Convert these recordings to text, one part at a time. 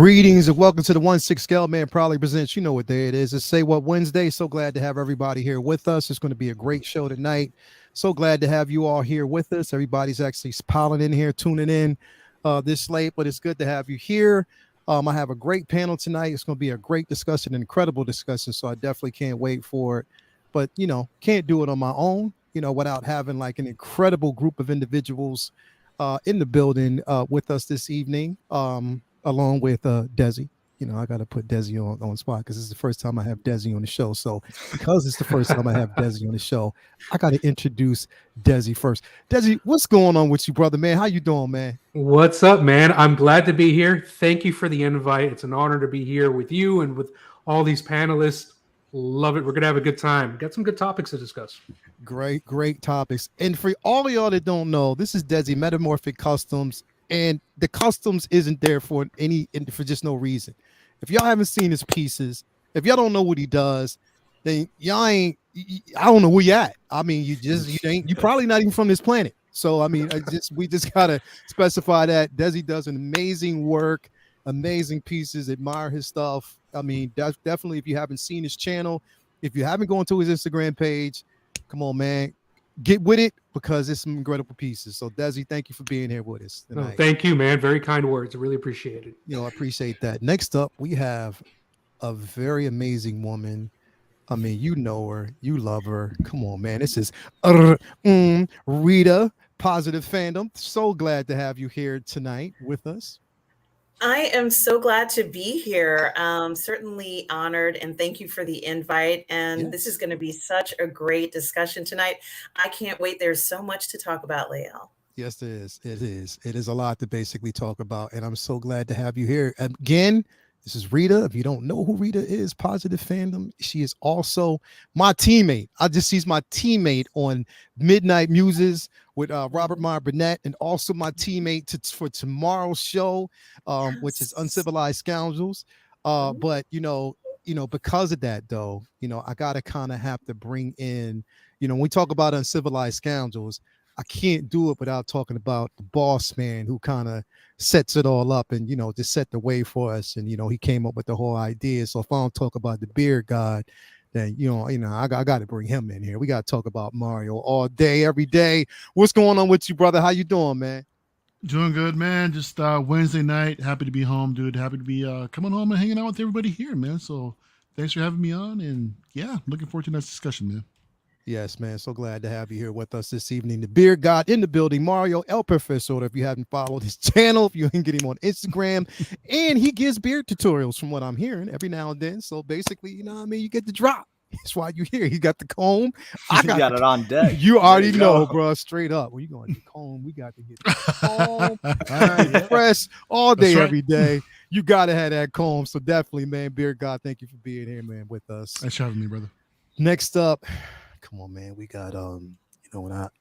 Greetings and welcome to the 1-6 Scale Man proudly presents, you know what day it is. It's Say What Wednesday. So glad to have everybody here with us. It's going to be a great show tonight. So glad to have you all here with us. Everybody's actually piling in here, tuning in this late, but it's good to have you here. I have a great panel tonight. It's going to be a great discussion, an incredible discussion. So I definitely can't wait for it. But, can't do it on my own, without having like an incredible group of individuals in the building with us this evening. Along with Desi. I got to put Desi on spot because this is the first time I have Desi on the show. So because it's the first time I have Desi on the show, I got to introduce Desi first. Desi, what's going on with you, brother, man? How you doing, man? What's up, man? I'm glad to be here. Thank you for the invite. It's an honor to be here with you and with all these panelists. Love it. We're going to have a good time. Got some good topics to discuss. Great topics. And for all of y'all that don't know, this is Desi Metamorphic Customs. And the customs isn't there for just no reason. If y'all haven't seen his pieces, if y'all don't know what he does, then I don't know where you at. I mean, you probably not even from this planet. So I mean, we just gotta specify that Desi does an amazing work, amazing pieces. Admire his stuff. I mean, definitely if you haven't seen his channel, if you haven't gone to his Instagram page, come on, man. Get with it because it's some incredible pieces. So, Desi, thank you for being here with us tonight. Thank you, man. Very kind words. I really appreciate it. I appreciate that. Next up, we have a very amazing woman. I mean, you know her, you love her. Come on, man. This is Rita, Positive Fandom. So glad to have you here tonight with us. I am so glad to be here. Certainly honored, and thank you for the invite. And This is going to be such a great discussion tonight. I can't wait. There's so much to talk about, Lael. Yes, it is. It is. It is a lot to basically talk about, and I'm so glad to have you here again. This is Rita. If you don't know who Rita is, Positive Fandom. She is also my teammate. She's my teammate on Midnight Muses with Robert Meyer Burnett, and also my teammate for tomorrow's show, which is Uncivilized Scoundrels. But because of that, though, I gotta kind of have to bring in, when we talk about Uncivilized Scoundrels, I can't do it without talking about the boss man who kind of sets it all up and, just set the way for us. And, he came up with the whole idea. So if I don't talk about the beard god, then, I got to bring him in here. We got to talk about Mario all day, every day. What's going on with you, brother? How you doing, man? Doing good, man. Just Wednesday night. Happy to be home, dude. Happy to be coming home and hanging out with everybody here, man. So thanks for having me on. And yeah, looking forward to the next discussion, man. Yes, man. So glad to have you here with us this evening. The beard god in the building, Mario El Professor. If you haven't followed his channel, if you can get him on Instagram, and he gives beard tutorials from what I'm hearing every now and then. So basically, you get the drop. That's why you here. He got the comb. I got it on deck. You already know, bro. Straight up. Well, you going to the comb? We got to get the comb. Fresh all day, every day. You got to have that comb. So definitely, man, beard god, thank you for being here, man, with us. Thanks for having me, brother. Next up. Come on, man. We got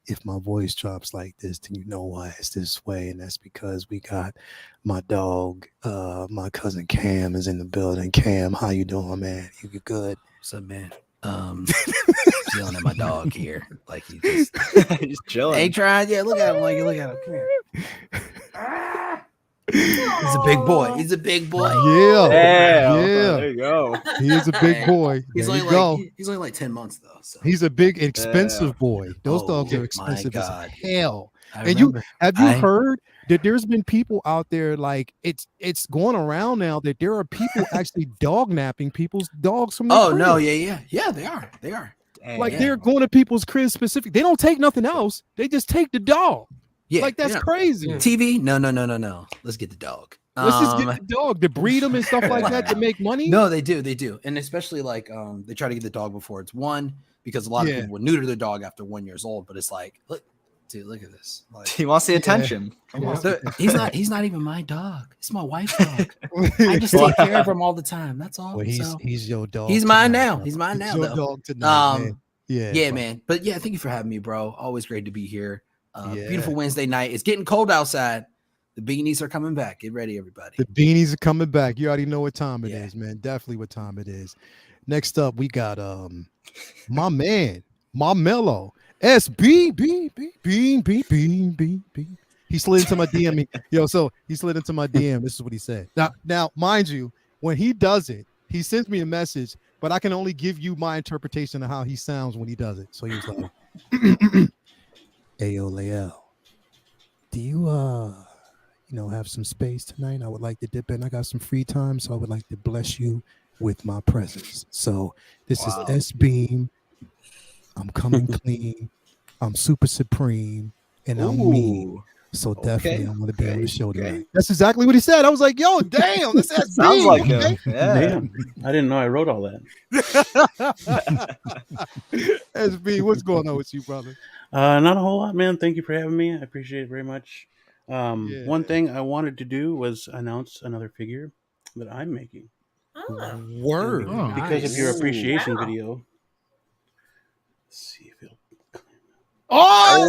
if my voice drops like this, then you know why it's this way, and that's because we got my dog, my cousin Cam is in the building. Cam, how you doing, man? You good? What's up, man? Yelling at my dog here, like he just just chilling. Hey, trying, look at him, look at him. Come here. He's a big boy. He's a big boy. Yeah. There you go. He is a big boy. He's only like 10 months though. So. He's a big, expensive boy. Those dogs are expensive as hell. Have you heard that there's been people out there like it's going around now that there are people actually dog napping people's dogs from their crib. No, yeah, they are. They're going to people's cribs specific. They don't take nothing else. They just take the dog. Yeah, like that's crazy. TV? No. Let's get the dog. Let's just get the dog to breed them and stuff like that to make money. No, they do, and especially like they try to get the dog before it's one because a lot of people will neuter their dog after 1 year old. But it's like, look at this. Like, he wants the attention. So he's not even my dog. It's my wife's dog. I just take care of him all the time. That's all. Well, he's your dog. He's mine now. He's mine now. Your dog tonight, man. Yeah, man. But yeah, thank you for having me, bro. Always great to be here. Beautiful Wednesday night. It's getting cold outside. The beanies are coming back. Get ready, everybody. The beanies are coming back. You already know what time it is, man. Definitely what time it is. Next up, we got my man, my mellow SB. He slid into my DM. So he slid into my DM. This is what he said. Now, mind you, when he does it, he sends me a message, but I can only give you my interpretation of how he sounds when he does it. So he was like, "Ayo, Lael, do you have some space tonight? I would like to dip in. I got some free time, so I would like to bless you with my presence. So this is S Beam. I'm coming clean. I'm super supreme, and I'm me. So definitely, I'm going to be on the show tonight." That's exactly what he said. I was like, "Yo, damn, this S Beam." Sounds like him. Yeah. Damn. I didn't know I wrote all that. S Beam, what's going on with you, brother? Not a whole lot, man. Thank you for having me. I appreciate it very much. One thing I wanted to do was announce another figure that I'm making. Oh. Word. Because of your Nice. appreciation Wow. video. Let's see if it'll. Oh,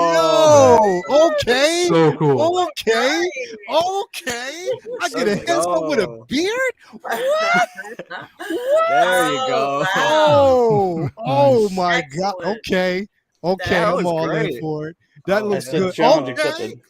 yo, okay. So cool. Okay. I get a hands up with a beard. What? There you go. Oh my God. Excellent. Okay, That I'm was all in great. for it. That I looks said good. challenge Okay. accepted.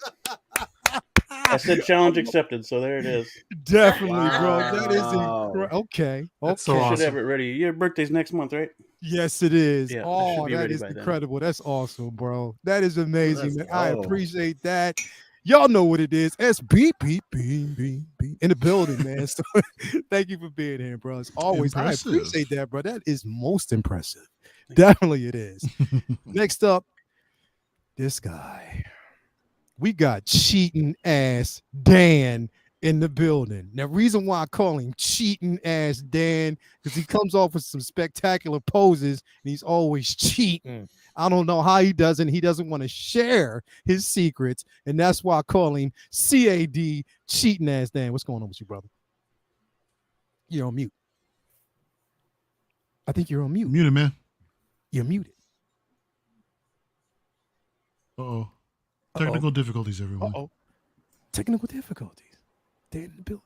I said challenge accepted, so there it is. Definitely, bro. That is Wow. incredible. Okay. That's so You awesome. should have it ready. Your birthday's next month, right? Yes, it is. Yeah, it should Oh, be that ready is by then. incredible. That's awesome, bro. That is amazing, Let's man. I go. appreciate that. Y'all know what it is. SB in the building, man. So thank you for being here, bro. As always, Impressive. I appreciate that, bro. That is most impressive. Definitely it is. Next up, this guy. We got cheating ass Dan in the building. Now, reason why I call him cheating ass Dan, because he comes off with some spectacular poses and he's always cheating. I don't know how he doesn't. He doesn't want to share his secrets, and that's why I call him CAD cheating ass Dan. What's going on with you, brother? You're on mute. I think you're on mute. Muted, man. You're muted. Uh-oh. Technical difficulties, everyone. Uh-oh. Technical difficulties. Dan in the building.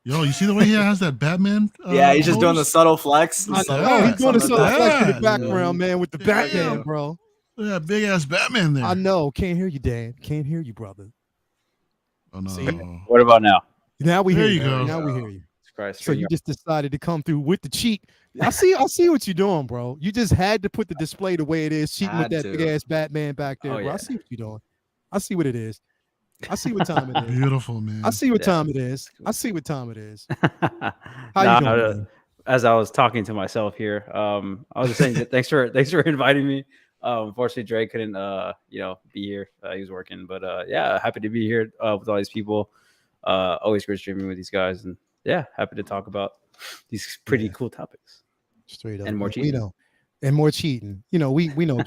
Yo, you see the way he has that Batman? Yeah, he's just doing the pose? subtle flex. I So- know. He's doing the something subtle like flex in the that. background, man, with the Yeah. Batman, bro. Look at that big ass Batman there. I know. Can't hear you, Dan. Can't hear you, brother. Oh no. See? What about now? Now we There hear you you. go. Now we hear you. Christ, So you just decided to come through with the cheat. I see what you're doing, bro. You just had to put the display the way it is, cheating with Had that to. big ass Batman back there, Oh, bro. yeah. I see what you're doing. I see what it is. I see what time it is. Beautiful, man. I see what Yeah. time it is. I see what time it is. How Nah, you doing, man? as I was talking to myself here, I was just saying that thanks for inviting me. Unfortunately, Dre couldn't be here. He was working, but yeah, happy to be here with all these people. Always great streaming with these guys, and yeah, happy to talk about these pretty cool topics. Straight up. And more man. cheating. We know. And more cheating. We know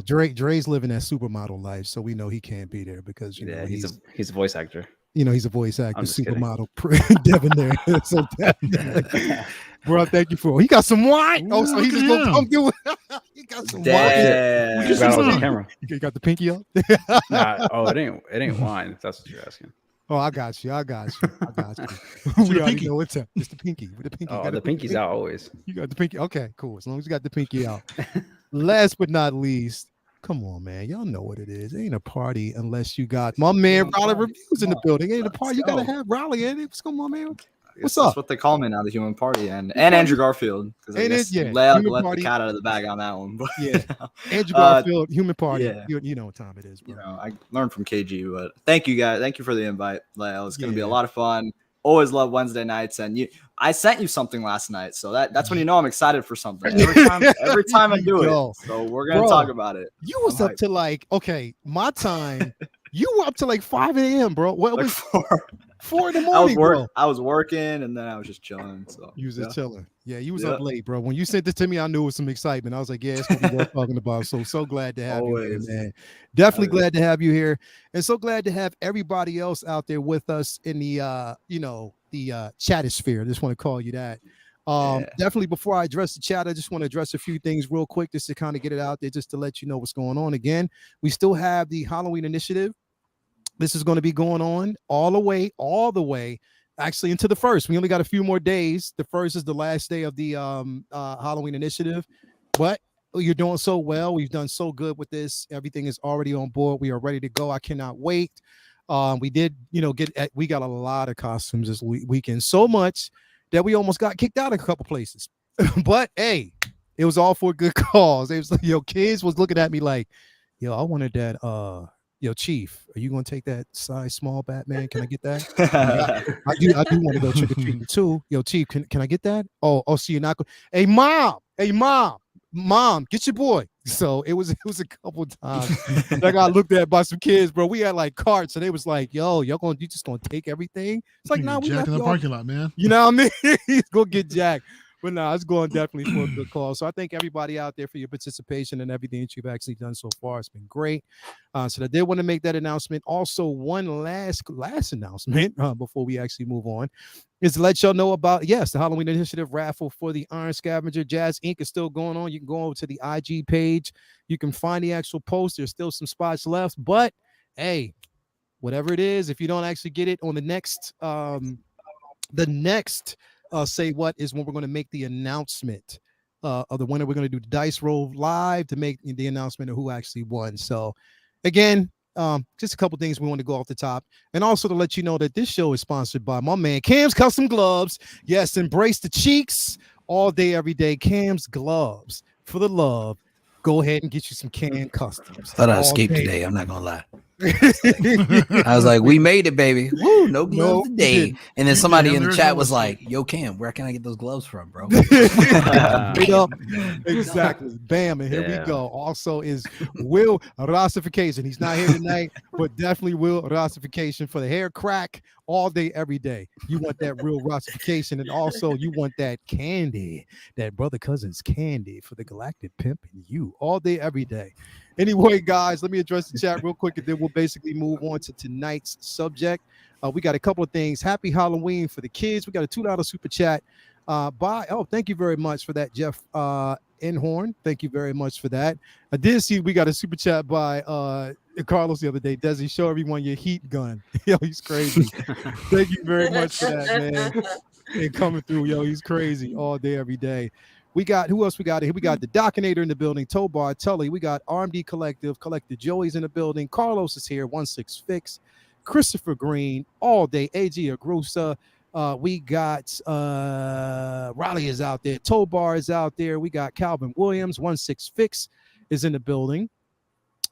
Dre. Dre's living that supermodel life, so we know he can't be there because Yeah, he's a voice actor. he's a voice actor, I'm just kidding. supermodel. Devin there. So definitely. Bro, thank you for. He got some wine. Oh, so Ooh, he just look gonna at come do it. He got some wine. Damn. Just Grab it with on. the camera. You got the pinky up. Nah, it ain't wine. If that's what you're asking. Oh, I got you. We the already pinky. know it's it's the pinky. With the pinky. You Oh, gotta the put pinky's out always. You got the pinky. Okay, cool. As long as you got the pinky out. Last but not least, come on, man. Y'all know what it is. It ain't a party unless you got my man Raleigh Reviews in the building. It ain't a party. You gotta have Raleigh in it. What's going on, man? What's That's up? what they call me now, the human party, and Andrew Garfield. Because I Ain't it? guess Yeah, let human the party. cat out of the bag on that one. But, Yeah. Andrew Garfield, Human Party. yeah. You know what time it is, bro. I learned from KG, but thank you guys. Thank you for the invite. It's going to be a Yeah. lot of fun. Always love Wednesday nights, and I sent you something last night, so that's when you know I'm excited for something. Every time I do Yo, it, so we're gonna bro, talk about it. You was I'm up to my time. You were up to 5 a.m., bro. What Like was 4 4 in the morning, bro? I was working, and then I was just chilling. So You was just chilling. Yeah, you was Yeah. up late, bro. When you sent this to me, I knew it was some excitement. I was like, yeah, it's what we're talking about. So glad to have Always. you here, man. Definitely Always. glad to have you here. And so glad to have everybody else out there with us in the chatosphere. I just want to call you that. Definitely before I address the chat, I just want to address a few things real quick just to kind of get it out there, just to let you know what's going on. Again, we still have the Halloween initiative. This is going to be going on all the way actually into the first. We only got a few more days. The first is the last day of the Halloween initiative, but you're doing so well. We've done so good with this. Everything is already on board. We are ready to go. I cannot wait. We did, we got a lot of costumes this weekend, so much that we almost got kicked out of a couple places. But hey, it was all for a good cause. It was like, kids was looking at me like, I wanted that. Chief, are you gonna take that size small Batman? Can I get that? I do want to go trick or treating too. Chief, can I get that? Oh, so you're not going. Hey, mom, get your boy. So it was a couple of times I got looked at by some kids, bro. We had like carts, and they was like, "Yo, you just gonna take everything?" It's like, "Nah, we Jack left in the y'all." parking lot, man. You know what I mean? He's gonna get Jack. But no, it's going definitely for a good cause. So I thank everybody out there for your participation and everything that you've actually done so far. It's been great. So I did want to make that announcement. Also, one last announcement before we actually move on is to let y'all know about, the Halloween Initiative raffle for the Iron Scavenger. Jazz Inc. is still going on. You can go over to the IG page. You can find the actual post. There's still some spots left. But, hey, whatever it is, if you don't actually get it on the next say what is when we're going to make the announcement of the winner. We're going to do the dice roll live to make the announcement of who actually won. So again, just a couple things we want to go off the top, and also to let you know that this show is sponsored by my man Cam's Custom Gloves. Yes, embrace the cheeks all day, every day. Cam's Gloves for the love. Go ahead and get you some Cam Customs. Thought I escaped today. I'm not gonna lie. I was like, we made it, baby. Woo, no gloves today. And then somebody in the chat was like, yo, Cam, where can I get those gloves from, bro? Exactly. Bam. And here we go. Also is Will Rossification. He's not here tonight, but definitely Will Rossification for the hair crack all day, every day. You want that real Rossification. And also you want that candy, that brother cousin's candy for the galactic pimp and you all day, every day. Anyway, guys, let me address the chat real quick, and then we'll basically move on to tonight's subject. We got a couple of things. Happy Halloween for the kids. We got a $2 super chat. Thank you very much for that, Jeff Inhorn. Thank you very much for that. I did see we got a super chat by Carlos the other day. Desi, show everyone your heat gun. Yo, he's crazy. Thank you very much for that, man. And coming through, yo, he's crazy all day, every day. We got, who else we got here? We got the Dockinator in the building, Tobar, Tully. We got RMD Collective, Collector Joey's in the building. Carlos is here, 16 Fix. Christopher Green, all day. AG Agrusa. We got Raleigh is out there. Tobar is out there. We got Calvin Williams, 16 Fix is in the building.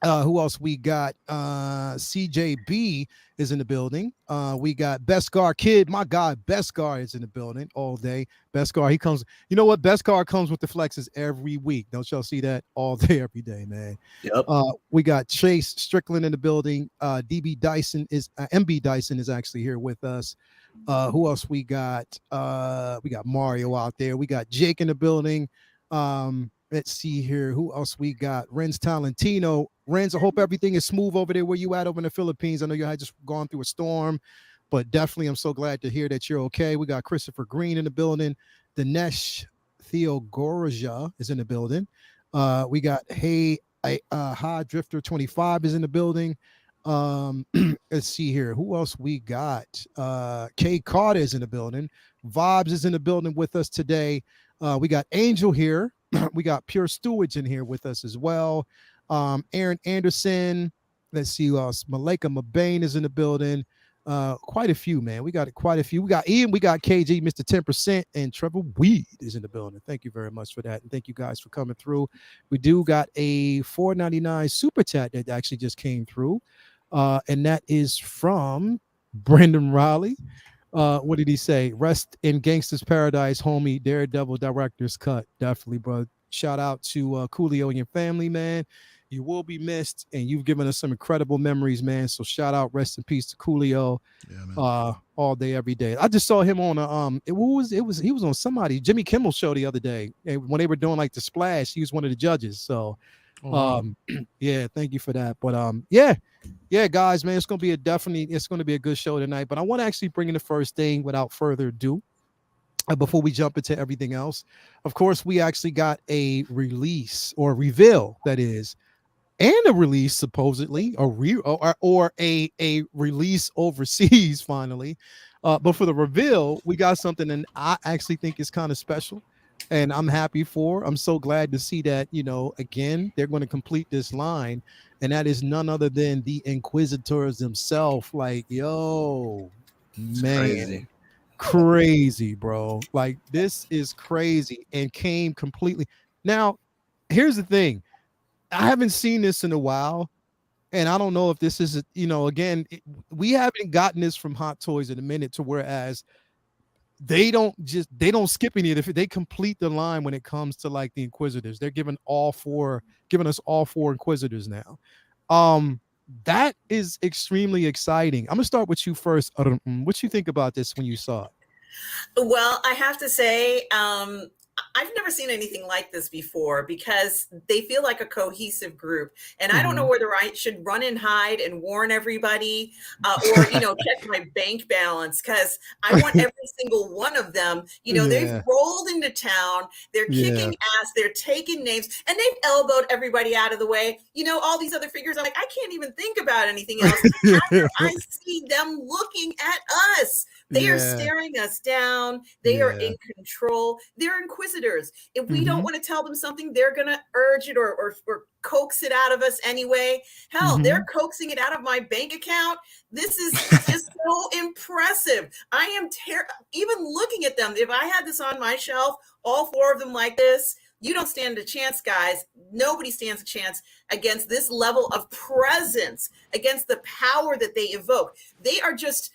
Who else we got? CJB is in the building. We got Beskar Kid. My God, Beskar is in the building all day. Beskar, he comes. You know what? Beskar comes with the flexes every week. Don't y'all see that all day, every day, man? Yep. We got Chase Strickland in the building. DB Dyson is MB Dyson is actually here with us. Who else we got? We got Mario out there. We got Jake in the building. Let's see here. Who else we got? Renz Talentino. Renz, I hope everything is smooth over there where you at over in the Philippines. I know you had just gone through a storm, but definitely I'm so glad to hear that you're okay. We got Christopher Green in the building. Dinesh Theogorja is in the building. We got High Drifter 25 is in the building. Let's see here. Who else we got? Kay Carter is in the building. Vibes is in the building with us today. We got Angel here. We got Pure Stewards in here with us as well. Aaron Anderson. Let's see who else. Malika Mabane is in the building. Quite a few, man. We got quite a few. We got Ian. We got KG, Mr. 10%, and Trevor Weed is in the building. Thank you very much for that. And thank you guys for coming through. We do got a $4.99 super chat that actually just came through. And that is from Brendan Riley. What did he say? Rest in Gangster's Paradise, homie. Daredevil director's cut. Definitely, bro. Shout out to Coolio and your family, man. You will be missed, and you've given us some incredible memories, man. So shout out, rest in peace to Coolio. Yeah, all day, every day. I just saw him on he was on somebody Jimmy Kimmel show the other day, and when they were doing like the splash, he was one of the judges. So yeah, thank you for that. But yeah, guys, man, it's gonna be a good show tonight. But I want to actually bring in the first thing without further ado. Before we jump into everything else, of course, we actually got a release or reveal, that is, and a release supposedly, or a release overseas finally, But for the reveal, we got something, and I actually think is kind of special, and I'm happy for. I'm so glad to see that, again, they're going to complete this line, and that is none other than the Inquisitors themselves. Like, yo, man, crazy, bro. Like, this is crazy, and came completely. Now, here's the thing. I haven't seen this in a while, and I don't know if this is, again, we haven't gotten this from Hot Toys in a minute, to whereas they don't skip any if they complete the line when it comes to like the Inquisitors. They're giving us all four Inquisitors now. That is extremely exciting. I'm gonna start with you first. What you think about this when you saw it? Well, I have to say, I've never seen anything like this before, because they feel like a cohesive group. And I don't know whether I should run and hide and warn everybody, or, check my bank balance, because I want every single one of them. They've rolled into town. They're kicking ass. They're taking names, and they've elbowed everybody out of the way. All these other figures, I'm like, I can't even think about anything else after I see them looking at us. They are staring us down. They are in control. They're Inquisitors. If we don't want to tell them something, they're going to urge it or coax it out of us anyway. Hell, they're coaxing it out of my bank account. This is just so impressive. I am even looking at them. If I had this on my shelf, all four of them like this, you don't stand a chance, guys. Nobody stands a chance against this level of presence, against the power that they evoke. They are just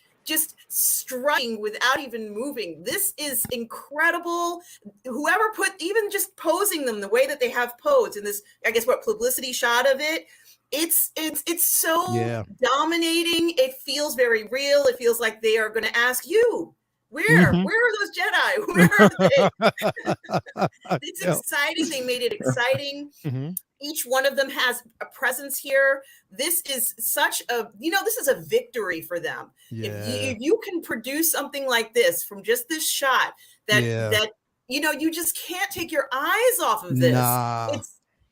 striking without even moving. This is incredible. Whoever even just posing them the way that they have posed in this, I guess, publicity shot of it, it's so dominating. It feels very real. It feels like they are going to ask you, where are those Jedi? Where are they? It's exciting. They made it exciting. Each one of them has a presence here. This is such a, this is a victory for them. If you can produce something like this from just this shot, that you just can't take your eyes off of this.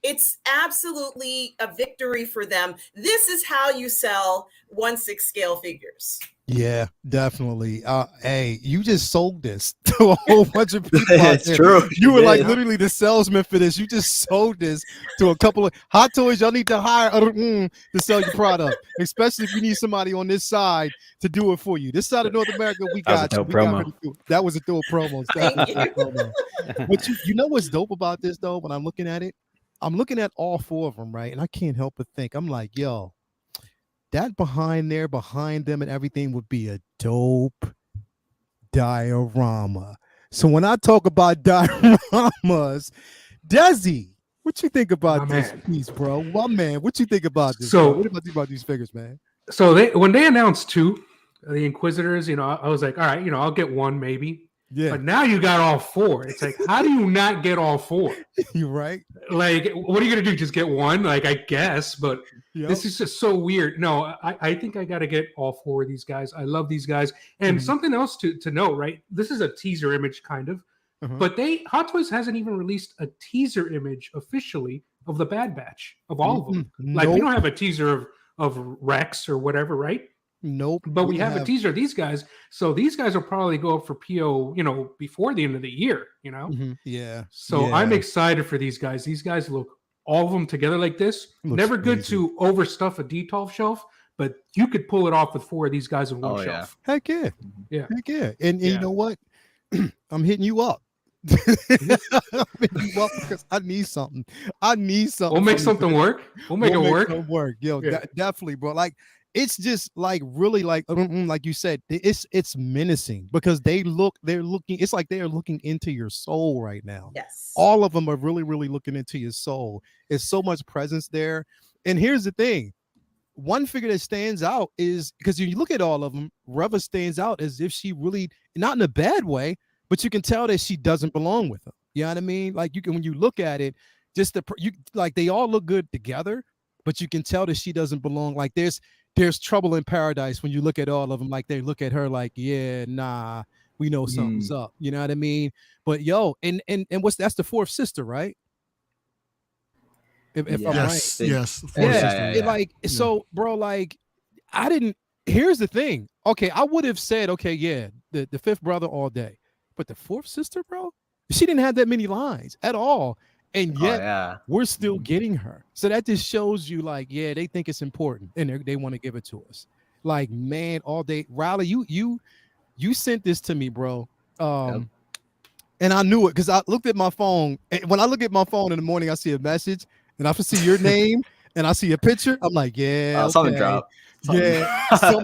It's absolutely a victory for them. This is how you sell 1/6 scale figures. Yeah, definitely. Hey, you just sold this to a whole bunch of people. It's true. You were like literally the salesman for this. You just sold this to a couple of Hot Toys. Y'all need to hire to sell your product, especially if you need somebody on this side to do it for you. This side of North America, we got you. That was a dope promo. But you know what's dope about this though? When I'm looking at it, I'm looking at all four of them, right? And I can't help but think, I'm like, yo, that behind them and everything would be a dope diorama. So when I talk about dioramas, Desi, what you think about this piece, bro? My man, what you think about this? So, bro? What about these figures, man? So when they announced two, the Inquisitors, I was like, all right, I'll get one maybe. Yeah. But now you got all four. It's like, how do you not get all four? You're right. Like, what are you going to do? Just get one? Like, I guess, but this is just so weird. No, I think I got to get all four of these guys. I love these guys. And something else to note, right? This is a teaser image kind of, but Hot Toys hasn't even released a teaser image officially of the Bad Batch, of all of them. Like, we don't have a teaser of Rex or whatever, right? Nope. But we have a teaser of these guys. So these guys will probably go up for PO, before the end of the year, Yeah. So I'm excited for these guys. These guys look, all of them together like this. Never good to overstuff a D12 shelf, but you could pull it off with four of these guys in one shelf. Heck yeah. Yeah. Heck yeah. And you know what? I'm hitting you up. Because I need something. We'll make something work. We'll make it work. Yo, definitely, bro. Like, it's just like really like you said, it's menacing because they're looking, it's like they are looking into your soul right now. Yes. All of them are really, really looking into your soul. There's so much presence there. And here's the thing. One figure that stands out is because you look at all of them, Reva stands out as if she really, not in a bad way, but you can tell that she doesn't belong with them. You know what I mean? Like, you can, when you look at it, just like they all look good together, but you can tell that she doesn't belong. Like there's trouble in paradise when you look at all of them. Like, they look at her like, yeah, nah, we know something's up. You know what I mean? But yo, and that's the fourth sister, right? If I'm right. Yes. Yeah. Like, so bro, like, I didn't, here's the thing. Okay, I would have said, okay, yeah, the fifth brother all day, but the fourth sister, bro, she didn't have that many lines at all, and yet we're still getting her. So that just shows you, like, yeah, they think it's important and they want to give it to us. Like, man, all day. Riley, you sent this to me, bro. And I knew it because I looked at my phone. And when I look at my phone in the morning, I see a message and I see your name and I see a picture. I'm like, yeah, okay. Something dropped. Something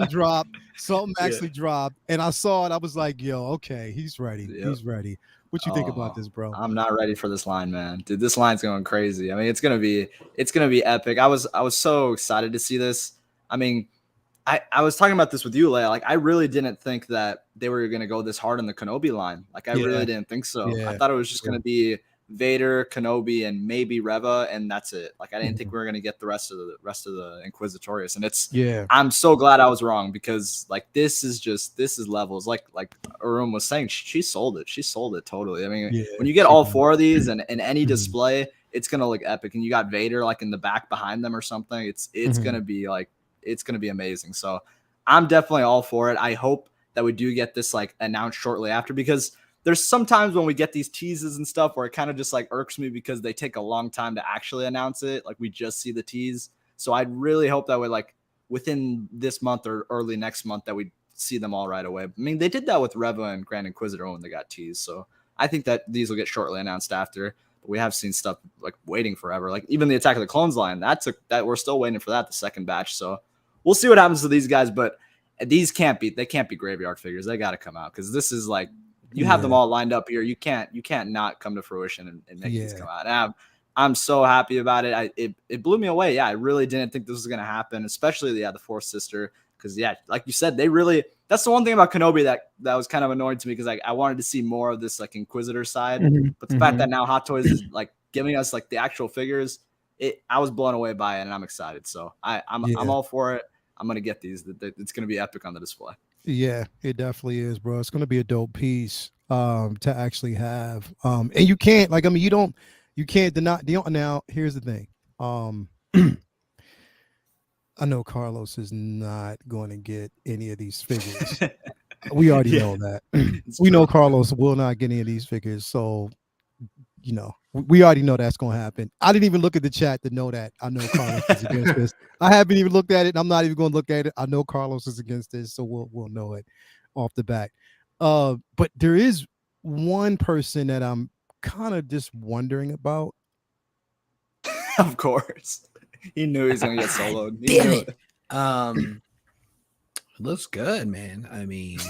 dropped. Something actually dropped. And I saw it. I was like, yo, okay, he's ready. He's ready. What you think about this, bro? I'm not ready for this line, man. Dude, this line's going crazy. I mean, it's gonna be epic. I was so excited to see this. I mean, I was talking about this with you, Leia. Like, I really didn't think that they were going to go this hard on the Kenobi line. Like, I really didn't think so. I thought it was just going to be Vader, Kenobi, and maybe Reva, and that's it. Like, I didn't think we were going to get the rest of the Inquisitorius. And I'm so glad I was wrong, because like this is levels. Like Arun was saying, she sold it. She sold it totally. I mean, when you get all four of these and any display, it's gonna look epic. And you got Vader like in the back behind them or something. It's gonna be like. It's going to be amazing. So I'm definitely all for it. I hope that we do get this like announced shortly after, because there's sometimes when we get these teases and stuff where it kind of just like irks me because they take a long time to actually announce it. Like, we just see the tease. So I'd really hope that we like within this month or early next month that we see them all right away. I mean, they did that with Reva and Grand Inquisitor when they got teased. So I think that these will get shortly announced after. But we have seen stuff like waiting forever. Like even the Attack of the Clones line, that we're still waiting for that, the second batch. So we'll see what happens to these guys, but they can't be graveyard figures. They got to come out, because this is like, you have them all lined up here. You can't not come to fruition and make these come out. And I'm so happy about it. It blew me away. Yeah, I really didn't think this was going to happen, especially the fourth sister, because like you said, that's the one thing about Kenobi that was kind of annoying to me, because I wanted to see more of this like Inquisitor side, but the fact that now Hot Toys is like giving us like the actual figures, I was blown away by it, and I'm excited. So I'm all for it. I'm going to get these. It's going to be epic on the display. Yeah, it definitely is, bro. It's going to be a dope piece to actually have. And you can't, like, I mean, you can't deny. Now, here's the thing. I know Carlos is not going to get any of these figures. We already know that. We know Carlos will not get any of these figures. So, you know, we already know that's going to happen. I didn't even look at the chat to know that. I know Carlos is against this. I haven't even looked at it. I'm not even going to look at it. I know Carlos is against this, so we'll know it off the bat. But there is one person that I'm kind of just wondering about. Of course, he knew he was going to get soloed. Damn it. It looks good, man. I mean,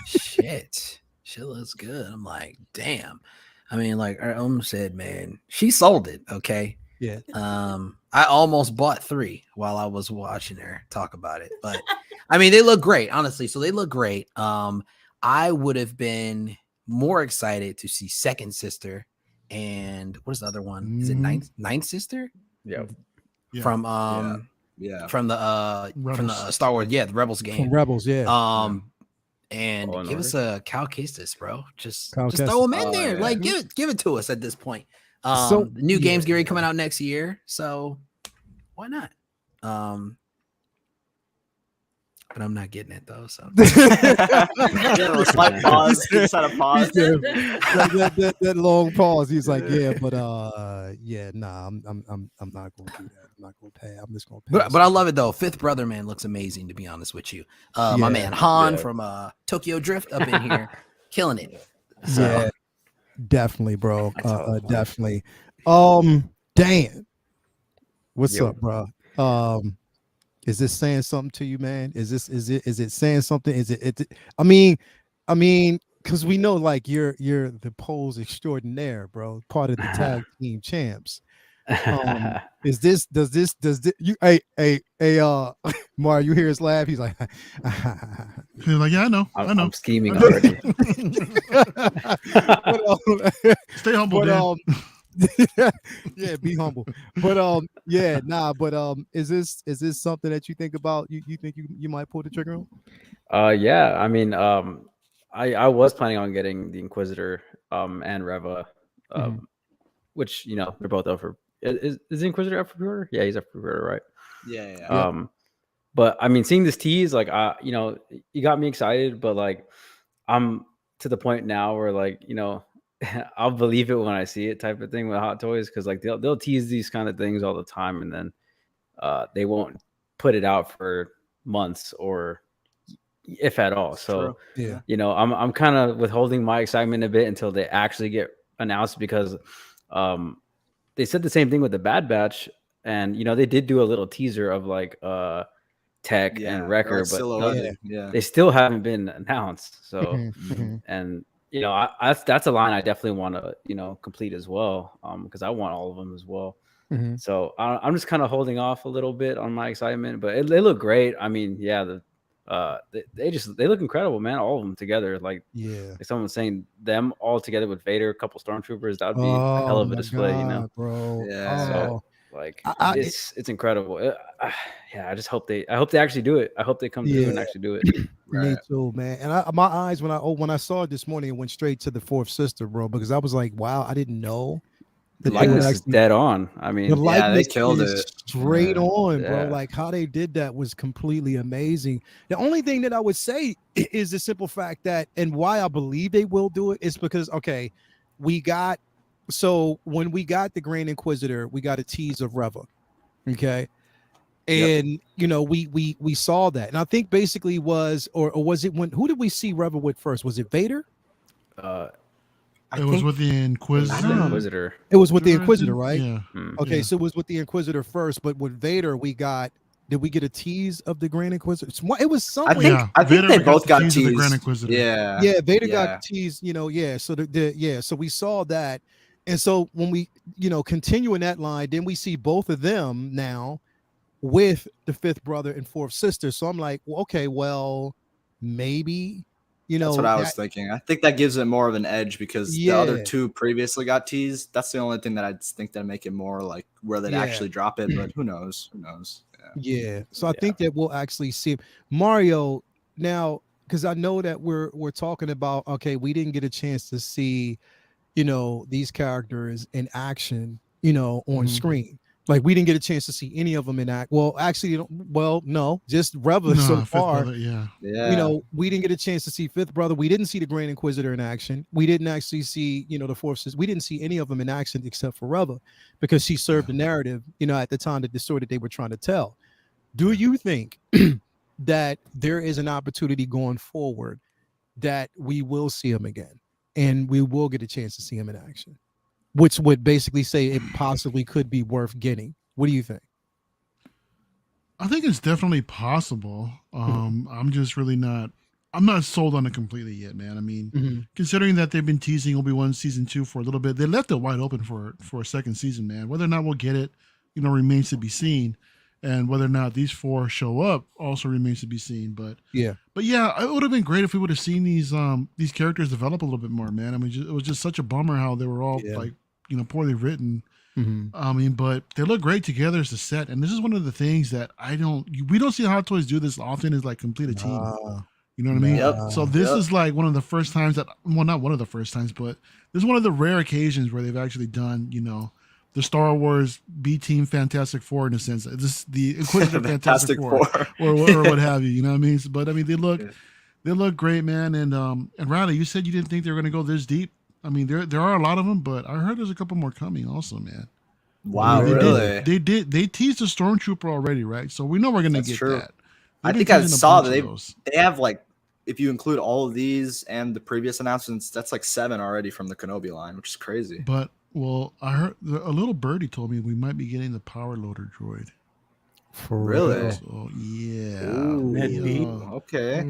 shit looks good. I'm like, damn. I mean, like our said, man, she sold it. Okay. Yeah. I almost bought 3 while I was watching her talk about it, but I mean, they look great, honestly. So they look great. I would have been more excited to see Second Sister and what is the other one? Is it Ninth Sister? Yeah. From from the Star Wars, the Rebels game. From Rebels, And give us a Cal Kestis, bro. Just throw him in there. Like give it to us at this point. The new game's Gary coming out next year, so why not? But I'm not getting it though. So slight pause. Just had a pause. that long pause. He's like, yeah, but nah, I'm not going to do that. I'm not going to pay. I'm just going to pay. But I love it though. Fifth brother, man, looks amazing. To be honest with you, my man Han from Tokyo Drift up in here, killing it. So. Yeah, definitely, bro. Definitely. Dan, what's up, bro? Is this saying something to you, man? Is it saying something? Is it I mean, because we know like you're the pose extraordinaire, bro, part of the tag team champs. Does this you Mar, you hear his laugh? He's like yeah, I know. I'm scheming already. Stay humble, Dan. Yeah, be humble. But is this something that you think about? You think you might pull the trigger on? Yeah, I mean, I was planning on getting the Inquisitor and Reva, which they're both up for. Is the Inquisitor up for pre-order? Yeah, he's up for pre-order, right? Yeah. But I mean, seeing this tease, like, you know, you got me excited, but like, I'm to the point now where like, you know, I'll believe it when I see it type of thing with Hot Toys, because like they'll tease these kind of things all the time, and then they won't put it out for months or if at all. So Yeah. you know, I'm kind of withholding my excitement a bit until they actually get announced, because they said the same thing with the Bad Batch, and you know, they did do a little teaser of like Tech and Wrecker, but they still haven't been announced. So and you know, that's a line I definitely want to, you know, complete as well, because I want all of them as well. So I'm just kind of holding off a little bit on my excitement, but they look great. I mean, yeah, they look incredible, man. All of them together, like someone was saying, them all together with Vader, a couple stormtroopers, that would be a hell of a display, you know, bro. So, like it's incredible. Yeah, I hope they actually do it. I hope they come through and actually do it. Me too, man. And my eyes when I saw it this morning, it went straight to the fourth sister, bro, because I was like, wow, I didn't know. The likeness is dead on. I mean, they killed it straight on, bro. Like how they did that was completely amazing. The only thing that I would say is the simple fact that, and why I believe they will do it, is because when we got the Grand Inquisitor, we got a tease of Reva, okay, and you know we saw that, and I think basically was was it who did we see Reva with first? Was it Vader? It was with the Inquisitor. It was with the Inquisitor, right? Yeah. Okay, so it was with the Inquisitor first, but with Vader, did we get a tease of the Grand Inquisitor? It was somewhere. I think they both got teased. Of the Grand Inquisitor. Yeah, Vader got teased, you know, so so we saw that. And so when we, you know, continue in that line, then we see both of them now with the fifth brother and fourth sister. So I'm like, well, okay, well, maybe, you know, that's what I was thinking. I think that gives it more of an edge, because the other two previously got teased. That's the only thing that I think that make it more like where they'd actually drop it. But who knows? Yeah. So I think that we'll actually see Mario now, because I know that we're talking about, okay, we didn't get a chance to see, you know, these characters in action, you know, on screen. Like we didn't get a chance to see any of them in act. Well, actually, no, just Reva so far. Brother, yeah. You know, we didn't get a chance to see Fifth Brother. We didn't see the Grand Inquisitor in action. We didn't actually see, you know, the forces. We didn't see any of them in action except for Reva, because she served the narrative, you know, at the time, the story that they were trying to tell. Do you think that there is an opportunity going forward that we will see him again and we will get a chance to see him in action, which would basically say it possibly could be worth getting? What do you think? I think it's definitely possible. I'm just really I'm not sold on it completely yet, man. I mean, considering that they've been teasing Obi-Wan season 2 for a little bit, they left it wide open for a second season, man. Whether or not we'll get it, you know, remains to be seen. And whether or not these 4 show up also remains to be seen. But yeah, it would have been great if we would have seen these characters develop a little bit more, man. I mean, it was just such a bummer how they were all like, you know, poorly written. I mean, but they look great together as a set. And this is one of the things that we don't see Hot Toys do this often, is like complete a team. You know what I mean? Yep. So this is like one of the first times not one of the first times, but this is one of the rare occasions where they've actually done, you know, the Star Wars B Team Fantastic Four, in a sense. This the Inquisitor Fantastic Four or what have you. You know what I mean? But I mean, they look great, man. And Riley, you said you didn't think they were going to go this deep. I mean, there are a lot of them, but I heard there's a couple more coming also, man. Wow, I mean, really? They teased the Stormtrooper already, right? So we know we're going to get true. that. I think I saw that they have, like, if you include all of these and the previous announcements, that's like 7 already from the Kenobi line, which is crazy. But well, I heard a little birdie told me we might be getting the power loader droid. For really? So, yeah. Ooh, okay.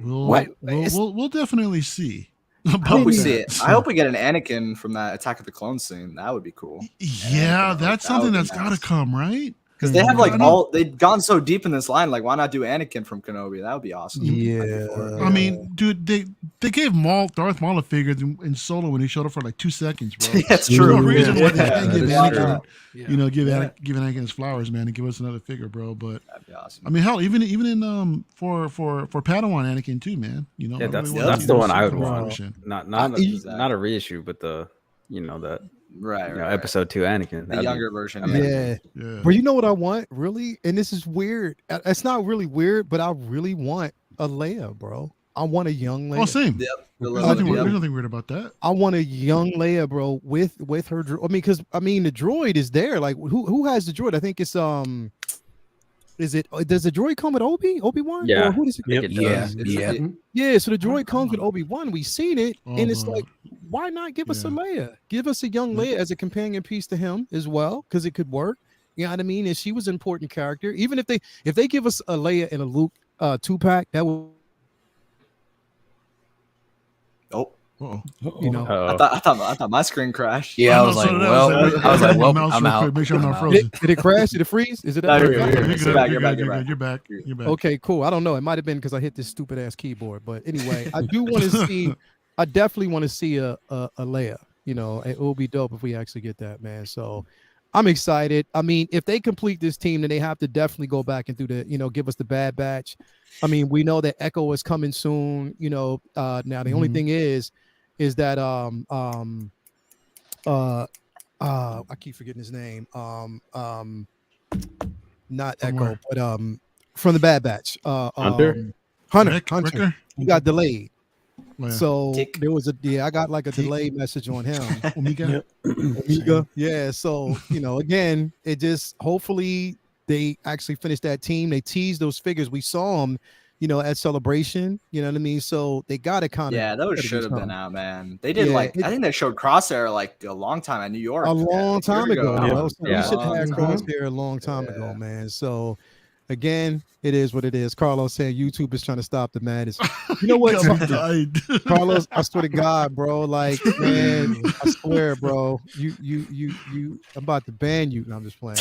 We'll definitely see. I hope we see it. I hope we get an Anakin from that Attack of the Clones scene. That would be cool. Yeah, that's something that's got to come, right? Because they have they've gone so deep in this line. Like, why not do Anakin from Kenobi? That would be awesome. Yeah. I mean, dude, they gave Darth Maul a figure in Solo when he showed up for like 2 seconds, bro. That's true. There's no reason why they can't give Anakin, give Anakin his flowers, man, and give us another figure, bro. But that'd be awesome. I mean, hell, even in for Padawan Anakin too, man. You know, that's the one I would want. Not a reissue, but the, you know, Right. Episode 2 Anakin. The younger version. Yeah. But you know what I want, really? And this is weird. It's not really weird, but I really want a Leia, bro. I want a young Leia. Oh, same. Yep. There's nothing weird about that. I want a young Leia, bro, with her. I mean, because the droid is there. Like, who has the droid? I think it's Is it? Does the droid come with Obi-Wan? Yeah. Or who does it? Yep. Yeah. So the droid comes with Obi-Wan. We've seen it, and it's like, why not give us a Leia? Give us a young Leia as a companion piece to him as well, because it could work. You know what I mean? And she was an important character. Even if they give us a Leia and a Luke 2-pack, that would. You know, I thought my screen crashed. Yeah, I was like, well, I'm out. Make sure I'm not frozen. Did it crash? Did it freeze? Is it? You're back. You're back. Okay, cool. I don't know. It might have been because I hit this stupid ass keyboard. But anyway, I do want to see. I definitely want to see a Leia. You know, it will be dope if we actually get that, man. So I'm excited. I mean, if they complete this team, then they have to definitely go back and do give us the Bad Batch. I mean, we know that Echo is coming soon. You know, now the only thing is that I keep forgetting his name. Not Echo, but from the Bad Batch. Hunter. He got delayed. Yeah. So there was I got like a delay message on him. Omega. Yeah. So, again, it just hopefully they actually finished that team. They teased those figures. We saw them, at Celebration. You know what I mean? So they got to kind of. Yeah, those should have been out, man. They did I think they showed Crosshair like a long time at New York. A long time ago. So we should have had time. Crosshair a long time ago, man. So again, it is what it is. Carlos saying YouTube is trying to stop the madness. You know what, Carlos? I swear to God, bro. Like, man, I swear, bro. You. I'm about to ban you. No, I'm just playing.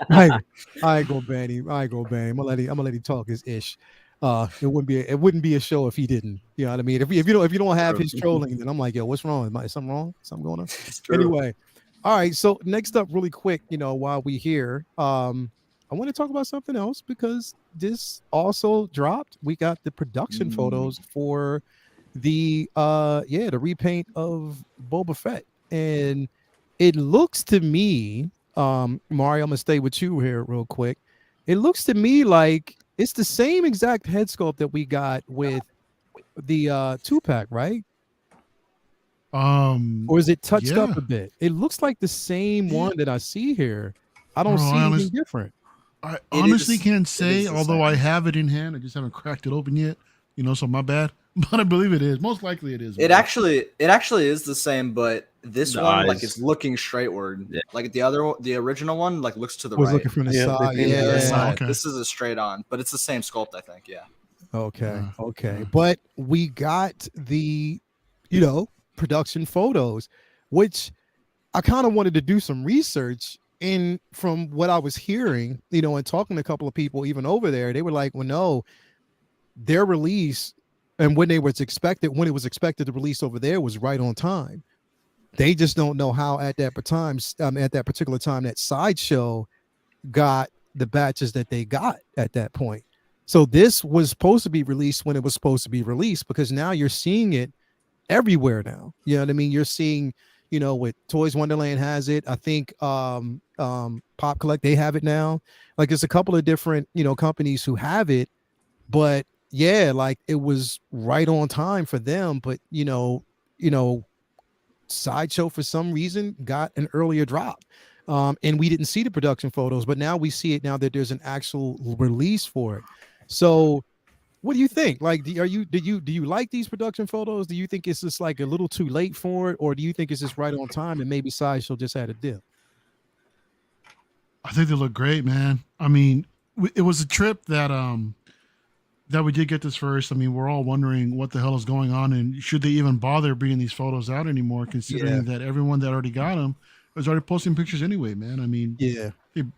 I ain't gonna ban him. I'm gonna let him talk his ish. It wouldn't be a show if he didn't. You know what I mean? If you don't have his trolling, then I'm like, yo, what's wrong? Is something wrong? Something going on? Anyway, all right. So next up, really quick, while we here, I want to talk about something else because this also dropped. We got the production photos for the repaint of Boba Fett, and it looks to me, Mario, I'm gonna stay with you here real quick. It looks to me like it's the same exact head sculpt that we got with the 2-pack, right? Or is it touched up a bit? It looks like the same one that I see here. I don't see anything different. I honestly can't say, although I have it in hand. I just haven't cracked it open yet. So my bad. But I believe it is. Most likely it is. It actually is the same, but this one like it's looking straightward. Yeah. Like the original one like looks to the right. Looking from the side. Okay. This is a straight on, but it's the same sculpt, I think. Yeah. Okay. But we got the production photos, which I kind of wanted to do some research. And from what I was hearing, and talking to a couple of people even over there, they were like, well, no, their release and when it was expected to release over there was right on time. They just don't know how at that particular time, that Sideshow got the batches that they got at that point. So this was supposed to be released when it was supposed to be released, because now you're seeing it everywhere now. You know what I mean? You're seeing, with Toys Wonderland has it. I think Pop Collect, they have it now. Like there's a couple of different, companies who have it, but yeah, like it was right on time for them. But Sideshow for some reason got an earlier drop. And we didn't see the production photos, but now we see it now that there's an actual release for it. So what do you think? Like, do you like these production photos? Do you think it's just like a little too late for it, or do you think it's just right on time and maybe Sideshow just had a dip? I think they look great, man. I mean, it was a trip that we did get this first. I mean, we're all wondering what the hell is going on, and should they even bother bringing these photos out anymore, considering that everyone that already got them was already posting pictures anyway, man. I mean,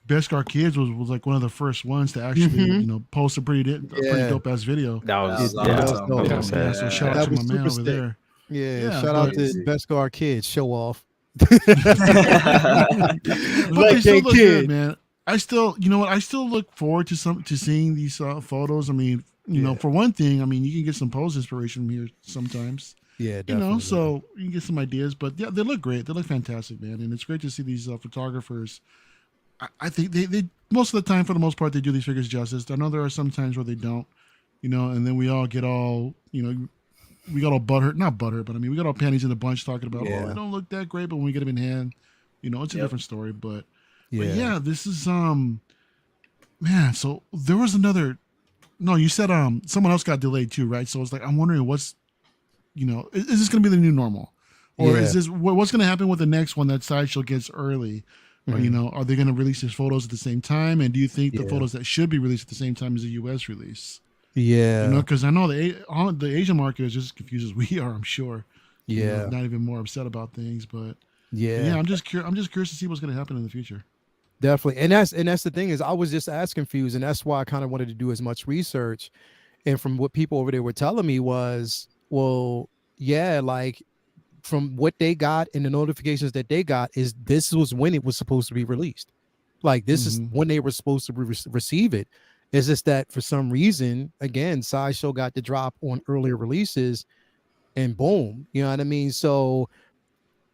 Beskar Kids was like one of the first ones to actually, post a pretty dope ass video. That was dope. So shout out to my man over there. Yeah, shout out to Beskar Kids, show off. But they still look good, man. I still look forward to seeing these photos. I mean, for one thing, I mean, you can get some pose inspiration from here sometimes. Yeah, you know, definitely. so you can get some ideas. But yeah, they look great. They look fantastic, man. And it's great to see these photographers. I think they most of the time, for the most part, they do these figures justice. I know there are some times where they don't, you know, and then we all get all, you know, we got all butthurt, not butthurt, but I mean, we got all panties in a bunch talking about, oh, they don't look that great, but when we get them in hand, you know, it's a different story. But yeah, this is man. So there was another. No, you said someone else got delayed too, right? So it's like I'm wondering what's, you know, is this going to be the new normal, or is this what's going to happen with the next one that Sideshow gets early? Or, you know, are they going to release his photos at the same time? And do you think the photos that should be released at the same time as the U.S. release? Yeah, you know, because I know the Asian market is just as confused as we are. I'm sure. Yeah, you know, not even more upset about things, but yeah. I'm just curious. I'm just curious to see what's going to happen in the future. Definitely, and that's the thing is, I was just as confused, and that's why I kind of wanted to do as much research. And from what people over there were telling me was, well, yeah, like from what they got and the notifications that they got is this was when it was supposed to be released. Like this is when they were supposed to receive it. It's just that for some reason, again, Sideshow got the drop on earlier releases, and boom, you know what I mean? So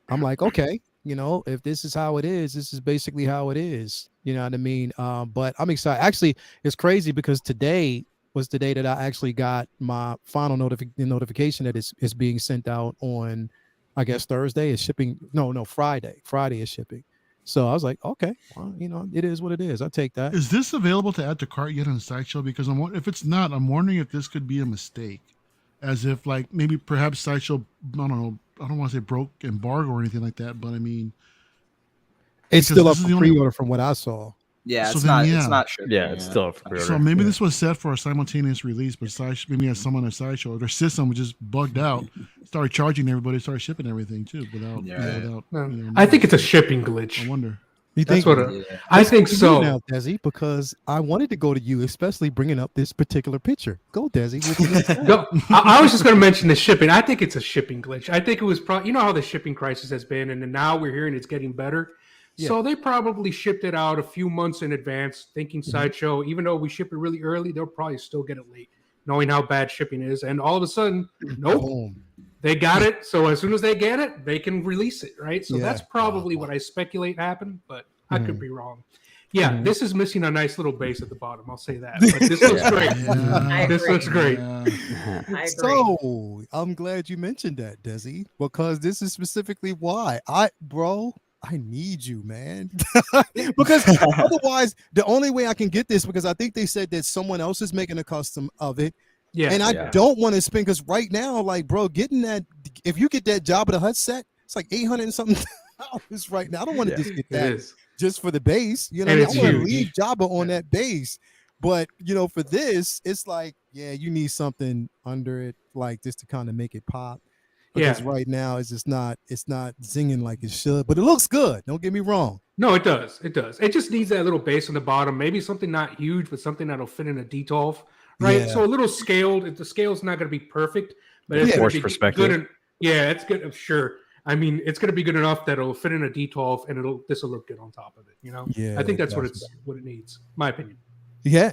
I'm like, okay, you know, if this is how it is, this is basically how it is. You know what I mean? But I'm excited. Actually, it's crazy because today was the day that I actually got my final notification that it's being sent out on, I guess Thursday is shipping. No, Friday. Friday is shipping. So I was like, okay, well, you know, it is what it is. I take that. Is this available to add to cart yet on Sideshow? Because if it's not, I'm wondering if this could be a mistake, as if like maybe perhaps Sideshow, I don't know, I don't want to say broke embargo or anything like that, but I mean, it's still up for pre-order from what I saw. Yeah, so it's not sure. Yeah, it's still up for pre-order. So maybe this was set for a simultaneous release, but maybe as someone at Sideshow, their system was just bugged out, started charging everybody, started shipping everything too without. I think it's a shipping glitch. I wonder. You think? I think so. Now, Desi, because I wanted to go to you, especially bringing up this particular picture. Go, Desi. No, I was just going to mention the shipping. I think it's a shipping glitch. I think it was probably, you know how the shipping crisis has been, and then now we're hearing it's getting better. Yeah. So they probably shipped it out a few months in advance, thinking Sideshow, even though we ship it really early, they'll probably still get it late, knowing how bad shipping is. And all of a sudden, nope, they got it. So as soon as they get it, they can release it, right? So that's probably what I speculate happened, but I could be wrong. Yeah, this is missing a nice little base at the bottom. I'll say that. But this looks great. This looks great. I agree. So I'm glad you mentioned that, Desi, because this is specifically why I need you, man. Because otherwise, the only way I can get this, because I think they said that someone else is making a custom of it. Yeah. And I don't want to spend, because right now, like, bro, getting that, if you get that Jabba the Hutt set, it's like 800 and something dollars right now. I don't want to just get that just for the base. You know, I want to leave Jabba on that base. But, you know, for this, it's like, yeah, you need something under it, like just to kind of make it pop. Because right now it's not zinging like it should, but it looks good. Don't get me wrong. No, it does. It does. It just needs that little base on the bottom. Maybe something not huge, but something that'll fit in a D12, right? Yeah. So a little scaled. The scale's not going to be perfect, but it's going to be good. It's good. Sure. I mean, it's going to be good enough that it'll fit in a D12, and this will look good on top of it. You know. Yeah. I think that's what it needs. My opinion. Yeah,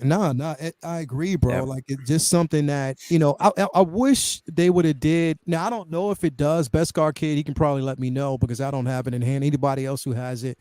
I agree, bro. Yeah. Like it's just something that, you know, I wish they would have did. Now, I don't know if it does. Beskar Kid, he can probably let me know because I don't have it in hand. Anybody else who has it,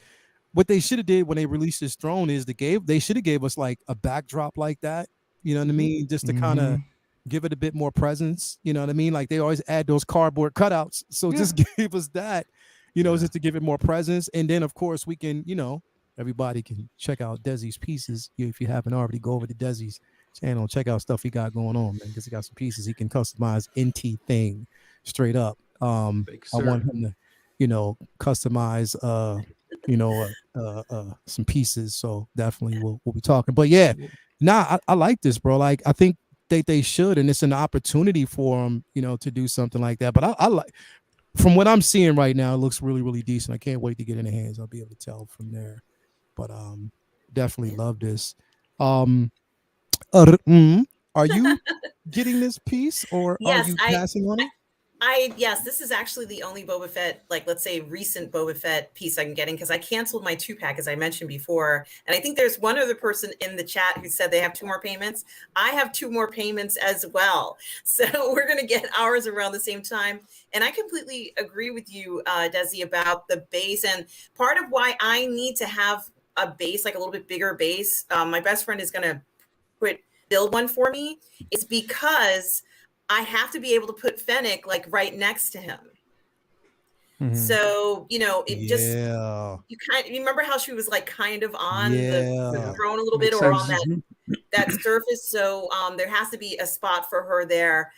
what they should have did when they released this throne is they should have gave us like a backdrop like that. You know what I mean? Just to kind of give it a bit more presence. You know what I mean? Like they always add those cardboard cutouts. So just give us that, you know, just to give it more presence. And then, of course, we can, you know, everybody can check out Desi's pieces. If you haven't already, go over to Desi's channel, check out stuff he got going on, man, because he got some pieces he can customize NT thing straight up. I want him to, you know, customize, some pieces. So definitely we'll be talking. But yeah, I like this, bro. Like I think they should, and it's an opportunity for them, you know, to do something like that. But I like, from what I'm seeing right now, it looks really, really decent. I can't wait to get in the hands. I'll be able to tell from there. But definitely love this. Are you getting this piece, or are you passing on it? Yes, this is actually the only Boba Fett, like let's say recent Boba Fett piece I'm getting, because I canceled my 2-pack as I mentioned before. And I think there's one other person in the chat who said they have 2 more payments. I have 2 more payments as well. So we're gonna get ours around the same time. And I completely agree with you, Desi, about the base. And part of why I need to have a base, like a little bit bigger base, my best friend is gonna build one for me, is because I have to be able to put Fennec like right next to him. So, you know, it just, you remember how she was like kind of on the throne a little bit, or on that surface. So there has to be a spot for her there,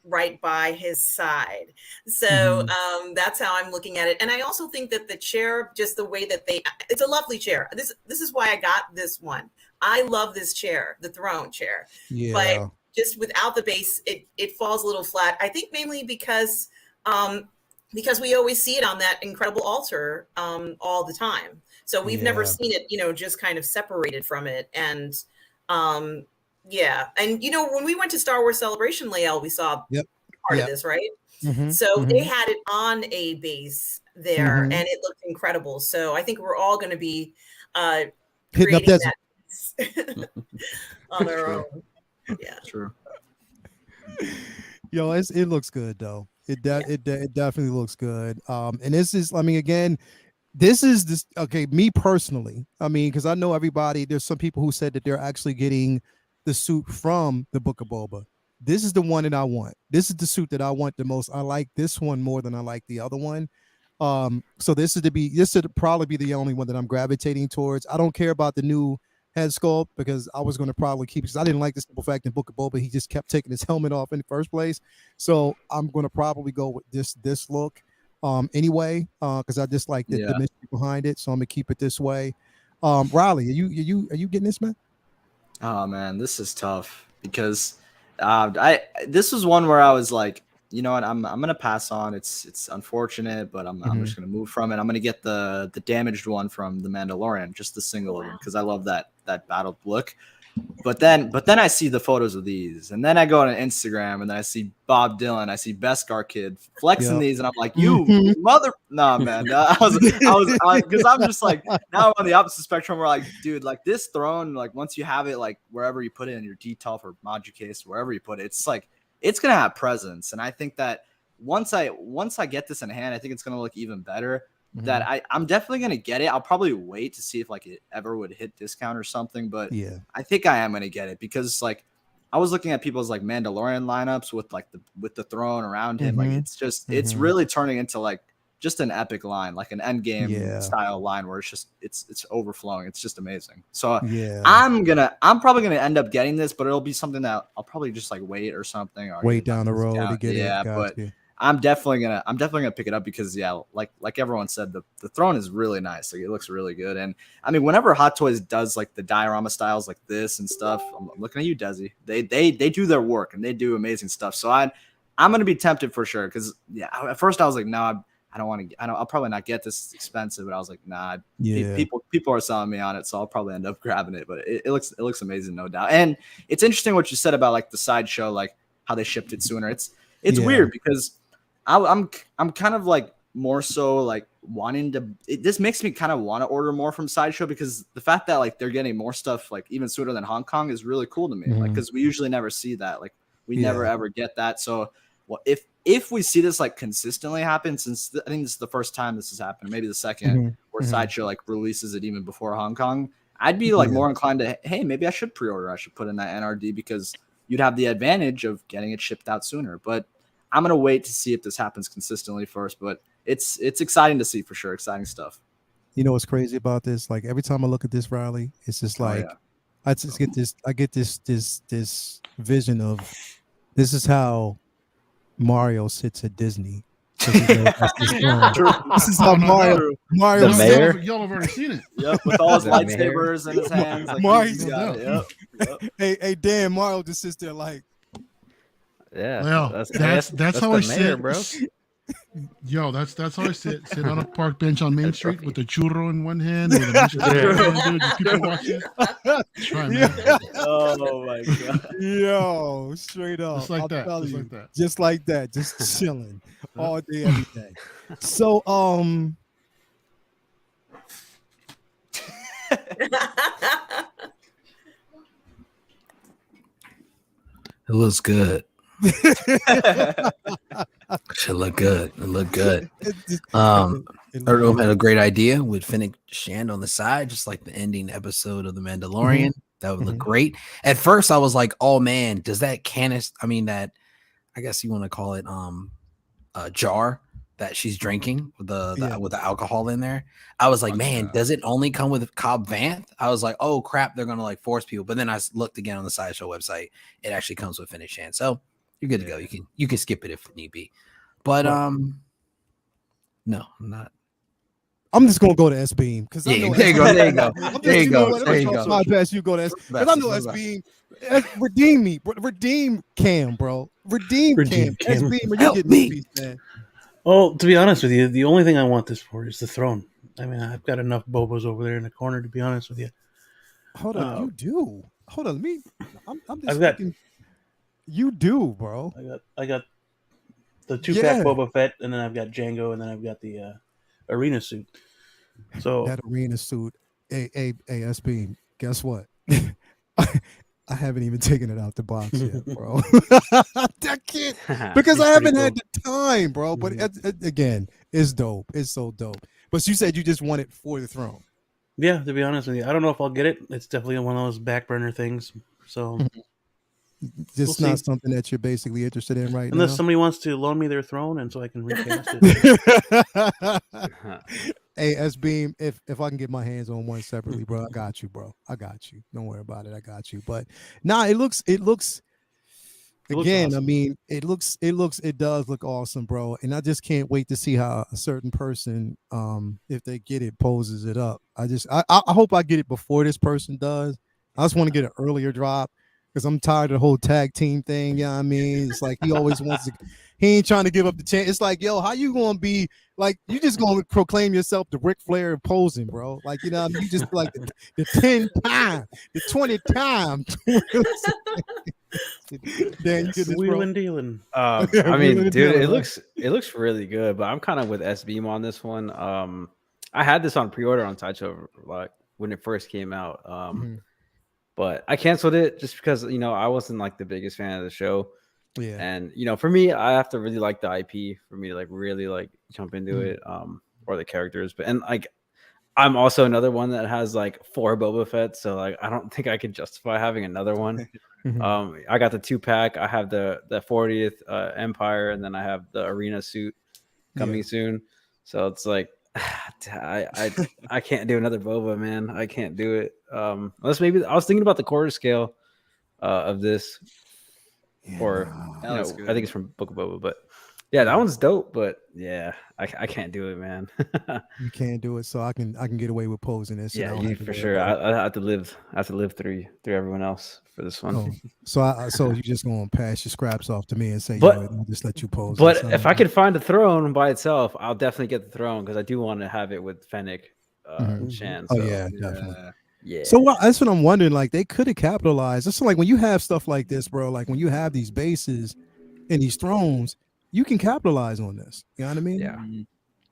right by his side. So that's how I'm looking at it. And I also think that the chair, just the way that it's a lovely chair. This is why I got this one. I love this chair, the throne chair. But just without the base, it falls a little flat. I think mainly because we always see it on that incredible altar all the time. So we've never seen it, you know, just kind of separated from it. And and you know, when we went to Star Wars Celebration, Lael, we saw part of this, right? So they had it on a base there, and it looked incredible. So I think we're all going to be creating that on our own. Yeah, true. Yo, it looks good though. It definitely looks good. And this is, I mean, again, this okay. Me personally, I mean, because I know everybody. There's some people who said that they're actually getting the suit from the Book of Boba. This is the one that I want. This is the suit that I want the most. I like this one more than I like the other one. So this would probably be the only one that I'm gravitating towards. I don't care about the new head sculpt, because I was going to probably keep it, because I didn't like the simple fact in Book of Boba he just kept taking his helmet off in the first place. So I'm going to probably go with this look anyway, because I just like the mystery behind it. So I'm gonna keep it this way. Riley, are you getting this, man? Oh man, this is tough, because this was one where I was like, you know what, I'm gonna pass on. It's unfortunate, but I'm just gonna move from it. I'm gonna get the damaged one from the Mandalorian, just the single of them, because I love that battled look. But then I see the photos of these, and then I go on Instagram, and then I see Bob Dylan, I see Beskar Kid flexing these, and I'm like, you mother, nah, man. I was because I'm just like, now I'm on the opposite spectrum. Where like, dude, like this throne, like once you have it, like wherever you put it in your DTOF or Module case, wherever you put it, it's like it's gonna have presence, and I think that once I get this in hand, I think it's gonna look even better. That I'm definitely gonna get it. I'll probably wait to see if like it ever would hit discount or something, but I think I am gonna get it, because like I was looking at people's like Mandalorian lineups with like the throne around him, like it's just it's really turning into like just an epic line, like an Endgame style line where it's overflowing. It's just amazing. So I'm probably gonna end up getting this, but it'll be something that I'll probably just like wait or something, or wait down the road to get it. But I'm definitely gonna pick it up, because like everyone said, the throne is really nice. Like it looks really good. And I mean, whenever Hot Toys does like the diorama styles like this and stuff, I'm looking at you, Desi. They do their work, and they do amazing stuff. So I'm gonna be tempted for sure, because at first I was like, no, I don't want to. I'll probably not get this. It's expensive, but I was like, nah. People are selling me on it, so I'll probably end up grabbing it. But it looks amazing, no doubt. And it's interesting what you said about like the sideshow, like how they shipped it sooner. It's weird, because I'm kind of like more so like wanting to. This makes me kind of want to order more from Sideshow, because the fact that like they're getting more stuff like even sooner than Hong Kong is really cool to me. Like, because we usually never see that. Like we never ever get that. So well, if we see this like consistently happen, since I think this is the first time this has happened, maybe the second, where Sideshow like releases it even before Hong Kong, I'd be like more inclined to, hey, maybe I should pre-order. I should put in that NRD, because you'd have the advantage of getting it shipped out sooner. But I'm gonna wait to see if this happens consistently first, but it's exciting to see for sure. Exciting stuff. You know what's crazy about this? Like every time I look at this, Riley, it's just like I just get this vision of this is how Mario sits at Disney. This is how Mario the mayor. Y'all have already seen it. Yep, with all his lightsabers in his hands. Like Mario, hey, Dan, Mario just sits there like. Yeah, well, that's how I sit, bro. Yo, that's how I sit on a park bench on Main Street with the churro in one hand, with a bunch of just people watching. Try, man. Oh my god. Yo, straight up. Just like I'll that. tell Just you, like that. just like that. Just chilling all day, every day. So, It looks good. Should look good. It looked good. Erdo had a great idea with Finnick Shand on the side, just like the ending episode of The Mandalorian. That would look great. At first, I was like, "Oh man, does that canister? I mean, that I guess you want to call it jar that she's drinking with the alcohol in there." I was like, "Man, does it only come with Cobb Vanth?" I was like, "Oh crap, they're gonna like force people." But then I looked again on the Sideshow website; it actually comes with Finnick Shand, so you're good to go. You can skip it if need be. But no, I'm not. I'm just gonna go to S Beam because there you go. There you go. My best, you go to S because I know S Beam. Redeem me, redeem Cam, bro. Redeem Cam. S Beam, are you getting this piece, man? Well, to be honest with you, the only thing I want this for is the throne. I mean, I've got enough Bobas over there in the corner, to be honest with you. Hold on, you do. Hold on, I'm just I've got. You do, bro. I got the 2-pack Boba Fett, and then I've got Django, and then I've got the arena suit. So that arena suit, S Beam. Guess what? I haven't even taken it out the box yet, bro. That kid, because I haven't had the time, bro. But again, it's dope. It's so dope. But you said you just want it for the throne. Yeah, to be honest with you, I don't know if I'll get it. It's definitely one of those back burner things. So just not something that you're basically interested in right now. Unless somebody wants to loan me their throne, and so I can recast it. Hey, S Beam, if I can get my hands on one separately, bro, I got you, bro. I got you. Don't worry about it. I got you. But it looks again, awesome. I mean, it does look awesome, bro. And I just can't wait to see how a certain person, if they get it, poses it up. I hope I get it before this person does. I just want to get an earlier drop because I'm tired of the whole tag team thing. You know what I mean? It's like he always wants to. He ain't trying to give up the chance. It's like, yo, how you gonna be like? You just gonna proclaim yourself the Ric Flair of posing, bro? Like, you know, I mean, you just like the 10 time, the 20 time. Then you get this wheeling dealing. I mean, dude, it looks really good. But I'm kind of with S Beam on this one. I had this on pre-order on Sideshow like when it first came out. But I canceled it just because I wasn't like the biggest fan of the show. Yeah, and for me, I have to really like the IP for me to like really like jump into it, or the characters. But like, I'm also another one that has like 4 Boba Fett, so like I don't think I can justify having another one. I got the 2-pack. I have the 40th Empire, and then I have the arena suit coming soon. So it's like I can't do another Boba, man. I can't do it. Unless maybe I was thinking about the quarter scale of this. Or I think it's from Book of Boba, but yeah, that one's dope. But yeah, I can't do it, man. You can't do it, so I can get away with posing this. Yeah, for sure. I have to live through everyone else for this one. Oh, so you just gonna pass your scraps off to me and say, I'll just let you pose. But if I could find a throne by itself, I'll definitely get the throne because I do want to have it with Fennec Shan. So, definitely. Yeah. So that's what I'm wondering. Like they could have capitalized. It's like when you have stuff like this, bro. Like when you have these bases and these thrones, you can capitalize on this. You know what I mean? Yeah.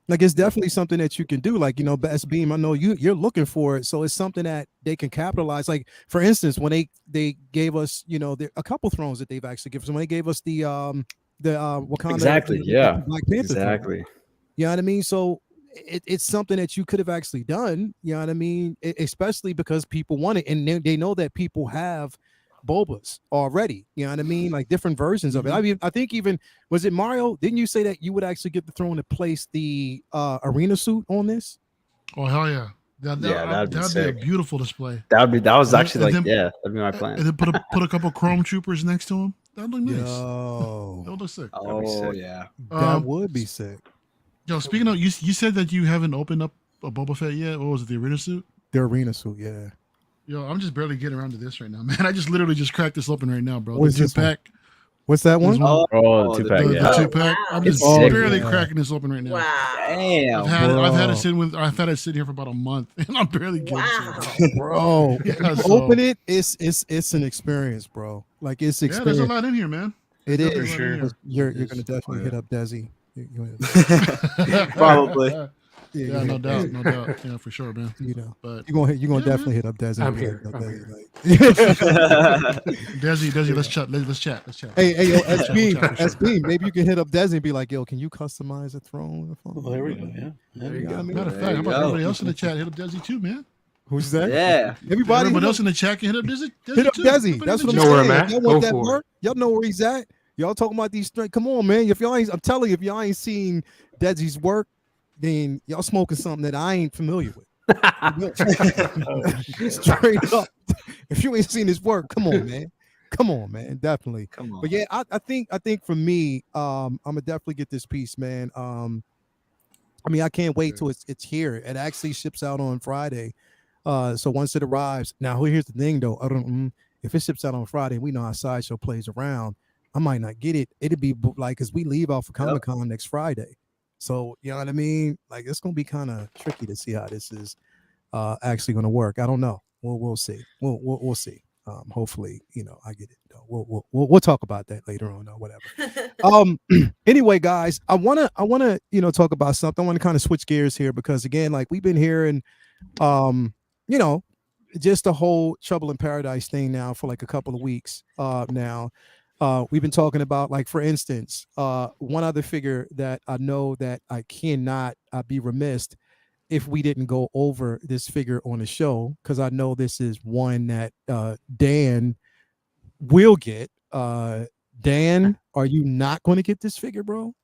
Like it's definitely something that you can do. Like S Beam, I know you're looking for it, so it's something that they can capitalize. Like for instance, when they gave us, a couple thrones that they've actually given us. When they gave us the Wakanda, exactly, Black Panther, exactly. Throne. You know what I mean? So. It's something that you could have actually done, you know what I mean? Especially because people want it, and they know that people have Bobas already, you know what I mean? Like different versions of it. I mean, I think even was it Mario? Didn't you say that you would actually get the throne to place the arena suit on this? Oh hell yeah! That'd be a beautiful display. That was actually that'd be my plan. And then put a couple Chrome Troopers next to him. That'd look nice. That would look sick. Oh yeah, that would be sick. Yo, speaking of, you said that you haven't opened up a Boba Fett yet. What was it, the arena suit? The arena suit, yeah. Yo, I'm just barely getting around to this right now, man. I just literally cracked this open right now, bro. What's the 2-pack What's that one? Oh, the 2-pack, The yeah. 2-pack. Wow. I'm just Oh, barely yeah. cracking this open right now. Wow. Damn. I've had bro. I've had it sit here for about a month, and I'm barely getting Wow. to it. Bro, Yeah, if you so- open it, it's an experience, bro. Like it's Yeah, there's a experience. lot in here, man. It There's is. definitely a lot in here. You're It gonna is. definitely Oh, hit yeah. up Desi. Probably. Yeah, no doubt, no doubt. Yeah, for sure, man. You know, But you're gonna Yeah, definitely hit up Desi. and I'm be here, Like, I'm Desi, Desi, Yeah. let's chat. Let's chat. hey, yo, We'll chat for sure. SB, maybe you can hit up Desi and be like, yo, can you customize a throne? Well, there we go. Yeah. There you Yeah, I go. mean, Matter of There fact, how you about go. everybody else in the chat? Hit up Desi too, man. who's that? Yeah. Everybody, Everybody else in the chat can hit up Desi. hit up too. Desi. Everybody That's in what the I'm Know where saying. I'm If at? y'all want Go that for it. work, y'all know where he's at. Y'all talking about these straight. Come on, man. If y'all ain't, I'm telling you, if y'all ain't seen Desi's work, then y'all smoking something that I ain't familiar with. Straight up. If you ain't seen his work, come on, man. Come on, man. Definitely. Come on. But yeah, I think for me, I'm gonna definitely get this piece, man. I mean, I can't wait till it's here. It actually ships out on Friday. So once it arrives, now here's the thing though. If it ships out on Friday, we know how Sideshow plays around. I might not get it. It'd be like because we leave out for Comic-Con next Friday. So you know what I mean? Like it's gonna be kind of tricky to see how this is actually gonna work. I don't know. We'll see. We'll see. Hopefully, you know, I get it. We'll talk about that later on or whatever. Anyway, guys, I wanna talk about something. I want to kind of switch gears here because again, like we've been hearing you know, just the whole Trouble in Paradise thing now for like a couple of weeks now. We've been talking about, like, for instance, one other figure that I know that I cannot be remiss if we didn't go over this figure on the show, because I know this is one that Dan will get. Dan, are you not going to get this figure, bro?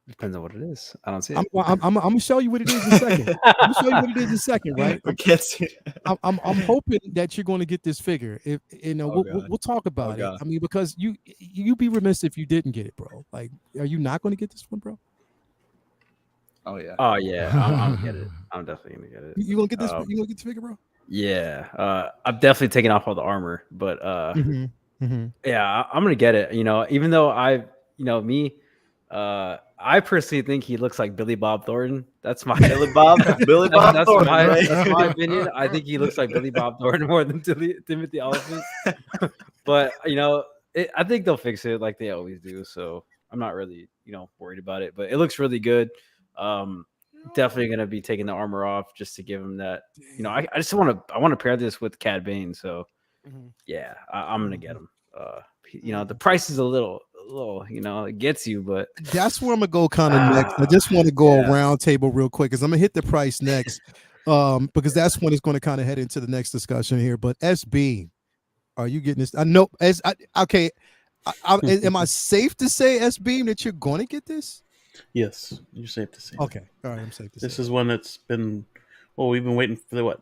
Depends on what it is. I don't see it. I'm gonna show you what it is in a second. I'm gonna show you what it is in a second, right? We can't see. I'm hoping that you're going to get this figure. If you know, Oh, we'll talk about it. God. I mean, because you be remiss if you didn't get it, bro. Like, are you not going to get this one, bro? Oh yeah. Oh yeah, I'm gonna get it. I'm definitely gonna get it. You gonna get this? You gonna get the figure, bro? Yeah, I'm definitely taking off all the armor, but yeah, I'm gonna get it. You know, even though I personally think he looks like Billy Bob Thornton. That's my Billy Bob that's Thornton, my, right? that's my opinion. I think he looks like Billy Bob Thornton more than Timothy Oliphant. But you know, I think they'll fix it like they always do. So I'm not really worried about it. But it looks really good. Definitely gonna be taking the armor off just to give him that. I just want to pair this with Cad Bane. So yeah, I'm gonna get him. The price is a little, it gets you, but that's where I'm gonna go kind of next. I just want to go around table real quick because I'm gonna hit the price next, because that's when it's going to kind of head into the next discussion here. But SB, are you getting this? I know. Okay. Am I safe to say, SB, that you're going to get this? Yes, you're safe to say. Okay. All right. I'm safe to say. This is one that's been. Well, we've been waiting for the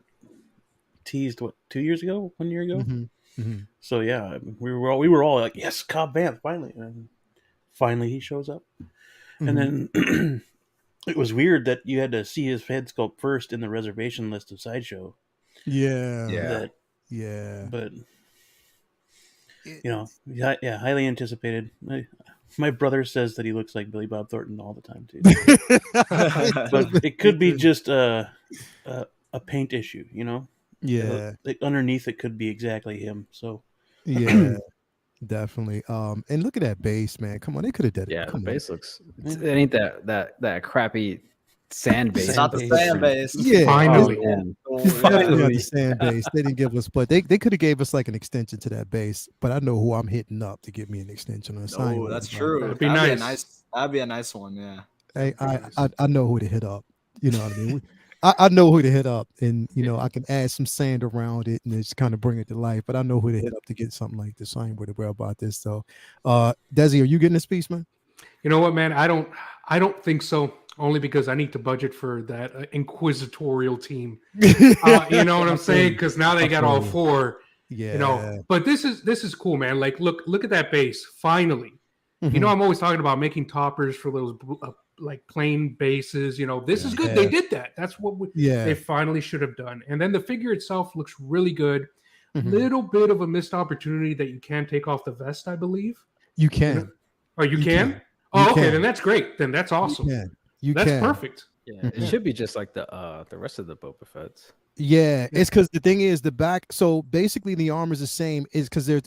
teased 2 years ago, 1 year ago. So yeah, we were all like, yes, Cobb Vanth finally, and finally he shows up. And then it was weird that you had to see his head sculpt first in the reservation list of Sideshow. Yeah. But highly anticipated. My brother says that he looks like Billy Bob Thornton all the time too. But it could be just a paint issue, Yeah. Like underneath it could be exactly him. So yeah, definitely. And look at that base, man. Come on, they could have done it. yeah, the Come base looks. It ain't that crappy sand base. It's not the sand base. Yeah, Finally. definitely not the sand base. They didn't give us, but they could have gave us like an extension to that base. But I know who I'm hitting up to give me an extension or a sign. Oh, that's true. That'd be nice. That'd be a nice one. Yeah. Hey, I know who to hit up. You know what I mean? I know who to hit up, and I can add some sand around it and just kind of bring it to life. But I know who to hit up to get something like this. So I ain't worried about this. So, Desi, are you getting this piece, man? You know what, man? I don't think so. Only because I need to budget for that inquisitorial team. You know what I'm saying? Because now they got all four. Yeah. But this is cool, man. Like, look at that base. Finally, I'm always talking about making toppers for those like plain bases. This is good. They did that. That's what they finally should have done. And then the figure itself looks really good. little bit of a missed opportunity that you can take off the vest, I believe. You can. Oh, you can? Oh, okay. Then that's great. Then that's awesome. That's perfect. Yeah, it should be just like the rest of the Boba Fett's. Yeah, it's because the thing is the back. So basically, the armor is the same. Is because there's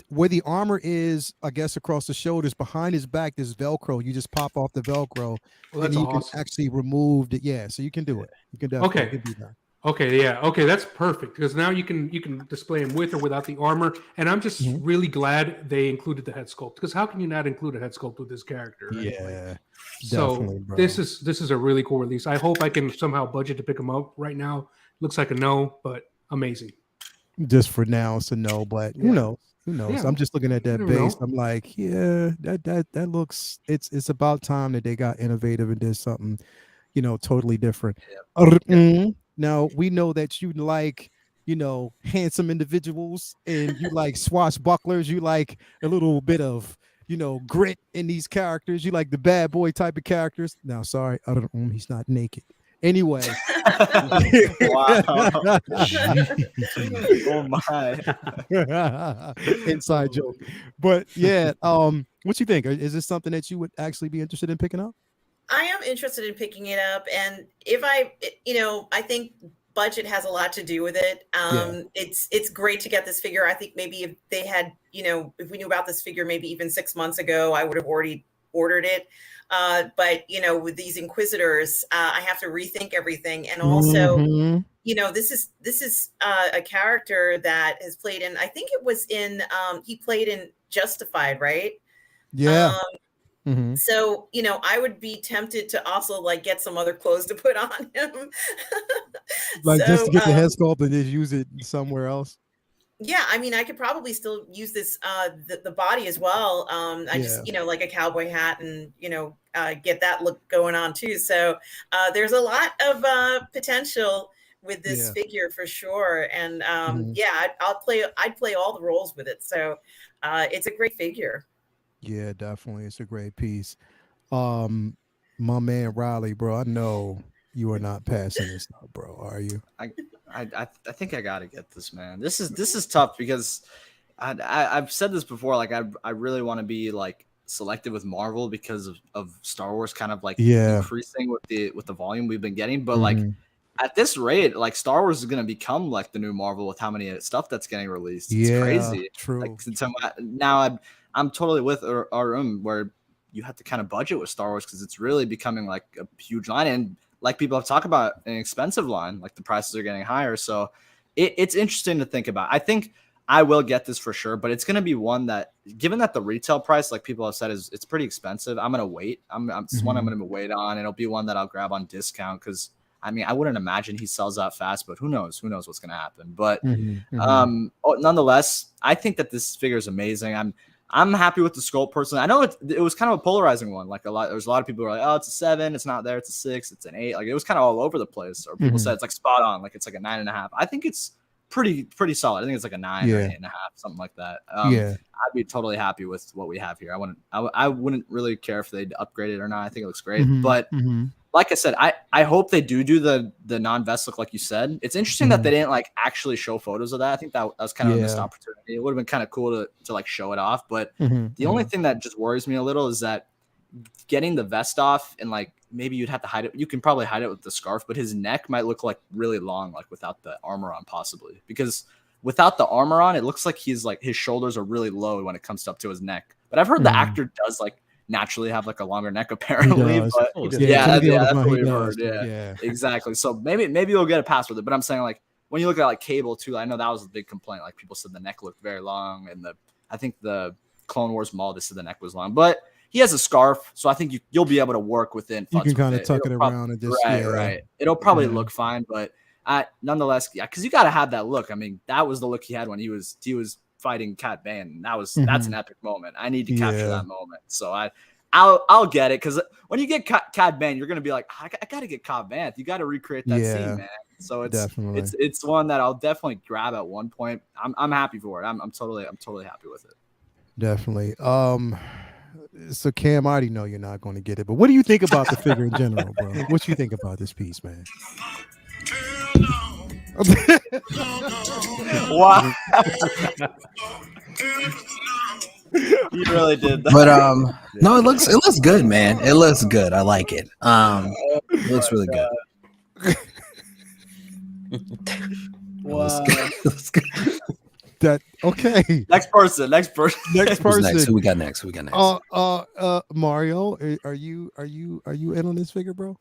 where the armor is, I guess, across the shoulders. Behind his back, there's Velcro. You just pop off the Velcro, and you can actually remove it. Yeah, so you can do it. You can definitely do that. Okay, yeah, okay, that's perfect because now you can display him with or without the armor, and I'm just really glad they included the head sculpt because how can you not include a head sculpt with this character? Right? Yeah, so bro. this is a really cool release. I hope I can somehow budget to pick him up. Right now, looks like a no, but amazing. Just for now, it's a no, but who knows? Who knows? Yeah. I'm just looking at that base. I'm like, yeah, that looks. It's about time that they got innovative and did something, totally different. Now we know that you like, handsome individuals, and you like swashbucklers. You like a little bit of, grit in these characters. You like the bad boy type of characters. Now, sorry, he's not naked. Anyway. Wow. Oh my. Inside joke. But yeah, what you think? Is this something that you would actually be interested in picking up? I am interested in picking it up, and if I think budget has a lot to do with it. It's great to get this figure. I think maybe if they had, if we knew about this figure maybe even 6 months ago, I would have already ordered it. But with these Inquisitors, I have to rethink everything, and also, this is a character that has played in. I think it was in. He played in Justified, right? Yeah. So, I would be tempted to also get some other clothes to put on him. Just to get the head sculpt and just use it somewhere else. Yeah, I mean, I could probably still use this, the body as well. I just, like a cowboy hat and, get that look going on too. So there's a lot of potential with this figure for sure. And I'd play all the roles with it. So it's a great figure. Yeah, definitely. It's a great piece. My man Riley, bro, I know you are not passing this up, bro. Are you? I think I gotta get this, man. This is tough because I've said this before. I really want to be selective with Marvel because of Star Wars kind of increasing with the volume we've been getting. But at this rate, Star Wars is gonna become the new Marvel with how many stuff that's getting released. It's crazy. True. So now I'm totally with Arum where you have to kind of budget with Star Wars because it's really becoming a huge line, and people have talked about, an expensive line. The prices are getting higher, so it's interesting to think about. I think I will get this for sure, but it's going to be one that, given that the retail price, people have said, it's pretty expensive. I'm going to wait. It's one I'm going to wait on. It'll be one that I'll grab on discount because I wouldn't imagine he sells that fast, but who knows? Who knows what's going to happen? But nonetheless, I think that this figure is amazing. I'm happy with the sculpt personally. I know it was kind of a polarizing one. There's a lot of people who are like, oh, it's a 7, it's not there, it's a 6, it's an 8. It was kind of all over the place. Or people said it's spot on, it's a 9.5. I think it's pretty solid. I think it's a 9 or 8.5, something like that. I'd be totally happy with what we have here. I wouldn't really care if they'd upgrade it or not. I think it looks great. But like I said, I hope they do the non-vest look like you said. It's interesting that they didn't actually show photos of that. I think that was kind of a missed opportunity. It would have been kind of cool to show it off. But the only thing that just worries me a little is that getting the vest off and maybe you'd have to hide it. You can probably hide it with the scarf, but his neck might look really long, without the armor on, possibly. Because without the armor on, it looks like his shoulders are really low when it comes up to his neck. But I've heard the actor does naturally have a longer neck apparently. But that's what we've heard. Yeah, exactly. So maybe you'll get a pass with it. But I'm saying when you look at Cable too, I know that was a big complaint. People said the neck looked very long, and I think the Clone Wars Mall, they said the neck was long, but he has a scarf, so I think you'll be able to work within. You can kind of tuck it around and just right. It'll probably look fine, but nonetheless, because you got to have that look. I mean, that was the look he had when he was fighting Cat Bane. That's an epic moment. I need to capture that moment. So I'll get it, because when you get Cat Bane, you're gonna be like, I gotta get Cobb Vanth. You got to recreate that scene, man. So it's one that I'll definitely grab at one point. I'm happy for it. I'm totally happy with it. Definitely. So Cam, I already know you're not going to get it, but what do you think about the figure in general, bro? What do you think about this piece, man? Wow. You really did that. But no, it looks good, man. It looks good. I like it. It looks really good. Wow. Let's go. That okay. Next person. Who's next? Who we got next? Mario, are you in on this figure, bro?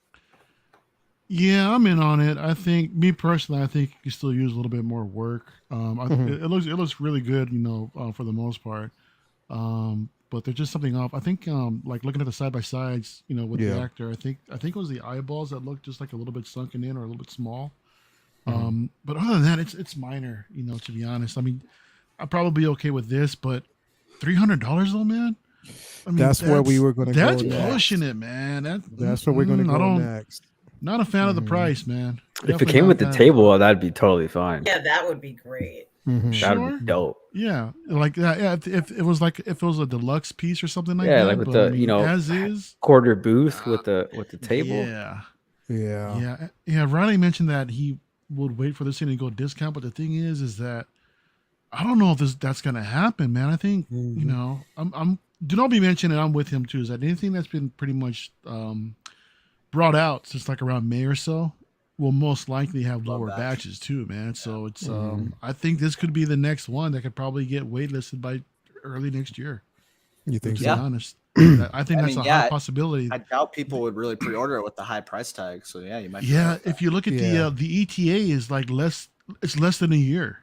Yeah, I'm in on it. I think, me personally, I think you can still use a little bit more work. It looks really good, for the most part. But there's just something off. I think, like looking at the side by sides, with the actor, I think it was the eyeballs that looked just like a little bit sunken in or a little bit small. But other than that, it's minor, to be honest. I mean, I'd probably be okay with this, but $300 though, man. I mean, that's where we were going to go. That's pushing it, man. That's where we're going to go next. Not a fan of the price, man. If it came with the table, that'd be totally fine. Yeah, that would be great. That would be dope. Yeah, like that. Yeah, if it was a deluxe piece or something like that. Yeah, like with the as is quarter booth with the table. Yeah. Riley mentioned that he would wait for this thing to go discount, but the thing is that I don't know if that's gonna happen, man. I think I'm do not be mentioning. I'm with him too. Is that anything that's been pretty much brought out since like around May or so will most likely have lower batches too, man. So it's I think this could be the next one that could probably get waitlisted by early next year. You think? To be honest, I think that's a high possibility. I doubt people would really pre-order it with the high price tag. So yeah, you might. Yeah, if you look at the ETA is like less than a year.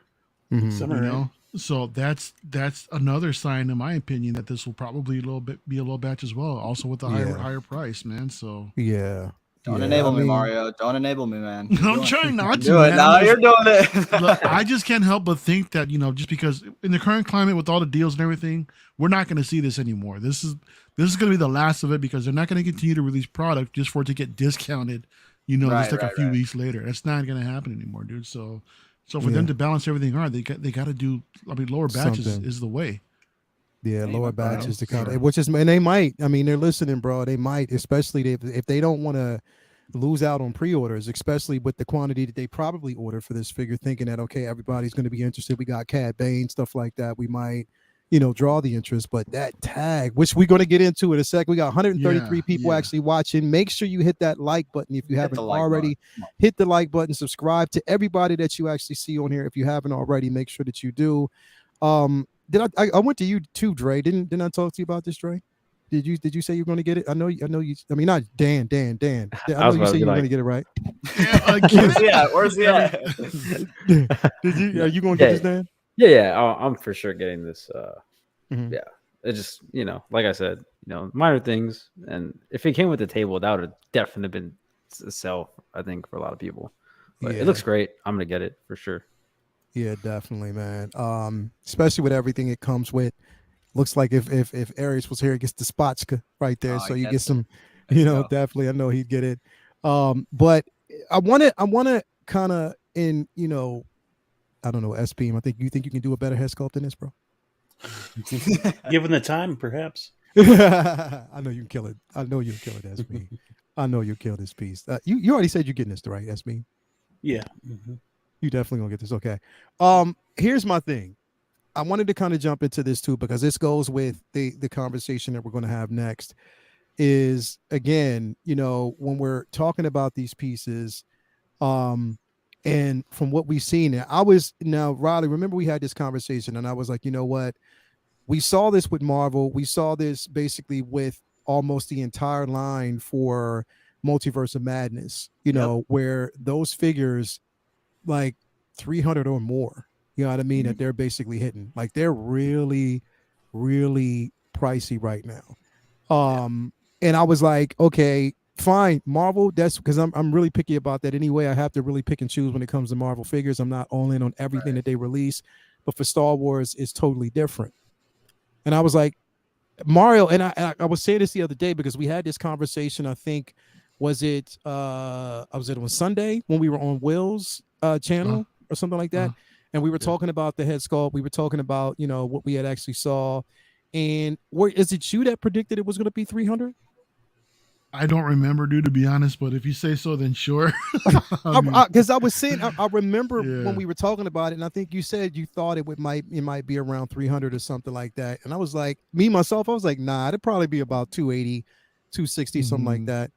So that's another sign, in my opinion, that this will probably be a low batch as well. Also with the higher price, man. So don't enable me, Mario. Don't enable me, man. I'm trying not to do it. Now you're doing it. I just can't help but think that just because in the current climate with all the deals and everything, we're not going to see this anymore. This is going to be the last of it because they're not going to continue to release product just for it to get discounted. Just a few weeks later. That's not going to happen anymore, dude. So for them to balance everything out, they got to do. I mean, lower batches is the way. Yeah, lower batches to come, which is, and they might. I mean, they're listening, bro. They might, especially if they don't want to lose out on pre-orders, especially with the quantity that they probably ordered for this figure, thinking that okay, everybody's going to be interested. We got Cad Bane, stuff like that. We might, draw the interest. But that tag, which we're going to get into in a sec, we got 133 people actually watching. Make sure you hit that like button if you haven't already. Hit the like button. Subscribe to everybody that you actually see on here. If you haven't already, make sure that you do. I went to you too, Dre. Didn't I talk to you about this, Dre? Did you say you're going to get it? I know you. I mean, not Dan. I know you say you're going to get it, right? Where's he at? Are you going to get this, Dan? Yeah. I'm for sure getting this. Yeah. It just, like I said, minor things. And if it came with the table, that would have definitely been a sell, I think, for a lot of people. But it looks great. I'm going to get it for sure. Yeah, definitely, man. Especially with everything it comes with. Looks like if Aries was here, it gets the Spotska right there. So you get some, definitely. I know he'd get it. But I want to kind of I don't know, SP. You think you can do a better head sculpt than this, bro? Given the time, perhaps. I know you can kill it. I know you can kill it, SP. I know you'll kill this piece. You already said you're getting this, right, SP? Yeah. You definitely gonna get this. Okay. Here's my thing. I wanted to kind of jump into this too, because this goes with the conversation that we're going to have next is, again, when we're talking about these pieces, and from what we've seen, Riley, remember we had this conversation and I was like, you know what? We saw this with Marvel. We saw this basically with almost the entire line for Multiverse of Madness, where those figures like 300 or more, you know what I mean, that they're basically hitting. Like they're really, really pricey right now. And I was like, okay, fine, Marvel, that's because I'm really picky about that anyway. I have to really pick and choose when it comes to Marvel figures. I'm not all in on everything that they release, but for Star Wars, it's totally different. And I was like, Mario, and I was saying this the other day because we had this conversation, I think, was it on Sunday when we were on Will's channel or something like that? And we were talking about the head sculpt. We were talking about, what we had actually saw. And is it you that predicted it was going to be 300? I don't remember, dude, to be honest. But if you say so, then sure. Because I was saying, I remember when we were talking about it, and I think you said you thought it might be around 300 or something like that. And I was like, myself, I was like, nah, it'd probably be about 280, 260, something like that.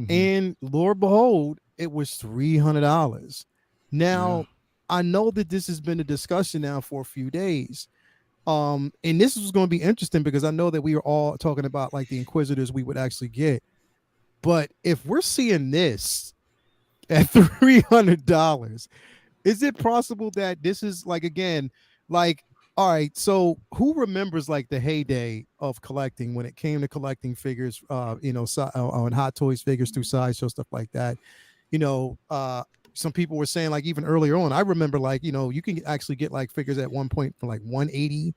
And Lord behold, it was $300. Now, I know that this has been a discussion now for a few days. And this was going to be interesting because I know that we are all talking about like the Inquisitors we would actually get. But if we're seeing this at $300, is it possible that this is like, again, like, all right, so who remembers like the heyday of collecting when it came to collecting figures, on Hot Toys figures through Sideshow, stuff like that? Some people were saying like even earlier on, I remember like, you can actually get like figures at one point for like 180.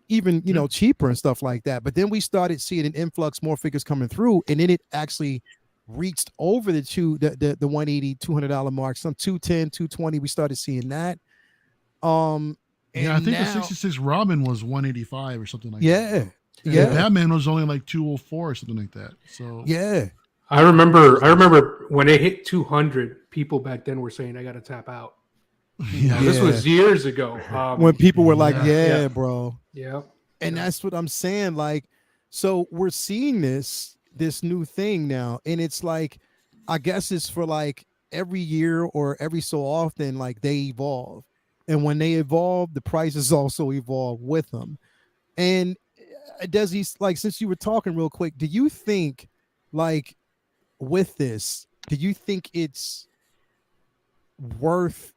Even cheaper and stuff like that. But then we started seeing an influx, more figures coming through, and then it actually reached over the $180, $200 mark, some 210, 220. We started seeing that. I think the 66 Robin was 185 or something like that. Yeah. And Batman was only like 204 or something like that. So I remember when it hit 200, people back then were saying, I got to tap out. This was years ago. When people were like, bro. Yeah. And that's what I'm saying. Like, so we're seeing this new thing now. And it's like, I guess it's for like every year or every so often, like they evolve. And when they evolve, the prices also evolve with them. And does he, like, since you were talking real quick, do you think like with this, do you think it's worth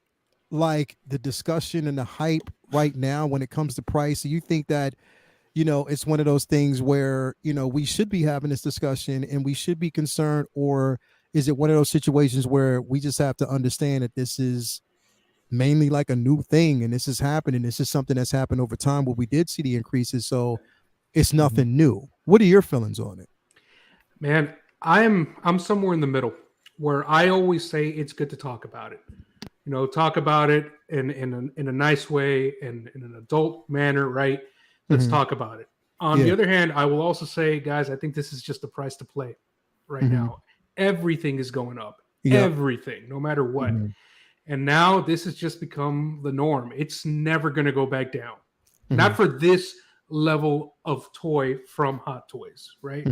like the discussion and the hype right now when it comes to price? Do you think that, it's one of those things where, we should be having this discussion and we should be concerned, or is it one of those situations where we just have to understand that this is mainly like a new thing and this is happening? This is something that's happened over time where we did see the increases. So it's nothing new. What are your feelings on it? Man, I'm somewhere in the middle where I always say it's good to talk about it. Talk about it in a nice way and in an adult manner, right? Let's talk about it. On the other hand, I will also say, guys, I think this is just the price to play right now. Everything is going up. Everything, no matter what. And now this has just become the norm. It's never going to go back down. Not for this level of toy from Hot Toys, right?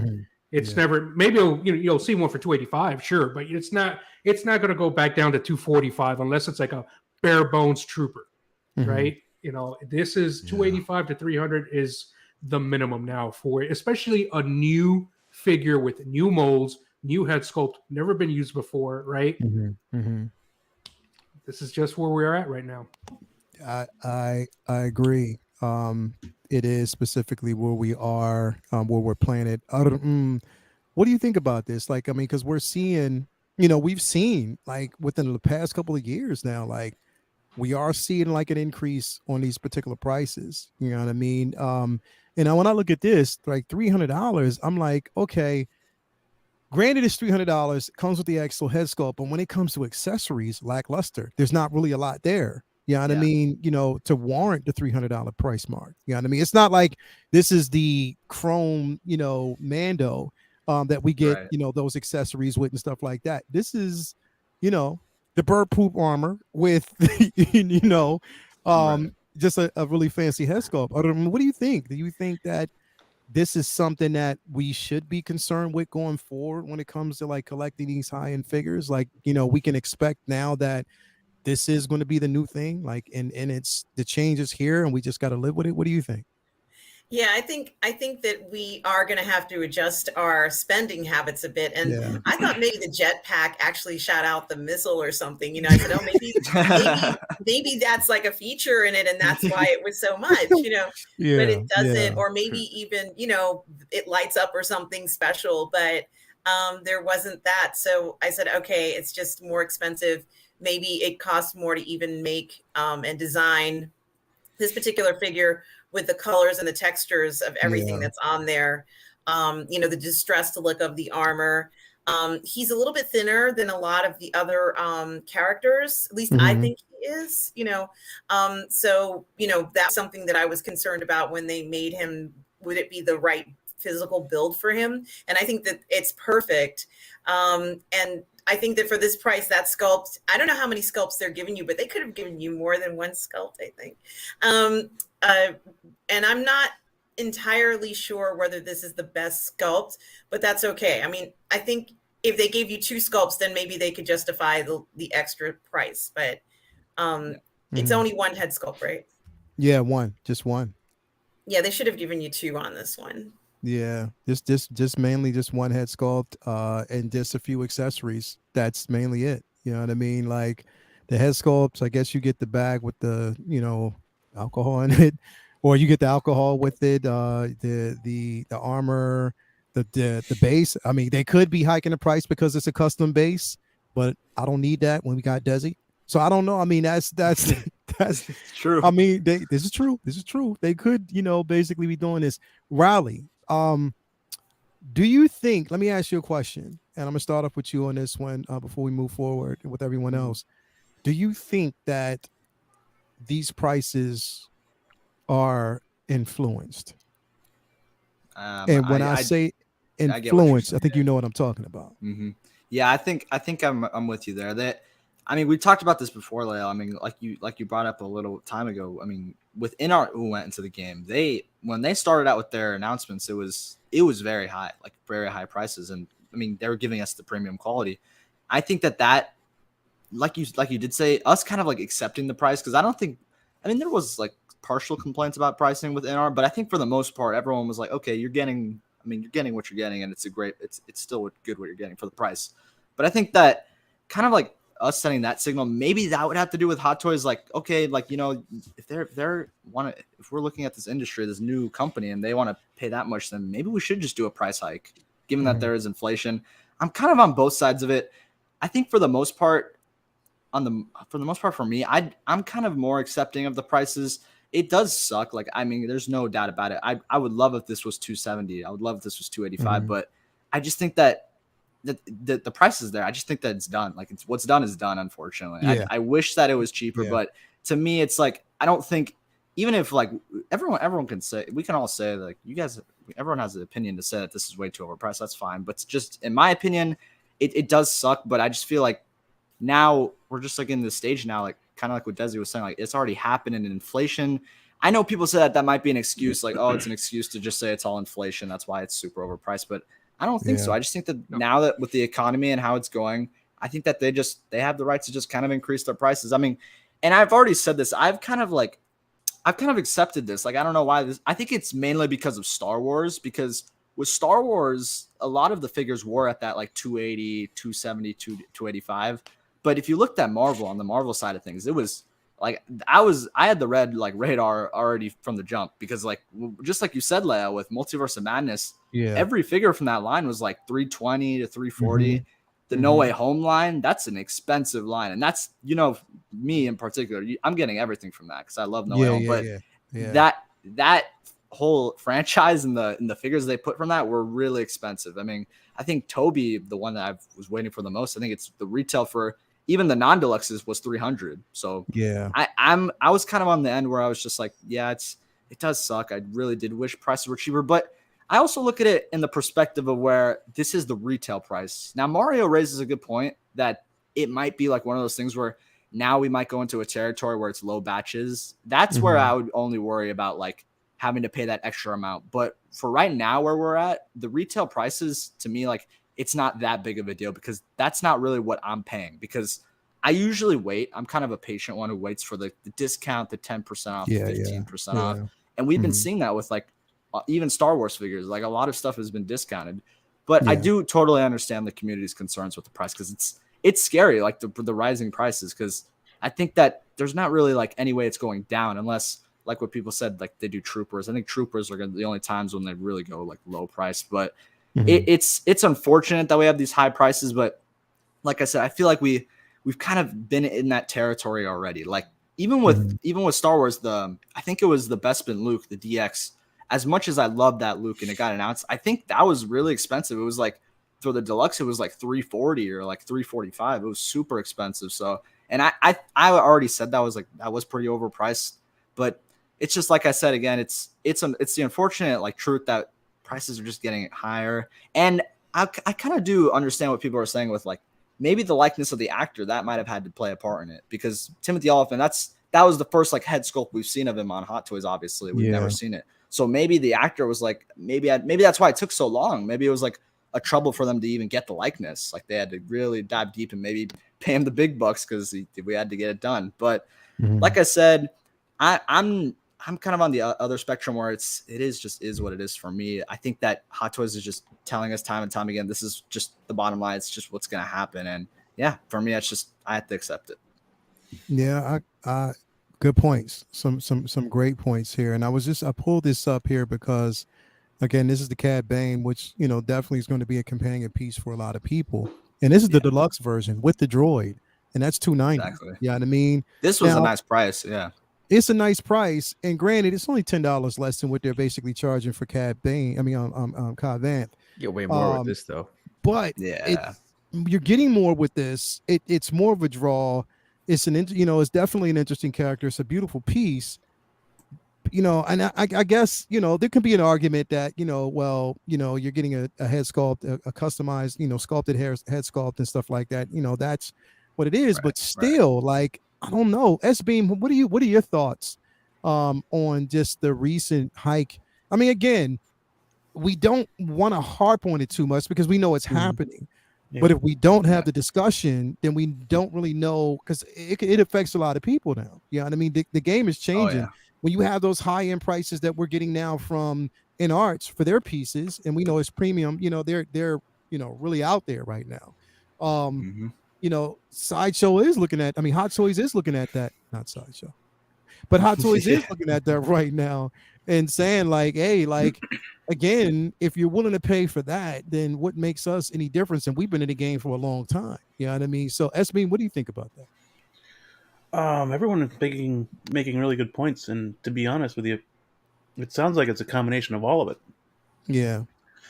It's never. Maybe you'll see one for 285, sure, but it's not going to go back down to 245 unless it's like a bare bones trooper, right? This is 285 to 300 is the minimum now for it, especially a new figure with new molds, new head sculpt, never been used before, right? This is just where we are at right now. I agree. It is specifically where we are, where we're planted. What do you think about this? Like, I mean, because we're seeing, we've seen like within the past couple of years now, like we are seeing like an increase on these particular prices. You know what I mean? And when I look at this, like $300, I'm like, okay, granted, it's $300, comes with the actual head sculpt, but when it comes to accessories, lackluster. There's not really a lot there. You know what I mean? To warrant the $300 price mark. You know what I mean? It's not like this is the chrome, Mando that we get, those accessories with and stuff like that. This is, the bird poop armor with, just a really fancy head sculpt. What do you think? Do you think that this is something that we should be concerned with going forward when it comes to like collecting these high-end figures? Like, we can expect now that this is going to be the new thing, like, and it's the change is here and we just got to live with it. What do you think? Yeah, I think that we are going to have to adjust our spending habits a bit. And I thought maybe the jetpack actually shot out the missile or something. I said, oh, maybe that's like a feature in it, and that's why it was so much. But it doesn't, or maybe even it lights up or something special. But there wasn't that, so I said, okay, it's just more expensive. Maybe it costs more to even make and design this particular figure with the colors and the textures of everything that's on there. The distressed look of the armor. He's a little bit thinner than a lot of the other characters. At least I think he is, so, that's something that I was concerned about when they made him. Would it be the right physical build for him. And I think that it's perfect. And I think that for this price, that sculpt, I don't know how many sculpts they're giving you, but they could have given you more than one sculpt, I think. And I'm not entirely sure whether this is the best sculpt, but that's okay. I mean, I think if they gave you 2 sculpts, then maybe they could justify the extra price, but it's only 1 head sculpt, right? Yeah, just one. Yeah, they should have given you 2 on this one. Yeah, just mainly just one head sculpt, and just a few accessories. That's mainly it. You know what I mean? Like the head sculpts, I guess you get the bag with the, alcohol in it, or you get the alcohol with it. The armor, the base. I mean, they could be hiking the price because it's a custom base, but I don't need that when we got Desi. So I don't know. I mean, that's that's true. I mean, this is true. This is true. They could, basically be doing this. Riley, do you think? Let me ask you a question, and I'm gonna start off with you on this one before we move forward with everyone else. Do you think that these prices are influenced? And when I say influenced, I think you know what I'm talking about. Mm-hmm. Yeah, I think I'm with you there. I mean, we talked about this before, Leo. I mean, like you brought up a little time ago. I mean, with Inart who went into the game, when they started out with their announcements, it was very high, like very high prices, and I mean, they were giving us the premium quality. I think that like you did say, us kind of like accepting the price, because I mean, there was like partial complaints about pricing with Inart, but I think for the most part, everyone was like, okay, you're getting what you're getting, and it's still good what you're getting for the price. But I think that kind of like us sending that signal, maybe that would have to do with Hot Toys. Like, okay, like, if we're looking at this industry, this new company, and they want to pay that much, then maybe we should just do a price hike, given that there is inflation. I'm kind of on both sides of it. I think for the most part, for me, I'm kind of more accepting of the prices. It does suck. Like, I mean, there's no doubt about it. I would love if this was $270. I would love if this was $285, but I just think that the price is there. I just think that it's done. Like, it's what's done is done, unfortunately. Yeah. I wish that it was cheaper, but to me, it's like, I don't think, even if like everyone can say, we can all say, like, everyone has an opinion to say that this is way too overpriced. That's fine. But it's just, in my opinion, it does suck. But I just feel like now we're just like in this stage now, like kind of like what Desi was saying, like it's already happened in inflation. I know people say that might be an excuse, like, oh, it's an excuse to just say it's all inflation, that's why it's super overpriced. But I don't think so. I just think that now that with the economy and how it's going, I think that they have the right to just kind of increase their prices. I mean, and I've already said this, I've kind of accepted this. Like, I don't know why I think it's mainly because of Star Wars, because with Star Wars, a lot of the figures were at that like 280, 270, 285. But if you looked at Marvel, on the Marvel side of things, it was like, I had the red like radar already from the jump, because like, just like you said, Leia, with Multiverse of Madness, every figure from that line was like 320 to 340. The No Way Home line, that's an expensive line, and that's, me in particular, I'm getting everything from that because I love No Way Home. But that whole franchise and the figures they put from that were really expensive. I mean, I think Toby, the one that I was waiting for the most, I think it's the retail for even the non-deluxes was 300. So I was kind of on the end where I was just like, it does suck. I really did wish prices were cheaper, but I also look at it in the perspective of where this is the retail price. Now, Mario raises a good point that it might be like one of those things where now we might go into a territory where it's low batches. That's where I would only worry about like having to pay that extra amount. But for right now, where we're at, the retail prices, to me, like, it's not that big of a deal, because that's not really what I'm paying, because I usually wait. I'm kind of a patient one who waits for the discount, the 10% off, 15% off. And we've been seeing that with like even Star Wars figures. Like, a lot of stuff has been discounted. But I do totally understand the community's concerns with the price, because it's scary, like the rising prices, because I think that there's not really like any way it's going down, unless, like what people said, like they do Troopers. I think Troopers are the only times when they really go like low price. But it's unfortunate that we have these high prices. But like I said, I feel like we've kind of been in that territory already. Like, even with Star Wars, I think it was the Bespin Luke, the DX. As much as I love that Luke and it got announced, I think that was really expensive. It was like, for the deluxe, it was like 340 or like 345. It was super expensive. So, and I already said that was pretty overpriced. But it's just like I said again, it's the unfortunate like truth that prices are just getting higher. And I kind of do understand what people are saying with like maybe the likeness of the actor that might have had to play a part in it, because Timothy Oliphant, that was the first like head sculpt we've seen of him on Hot Toys. Obviously, we've never seen it. So maybe the actor was like, maybe that's why it took so long. Maybe it was like a trouble for them to even get the likeness. Like they had to really dive deep and maybe pay him the big bucks because we had to get it done. But like I said, I'm kind of on the other spectrum where it is what it is for me. I think that Hot Toys is just telling us time and time again, this is just the bottom line. It's just what's going to happen. And yeah, for me, it's just, I have to accept it. Yeah. Good points. Some great points here. And I pulled this up here because again, this is the Cad Bane, which, you know, definitely is going to be a companion piece for a lot of people. And this is the deluxe version with the droid. And that's $290. Exactly. Yeah, you know what I mean? This was a nice price. Yeah. It's a nice price, and granted, it's only $10 less than what they're basically charging for Cad Bane. I mean, Cobb Vanth. Get way more with this though. But you're getting more with this. It's more of a draw. It's it's definitely an interesting character. It's a beautiful piece. You know, and I guess there can be an argument that you're getting a head sculpt, a customized sculpted head sculpt and stuff like that. That's what it is. But still, like, I don't know. S-Beam, what are your thoughts on just the recent hike? I mean, again, we don't want to harp on it too much because we know it's happening. Yeah. But if we don't have the discussion, then we don't really know, because it affects a lot of people now. You know what I mean? The game is changing. Oh, yeah. When you have those high-end prices that we're getting now from InArts for their pieces, and we know it's premium, they're really out there right now. Sideshow is looking at, Hot Toys is looking at that, not Sideshow, but Hot Toys is looking at that right now and saying like, hey, like, again, if you're willing to pay for that, then what makes us any difference? And we've been in the game for a long time. You know what I mean? So S-Beam, what do you think about that? Everyone is making really good points. And to be honest with you, it sounds like it's a combination of all of it. Yeah.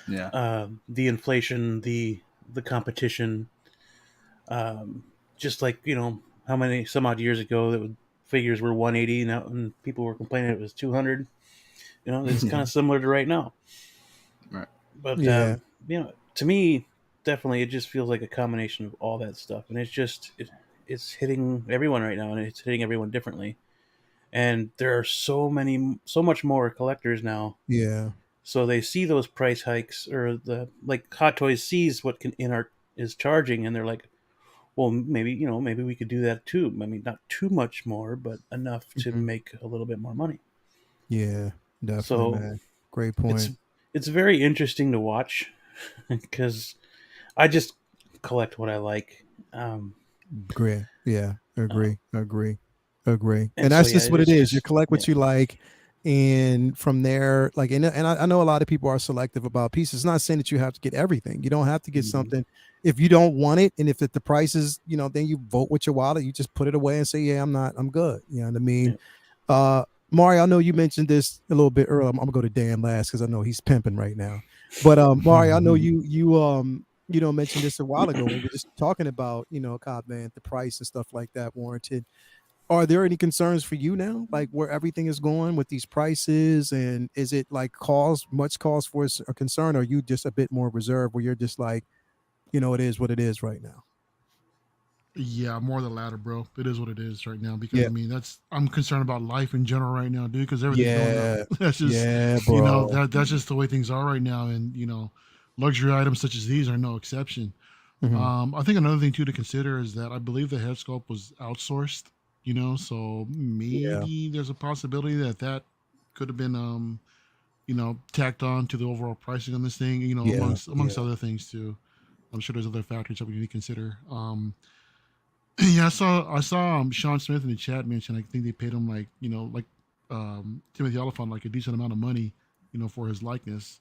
Yeah. The inflation, the competition, just like, how many some odd years ago figures were 180 now, and people were complaining it was 200. It's kind of similar to right now. Right. But to me, definitely, it just feels like a combination of all that stuff, and it's hitting everyone right now, and it's hitting everyone differently. And there are so much more collectors now. Yeah. So they see those price hikes, or Hot Toys sees what InArt is charging, and they're like, well, maybe we could do that too. I mean, not too much more, but enough to make a little bit more money. Yeah, definitely, man. Great point. It's very interesting to watch because I just collect what I like. Great. Yeah, agree. And that's just what it is. You collect what you like. And from there, like, and I know a lot of people are selective about pieces. It's not saying that you have to get everything. You don't have to get something if you don't want it. And if the price is, then you vote with your wallet. You just put it away and say, yeah, I'm good. You know what I mean? Yeah. Mario, I know you mentioned this a little bit earlier. I'm gonna go to Dan last because I know he's pimping right now. But Mario, I know you mentioned this a while ago. We were just talking about, Cobb Vanth, the price and stuff like that warranted. Are there any concerns for you now, like where everything is going with these prices? And is it like much cause for a concern? Or are you just a bit more reserved where you're just like, it is what it is right now? Yeah, more the latter, bro. It is what it is right now, because I'm concerned about life in general right now, dude, because everything's going up. That's just, bro. That's just the way things are right now. And, luxury items such as these are no exception. I think another thing too to consider is that I believe the head sculpt was outsourced. So maybe there's a possibility that could have been, tacked on to the overall pricing on this thing, amongst other things too. I'm sure there's other factors that we need to consider. I saw Sean Smith in the chat mention, I think they paid him Timothy Oliphant, like a decent amount of money, for his likeness.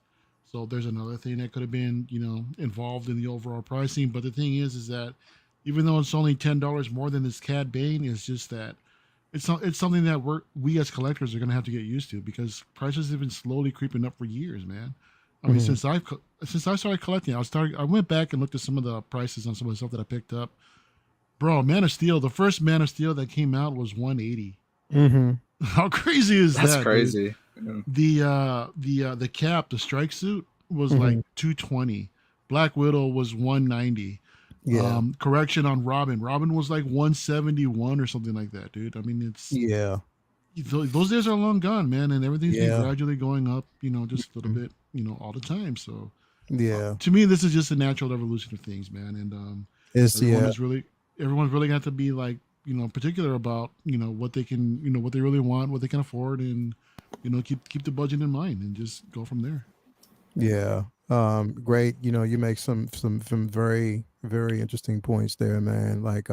So there's another thing that could have been, involved in the overall pricing. But the thing is that even though it's only $10 more than this Cad Bane, it's just that it's something that we as collectors are going to have to get used to, because prices have been slowly creeping up for years, man. I mean, since I started collecting, I went back and looked at some of the prices on some of the stuff that I picked up. Bro, Man of Steel, the first Man of Steel that came out was $180. How crazy is that? That's crazy. Dude? The cap, the strike suit was like 220. Black Widow was 190. Yeah. Correction on Robin. Robin was like 171 or something like that, dude. I mean, it's those days are long gone, man, and everything's been gradually going up, just a little bit, all the time. So to me, this is just a natural evolution of things, man. And everyone's really got to be like, particular about, what they can, what they really want, what they can afford, and keep the budget in mind and just go from there. Yeah. Great. You make some very, very interesting points there, man. Like,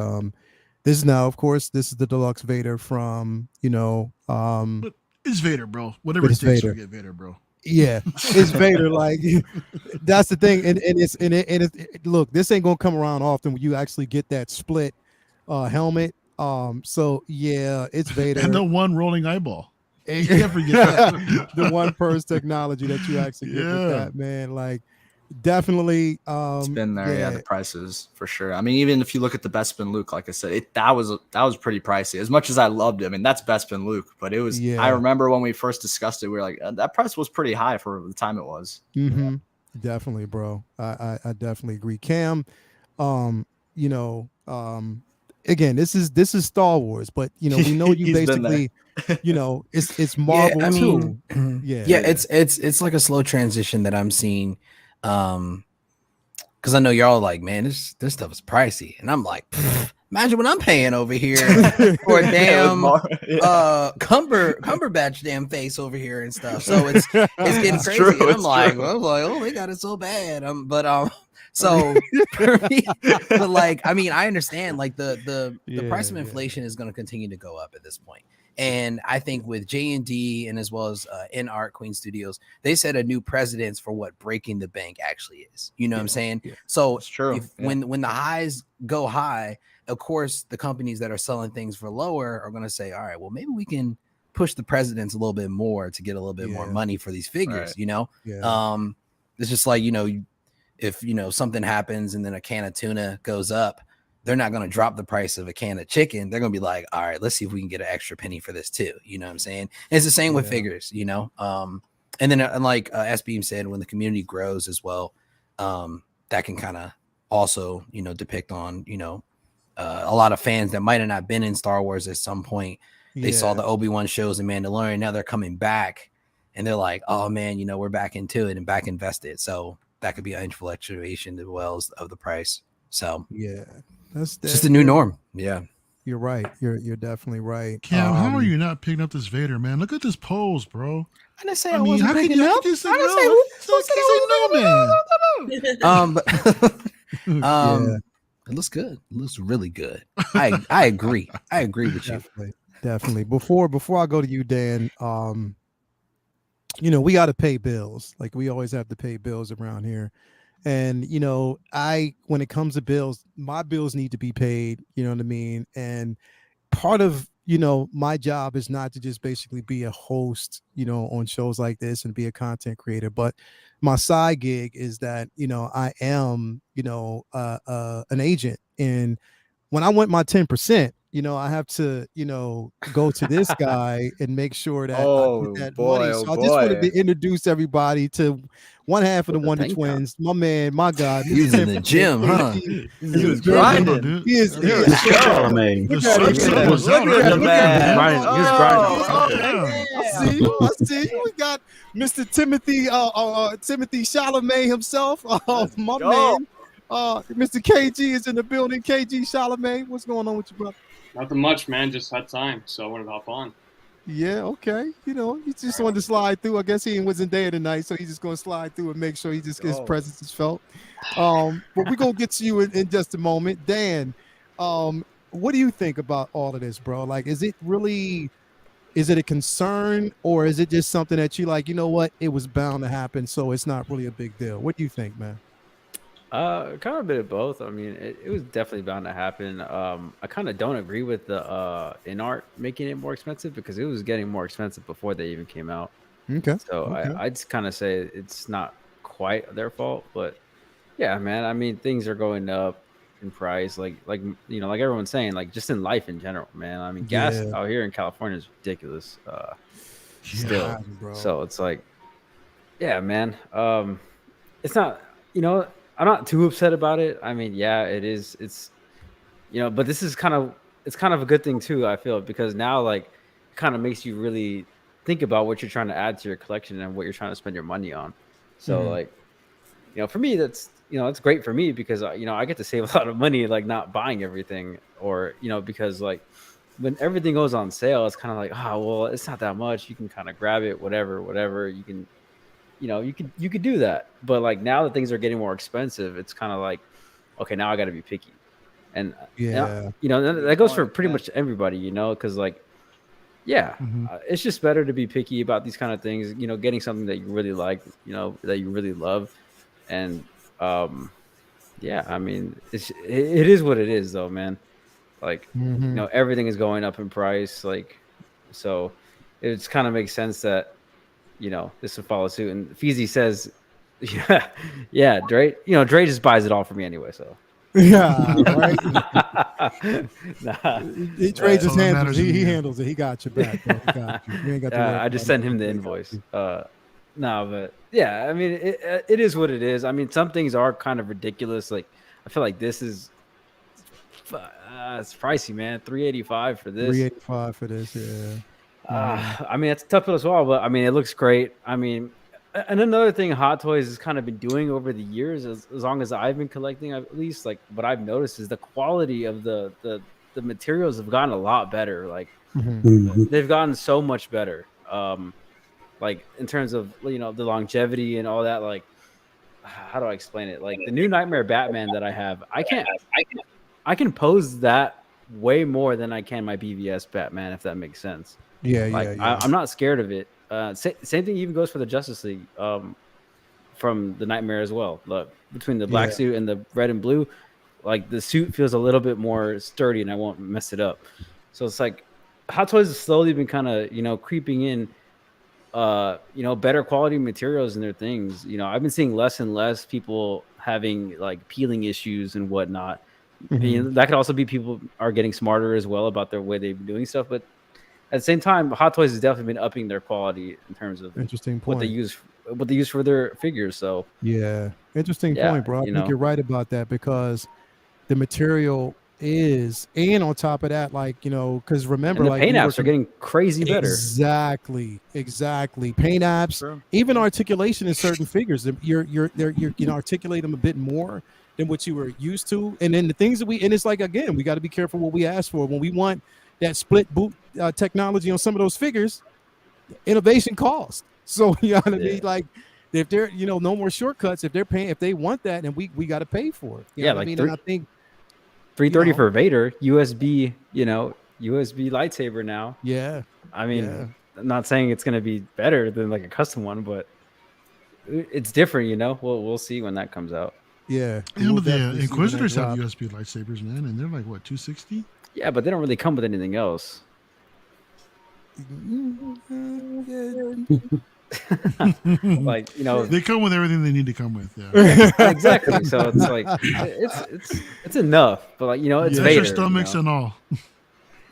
this is now, of course, this is the deluxe Vader from, but it's Vader, bro. Whatever it takes to get Vader, bro. Yeah, it's Vader. Like, that's the thing. And it's look, this ain't gonna come around often when you actually get that split helmet. So yeah, it's Vader. And the one rolling eyeball. You can't forget that. The one purse technology that you actually get with that, man. Like, definitely it's been there. The prices for sure. I mean, even if you look at the Bespin Luke, like I said, that was pretty pricey. As much as I loved it, I mean, that's Bespin Luke, but it was I remember when we first discussed it, we were like, that price was pretty high for the time it was. Definitely, bro. I definitely agree. Cam, again, this is Star Wars, but we know you basically it's Marvel too. It's like a slow transition that I'm seeing. Because I know y'all are like, man, this stuff is pricey, and I'm like, imagine what I'm paying over here for a damn Cumberbatch damn face over here and stuff. So it's getting crazy. True, and I'm like, oh, they got it so bad. So for me, but like, I mean, I understand like the price of inflation is going to continue to go up at this point. And I think with J&D and as well as Art Queen Studios, they set a new precedence for what breaking the bank actually is. You know what I'm saying? Yeah. So it's true. When the highs go high, of course, the companies that are selling things for lower are going to say, all right, well, maybe we can push the precedence a little bit more to get a little bit more money for these figures, It's just like, if, something happens and then a can of tuna goes up, they're not going to drop the price of a can of chicken. They're going to be like, all right, let's see if we can get an extra penny for this too. You know what I'm saying? And it's the same with figures, and then like S-Beam said, when the community grows as well, that can kind of also, depict on, a lot of fans that might have not been in Star Wars at some point. They saw the Obi-Wan shows in Mandalorian. Now they're coming back and they're like, oh man, we're back into it and back invested. So that could be an influctuation as well as of the price. So that's just a new norm. Yeah, you're right. You're definitely right. Cam, how are you not picking up this Vader, man? Look at this pose, bro. I didn't say I wasn't picking up. You say no, man. It looks good. It looks really good. I agree. I agree with you. Definitely. Before I go to you, Dan, we got to pay bills. Like we always have to pay bills around here. And, when it comes to bills, my bills need to be paid, you know what I mean? And part of, my job is not to just basically be a host, on shows like this and be a content creator, but my side gig is that, I am, an agent. And when I want my 10%, I have to, go to this guy and make sure that I get that money. So I just wanted to introduce everybody to one half of the Wonder Twins. My man, my God. He's in the gym, huh? He was grinding. He is Charlemagne. Look at him. I see. We got Mr. Timothy Chalamet himself. My man. Mr. KG is in the building. KG Chalamet, what's going on with you, brother? Nothing much, man. Just had time, so I wanted to hop on. Yeah, okay. He just wanted to slide through. I guess he wasn't there tonight, so he's just going to slide through and make sure his presence is felt. But we're going to get to you in just a moment. Dan, what do you think about all of this, bro? Like, is it a concern, or is it just something that you like, what? It was bound to happen, so it's not really a big deal. What do you think, man? Kind of a bit of both. I mean, it was definitely bound to happen. I kind of don't agree with the in-art making it more expensive because it was getting more expensive before they even came out. Okay. So okay. I'd kind of say it's not quite their fault, but yeah, man. I mean, things are going up in price, like everyone's saying, like just in life in general, man. I mean, gas out here in California is ridiculous. still. bro. So it's like, yeah, man. It's not, I'm not too upset about it. I mean, yeah, it is. It's, but this is it's kind of a good thing too, I feel, because now like it kind of makes you really think about what you're trying to add to your collection and what you're trying to spend your money on. So like, for me, that's, it's great for me because, I get to save a lot of money, like not buying everything or, because like when everything goes on sale, it's kind of like, oh, well, it's not that much. You can kind of grab it, whatever. You can, you could do that. But like now that things are getting more expensive, it's kind of like, okay, now I got to be picky. And that goes for pretty much everybody, because like, it's just better to be picky about these kind of things, getting something that you really like, that you really love. And I mean, it is what it is though, man. Like, everything is going up in price. Like, so it kind of makes sense that, this would follow suit. And Feezy says, Dre, Dre just buys it all for me anyway. So. Yeah, right. Dre just all that handles matters it. in He the end. handles it. He got your back, bro. He got you. You ain't got to worry I just about sent it. him the invoice. No, but yeah, I mean, it is what it is. I mean, some things are kind of ridiculous. Like, I feel like this is it's pricey, man. $385 for this. $385 for this, yeah. I mean, it's tough as well, but I mean, it looks great. I mean, and another thing Hot Toys has kind of been doing over the years, as long as I've been collecting, at least, like what I've noticed is the quality of the materials have gotten a lot better. Like they've gotten so much better. Like in terms of the longevity and all that. Like, how do I explain it? Like the new Nightmare Batman that I have, I can pose that way more than I can my BVS Batman, if that makes sense. Yeah. I'm not scared of it. Same thing even goes for the Justice League from the Nightmare as well. Look, between the black suit and the red and blue, like the suit feels a little bit more sturdy and I won't mess it up. So it's like Hot Toys has slowly been kind of, creeping in, better quality materials in their things. I've been seeing less and less people having like peeling issues and whatnot. That could also be people are getting smarter as well about their way they've been doing stuff. But at the same time, Hot Toys has definitely been upping their quality in terms of Interesting point. what they use for their figures. So interesting point, bro. I think you're right about that because the material is, and on top of that, like because remember, and the like paint apps are getting crazy better. Exactly. Paint apps, even articulation in certain figures. You're articulate them a bit more than what you were used to, and then the things that and it's like again, we got to be careful what we ask for when we want that split boot technology on some of those figures. Innovation costs. So you know what I mean? Like if they're no more shortcuts. If they want that, and we got to pay for it. You know what I mean? And I think $330 for Vader USB. USB lightsaber now. Yeah. I mean, I'm not saying it's going to be better than like a custom one, but it's different. We'll see when that comes out. Yeah. But the Inquisitors have USB lightsabers, man, and they're like what, $260? Yeah, but they don't really come with anything else. Like they come with everything they need to come with. Yeah, exactly. So it's like it's enough, but like it's Vader. Your stomachs and all.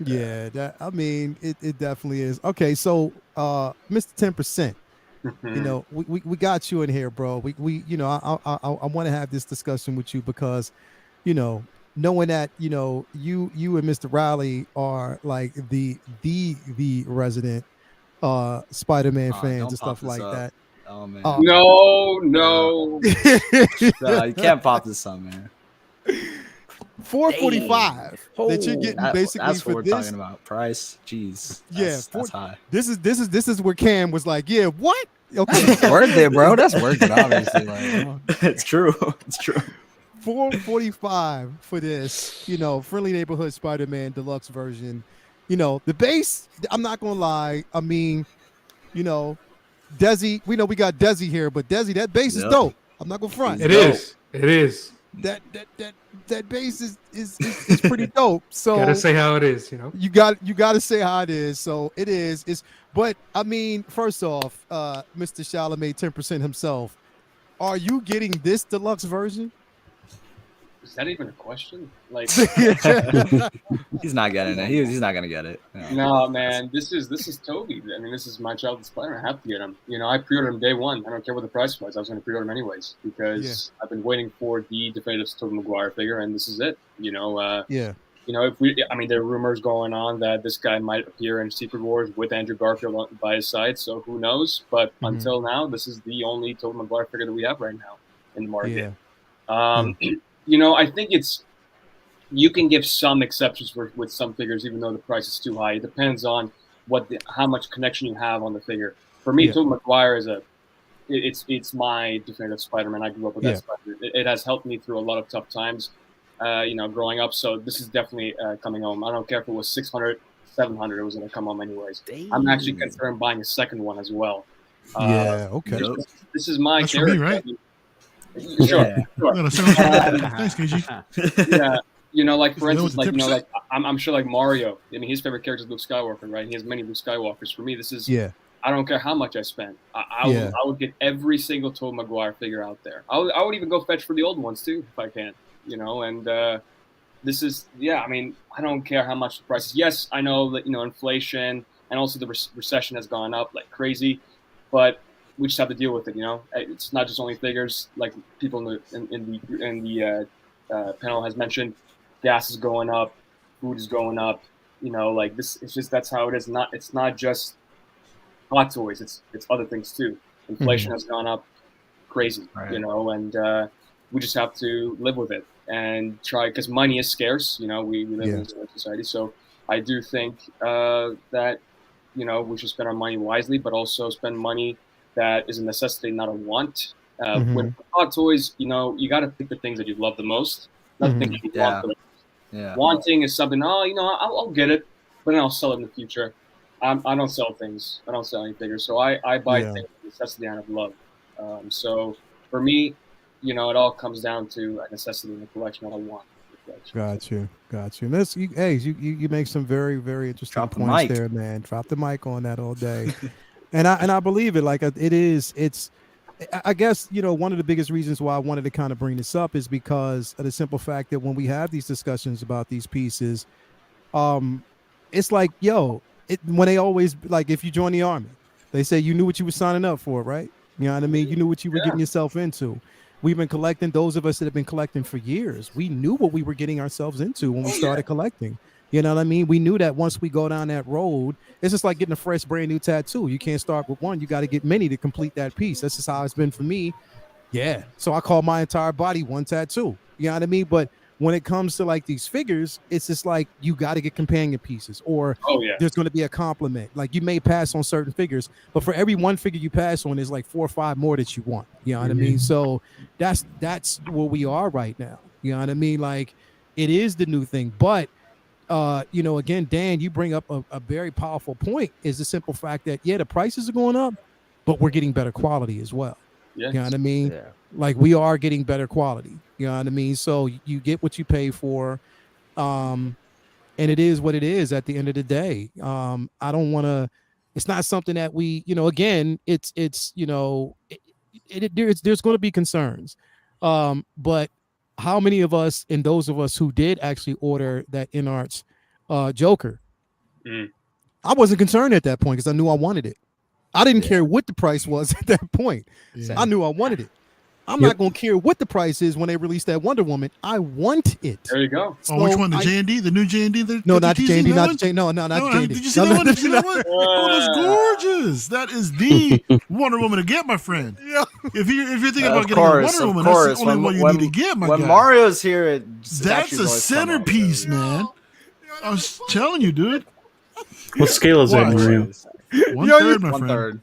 Yeah, that I mean it definitely is. Okay, so Mr. 10%, we got you in here, bro. We I want to have this discussion with you because knowing that you and Mr. Riley are like the resident Spider-Man fans and stuff like that. Oh man. No. No, you can't pop this up, man. 445 that you're getting basically that's what for we're this. talking about. Price, jeez. That's high. This is where Cam was like, yeah, what? Okay, worth it, bro. That's worth it. Obviously, like, it's true. It's true. 445 for this, friendly neighborhood Spider-Man deluxe version. The base, I'm not gonna lie. I mean, Desi, we know we got Desi here, but Desi, that base is dope. I'm not gonna front. It is. That base is pretty dope. So gotta say how it is, You gotta say how it is. So it is. But I mean, first off, Mr. Chalamet 10% himself, are you getting this deluxe version? Is that even a question? Like, He's not getting it. He's not gonna get it. no, man. This is Toby. I mean, this is my childhood Spider-Man. I have to get him. You know, I pre-ordered him day one. I don't care what the price was. I was going to pre-order him anyways because I've been waiting for the definitive Toby Maguire figure, and this is it. You know, You know, there are rumors going on that this guy might appear in Secret Wars with Andrew Garfield by his side. So who knows? But until now, this is the only Toby Maguire figure that we have right now in the market. You know, I think you can give some exceptions with some figures, even though the price is too high. It depends on how much connection you have on the figure. For me, Toby Maguire is it's my definitive Spider-Man. I grew up with that Spider. It has helped me through a lot of tough times, you know, growing up. So this is definitely coming home. I don't care if it was 600, 700. It was going to come home anyways. Damn. I'm actually considering buying a second one as well. Okay. This is my That's character. for me, right? Sure. Thanks, KG. Yeah. You know, like for instance, like, you know, like I'm sure like Mario. I mean, his favorite character is Luke Skywalker, right? He has many Luke Skywalkers. For me, this is I don't care how much I spent. I would get every single Tobey Maguire figure out there. I would even go fetch for the old ones too if I can. You know, and this is I mean, I don't care how much the price is. Yes, I know that, you know, inflation and also the recession has gone up like crazy, but we just have to deal with it. You know, it's not just only figures. Like people in the panel has mentioned, gas is going up, food is going up. You know, like this. It's just that's how it is. It's not just hot toys. It's other things too. Inflation has gone up crazy. Right. You know, and we just have to live with it and try, because money is scarce. You know, we live in a society, so I do think that, you know, we should spend our money wisely, but also spend money that is a necessity, not a want. With hot toys, you know, you got to pick the things that you love the most, not the things you want the most. Yeah. Wanting is something, you know, I'll get it, but then I'll sell it in the future. I don't sell things. I don't sell any figures. So I buy things of necessity and of love. So for me, you know, it all comes down to a necessity in the collection, not a want. Got you. You make some very, very interesting points there, man. Drop the mic on that all day. and I believe it. Like it's I guess, you know, one of the biggest reasons why I wanted to kind of bring this up is because of the simple fact that when we have these discussions about these pieces, it's like, when they always, like, if you join the army, they say you knew what you were signing up for, right? You know what I mean? You knew what you were getting yourself into. We've been collecting, those of us that have been collecting for years, we knew what we were getting ourselves into when we started collecting. You know what I mean? We knew that once we go down that road, it's just like getting a fresh, brand new tattoo. You can't start with one. You got to get many to complete that piece. That's just how it's been for me. Yeah. So I call my entire body one tattoo. You know what I mean? But when it comes to like these figures, it's just like you got to get companion pieces, or there's going to be a compliment. Like you may pass on certain figures, but for every one figure you pass on, there's like 4 or 5 more that you want. You know what I mean? So that's where we are right now. You know what I mean? Like it is the new thing. But you know, again, Dan, you bring up a very powerful point, is the simple fact that the prices are going up, but we're getting better quality as well. You know what I mean? Yeah. Like we are getting better quality. You know what I mean? So you get what you pay for. And it is what it is at the end of the day. I don't want to, it's not something that we, you know, again, it's, you know, there's going to be concerns. But how many of us, and those of us who did actually order that InArts Joker, I wasn't concerned at that point because I knew I wanted it. I didn't care what the price was at that point. I knew I wanted it. I'm not going to care what the price is when they release that Wonder Woman. I want it. There you go. So which one? The J&D? The new J&D? No, not the J&D. Not the J&D. No, not the J&D. Did you see that one? Did you see that one? Oh, that's gorgeous. That is the Wonder Woman to get, my friend. Yeah. If you're thinking about getting a Wonder Woman, that's the only one you need to get, my guy. When Mario's here, that's a centerpiece, man. I was telling you, dude. What scale is that, Mario? 1/3, my friend.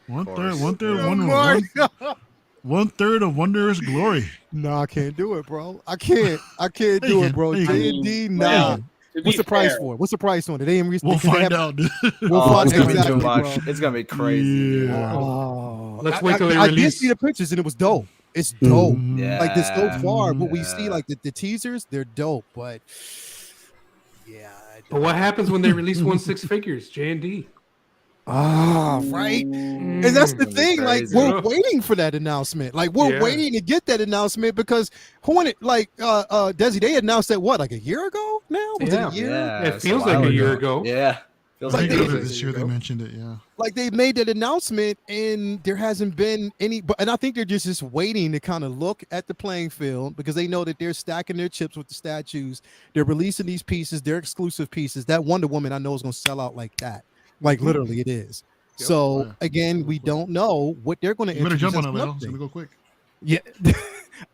1/3. 1/3 of Wondrous Glory. No, I can't do it, bro. I can't do it, bro. J&D, no. What's the price for it? What's the price on it? They ain't we'll find out. We'll find it's gonna be too much. It's gonna be crazy. Yeah. Let's wait till they release. I did see the pictures and it was dope. It's dope. Like this so far, but we see like the teasers, they're dope. But but what happens when they release 1/6 figures? J&D. Right. And that's the thing. Like, crazy. we're waiting for that announcement. Like, we're waiting to get that announcement because Desi, they announced that like a year ago now? Was it a year? Yeah, It feels like a year ago. Yeah. Feels I think ages earlier this year ago. they mentioned it. Yeah. Like, they made that announcement and there hasn't been any, and I think they're just waiting to kind of look at the playing field because they know that they're stacking their chips with the statues. They're releasing these pieces, they're exclusive pieces. That Wonder Woman I know is going to sell out like that. Like, literally it is. Yep. So again, we don't know what they're going to You better introduce. jump on it, Lil. It's gonna go quick. Yeah.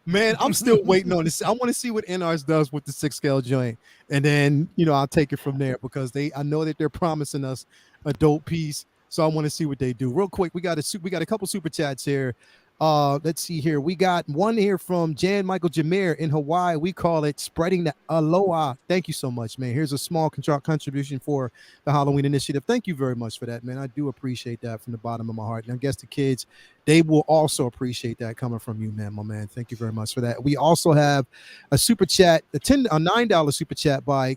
Man, I'm still waiting on this. I want to see what NRS does with the 6-scale joint. And then, I'll take it from there because I know that they're promising us a dope piece. So I want to see what they do. Real quick, we got a couple super chats here. Let's see here. We got one here from Jan Michael Jameer in Hawaii. We call it spreading the aloha. Thank you so much, man. Here's a small contribution for the Halloween initiative. Thank you very much for that, man. I do appreciate that from the bottom of my heart. And I guess the kids, they will also appreciate that coming from you, man, my man. Thank you very much for that. We also have a super chat, a $9 super chat by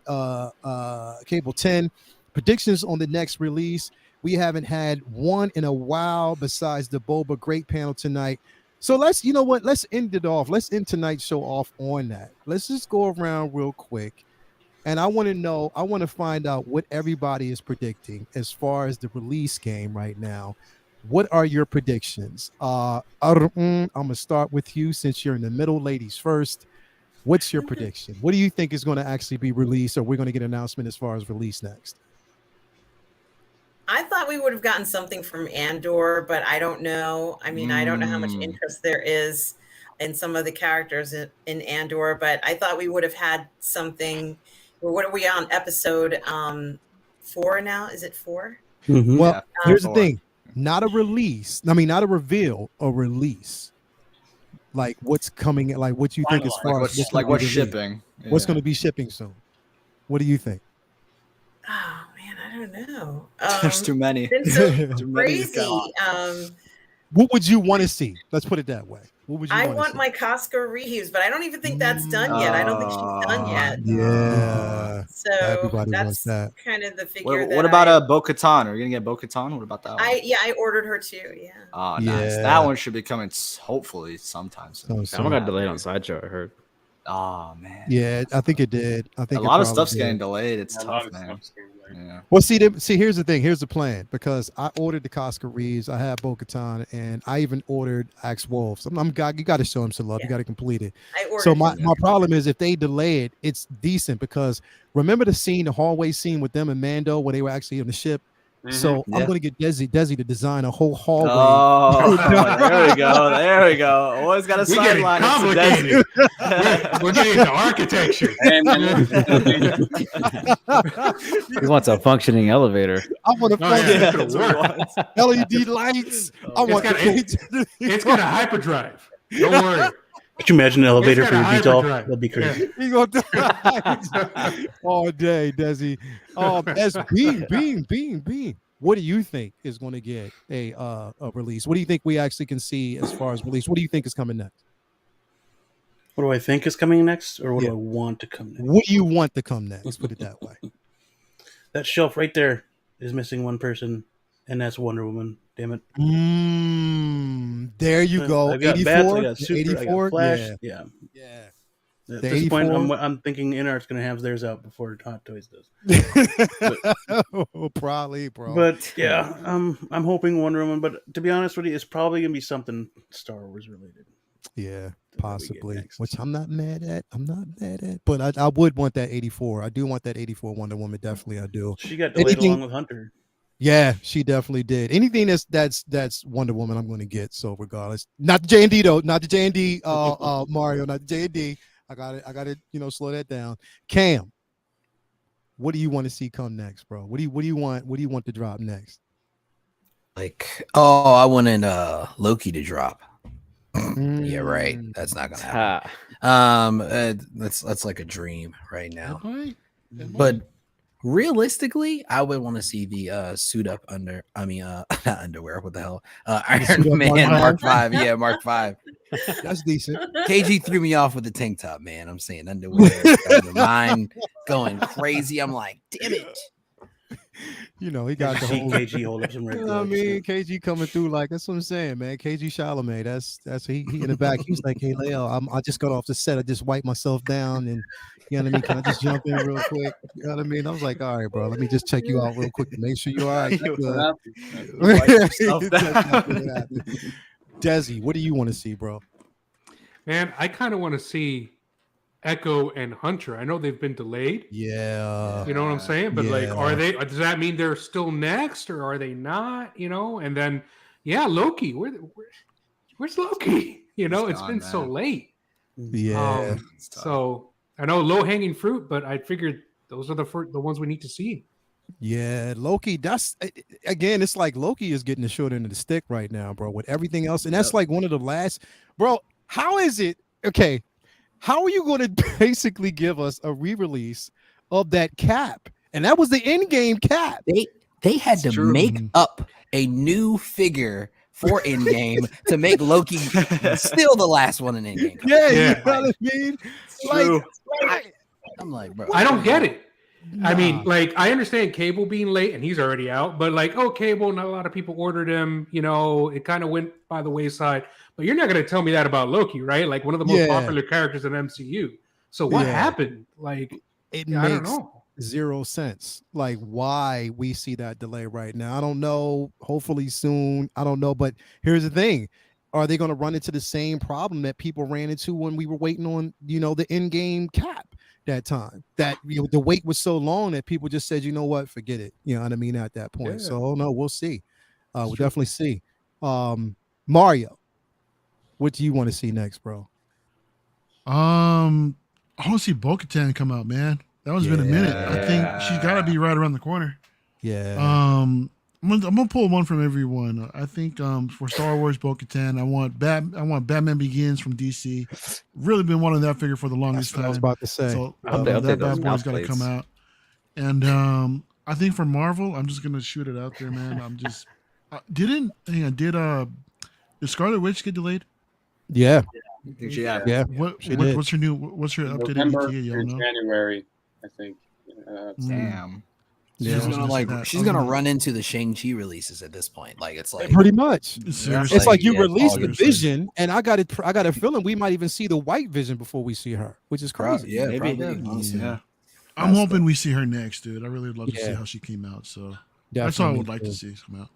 Cable 10. Predictions on the next release. We haven't had one in a while besides the Boba great panel tonight. So let's end it off. Let's end tonight's show off on that. Let's just go around real quick. And I want to find out what everybody is predicting as far as the release game right now. What are your predictions? I'm going to start with you since you're in the middle. Ladies first. What's your prediction? What do you think is going to actually be released, or we're going to get an announcement as far as release next? I thought we would have gotten something from Andor, but I don't know. I mean, I don't know how much interest there is in some of the characters in Andor, but I thought we would have had something. What are we on? Episode 4 now? Is it 4? Mm-hmm. Well, here's the thing. Not a release. I mean, not a reveal, a release. Like what's coming, like what you think as far as what's shipping. What's going to be shipping soon? What do you think? Oh man, I don't know. There's too many. It's so Too crazy. What would you want to see? Let's put it that way. What would you I want want my Costco reheaves, but I don't even think that's done yet. I don't think she's done yet. Yeah. So everybody that's wants that. kind of the figure. What about Bo-Katan? Are you gonna get Bo-Katan? What about that one? I ordered her too. Yeah. Oh, nice. That one should be coming hopefully sometime soon. That one got delayed on Sideshow, I heard. Oh man. Yeah, I think it did. I think a lot of stuff's getting delayed. It's tough, man. Yeah. Well, see, here's the thing. Here's the plan, because I ordered the Costco Reeves. I have Bo-Katan, and I even ordered Axe Wolf. You got to show him some love. You got to complete it. So my problem is if they delay it, it's decent, because remember the hallway scene with them and Mando when they were actually on the ship. Mm-hmm. So I'm going to get Desi to design a whole hallway. Oh, there we go. Always got a sideline. We're getting into architecture. He wants a functioning elevator. I want LED lights. It's got a hyperdrive. Don't worry. Could you imagine an elevator for your detail? That'd be crazy. All day, Desi. Beam. What do you think is going to get a release? What do you think we actually can see as far as release? What do you think is coming next? What do I think is coming next, or what do I want to come next? What do you want to come next? Put it that way. That shelf right there is missing one person, and that's Wonder Woman. Damn it. There you go. I got 84. Bats, I got Super, 84. I got Flash. Yeah. The At this point, I'm thinking Inart's going to have theirs out before Hot Toys does. Probably, bro. But yeah, I'm hoping Wonder Woman. But to be honest with you, it's probably going to be something Star Wars related. Yeah, possibly. Which I'm not mad at. But I would want that 84. I do want that 84 Wonder Woman. Definitely, I do. She got delayed along with Hunter. Yeah, she definitely did. Anything that's Wonder Woman, I'm going to get. So regardless, not the J&D though, not the J&D Mario, not the J&D. I got it. Slow that down. Cam, what do you want to see come next, bro? What do you want? What do you want to drop next? I wanted Loki to drop. Yeah, right. That's not gonna happen. That's like a dream right now. But realistically, I would want to see the suit up not underwear. What the hell? Iron Man Mark 5. Yeah, Mark 5. That's decent. KG threw me off with the tank top, man. I'm saying underwear. Mind going crazy. I'm like, damn it. You know, he got the See whole. KG hold up some red You know what I gloves. mean? KG coming through like that's what I'm saying, man. KG Chalamet. That's he in the back. He's like, hey Leo, I just got off the set. I just wiped myself down, and you know what I mean. Can I just jump in real quick? You know what I mean? I was like, all right, bro. Let me just check you out real quick to make sure you're all right. You Good. wipe yourself down. Desi, what do you want to see, bro? Man, I kind of want to see Echo and Hunter. I know they've been delayed. Yeah. You know what I'm saying? But like, Yeah. are they? Does that mean they're still next, or are they not? You know? And then, yeah, Loki. Where's Loki? You know, it's been so late. Yeah. So I know low hanging fruit, but I figured those are the ones we need to see. Yeah, Loki. That's again. It's like Loki is getting the short end of the stick right now, bro. With everything else, and that's like one of the last, bro. How is it? Okay, how are you going to basically give us a re-release of that Cap? And that was the in-game Cap. They had to make up a new figure for in-game to make Loki still the last one in in-game. Yeah, you know what I mean? Like, I'm like, bro, I don't get it. Nah. I mean, like, I understand Cable being late and he's already out, but like, oh, Cable, not a lot of people ordered him. You know, it kind of went by the wayside. But you're not going to tell me that about Loki, right? Like one of the most popular characters in MCU. So what happened? Like, it I don't makes know. zero sense. Like why we see that delay right now. I don't know. Hopefully soon. I don't know. But here's the thing. Are they going to run into the same problem that people ran into when we were waiting on, you know, the in-game Cap that time? That, you know, the wait was so long that people just said, you know what, forget it. You know what I mean? At that point. Yeah. So no, we'll see. We'll definitely see. Mario, what do you want to see next, bro? I want to see Bo-Katan come out, man. That one's been a minute. I think she's got to be right around the corner. Yeah. I'm gonna pull one from everyone. I think for Star Wars Bo-Katan, I want Batman Begins from DC. Really been wanting that figure for the longest time. I was about to say. So that bad boy's got to come out. And I think for Marvel, I'm just gonna shoot it out there, man. I'm just did Scarlet Witch get delayed? Yeah. What's her updated November ETA? or January, I think. Damn. She's gonna run into the Shang-Chi releases at this point. Like it's like pretty much. Seriously. It's like you release the Vision, and I got a feeling we might even see the White Vision before we see her, which is crazy. Yeah, Maybe. honestly. Yeah. I'm hoping we see her next, dude. I really would love to see how she came out. So that's all I would like to see come out.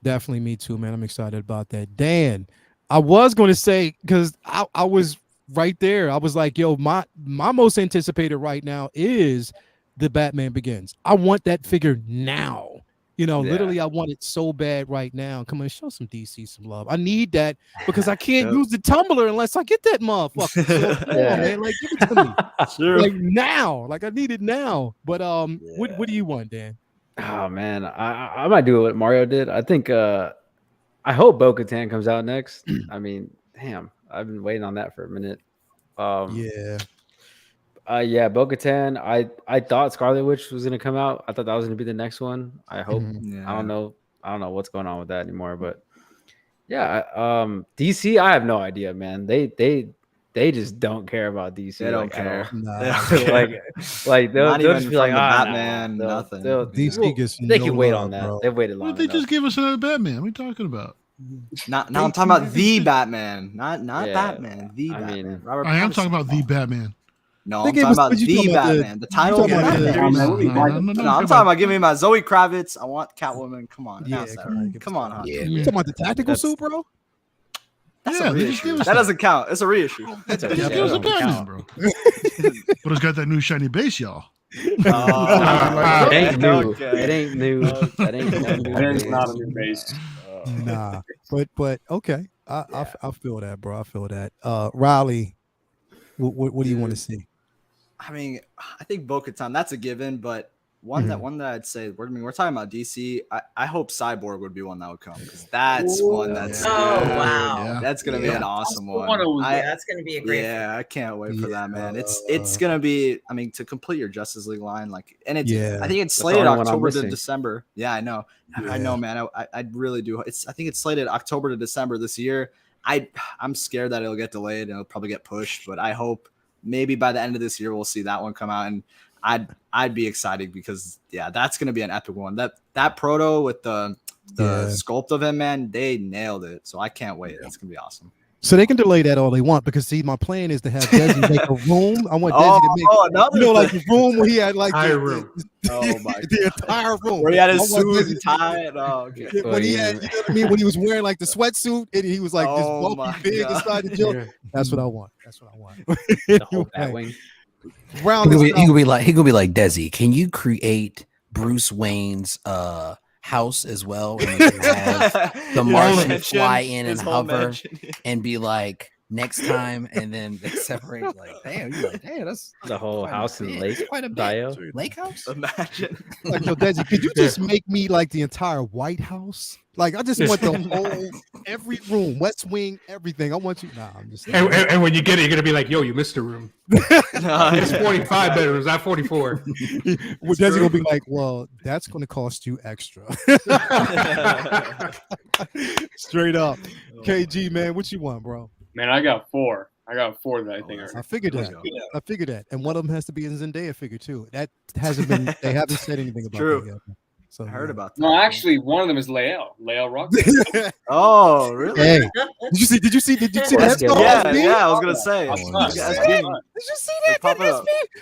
Definitely me too, man. I'm excited about that. Dan, I was going to say, because I was right there. I was like, yo, my most anticipated right now is the Batman Begins. I want that figure now. You know, literally, I want it so bad right now. Come on, show some DC some love. I need that because I can't use the tumbler unless I get that motherfucker. So, come on, man. Like, give it to me. Sure. Like now. Like I need it now. But what do you want, Dan? Oh man, I might do what Mario did. I think I hope Bo-Katan comes out next. I mean, damn, I've been waiting on that for a minute. Yeah, Bo-Katan. I thought Scarlet Witch was gonna come out. I thought that was gonna be the next one. I hope. I don't know what's going on with that anymore. But yeah, DC. I have no idea, man. They just don't care about DC. They don't care. Like they'll just be like, Batman, nothing. DC gets they can wait on that. Bro. They've waited long. They just give us another Batman. What are you talking about? I'm talking about the Batman, not Batman. The Batman. I am talking about the Batman. No, I'm talking about the Batman. The title of Batman. No, I'm talking about giving me my Zoe Kravitz. I want Catwoman. Come on. Come on, Hunter. You talking about the tactical suit, bro? That's a reissue. That doesn't count. It's a reissue. It was a Batman, bro. But it's got that new shiny base, y'all. It ain't new. It ain't new. That ain't not a new base. Nah, but okay. I feel that, bro. I feel that. Riley, what do you want to see? I mean, I think Bo-Katan, that's a given, but one that I'd say, we're talking about DC. I hope Cyborg would be one that would come because that's one that's that's gonna be an awesome one. That's gonna be a great. Yeah, I can't wait for that, man. It's gonna be. I mean, to complete your Justice League line, like, and it's. I think it's slated October to December. Yeah, I know. I know, man. I really do. I think it's slated October to December this year. I'm scared that it'll get delayed and it'll probably get pushed, but I hope maybe by the end of this year we'll see that one come out. And I'd be excited because that's gonna be an epic one. That proto with the sculpt of him, man, they nailed it. So I can't wait. It's gonna be awesome. So they can delay that all they want because see, my plan is to have Desi make a room. I want Desi to make like the room where he had like the entire room where he had his suit and tie. When he had, you know what I mean, when he was wearing like the sweatsuit and he was like this bulky big inside the joke. That's what I want. That's what I want. The whole Batwing. He could be like Desi. Can you create Bruce Wayne's house as well, and you can have the Martian fly in and hover and be like next time, and then they separate. Like, damn, you're like, damn, that's the whole house in Lake. Quite a bio. Lake house. Imagine. Like, yo, Desi, could you just make me like the entire White House? Like, I just want the whole, every room, West Wing, everything. I want you. Nah, I'm just. And when you get it, you're gonna be like, "Yo, you missed a room." It's 45 bedrooms, not 44. Well, Desi gonna be like, "Well, that's gonna cost you extra." Straight up, KG, man, what you want, bro? Man, I got 4. That I think. I figured that. I figured that, and one of them has to be a Zendaya figure too. That hasn't been. They haven't said anything about that yet. So I heard about that. No, actually, one of them is Lael Rock. Oh, really? Hey, did you see that? Yeah, I was gonna say. Did you see that?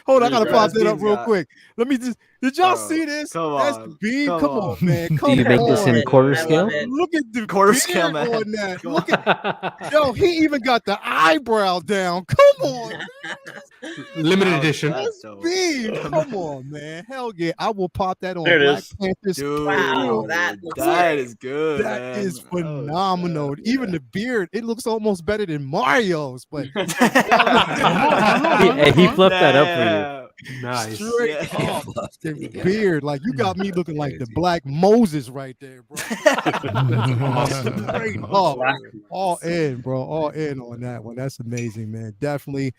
Hold on, I gotta pop that up real quick. Let me just. Did y'all see this? That's the beam. Come on, man. Do you make this in quarter scale? Look at the quarter scale, man. On that. Look at, yo, he even got the eyebrow down. Come on. Limited edition. Beam. Come on, man. Hell yeah. I will pop that on there Black it is. Panthers. Wow, that is good. That is phenomenal. Even the beard, it looks almost better than Mario's. But he flipped that up for you. Nice. The beard, like you got me looking like the Black Moses right there, bro. Straight up. All in, bro. All in on that one. That's amazing, man. Definitely.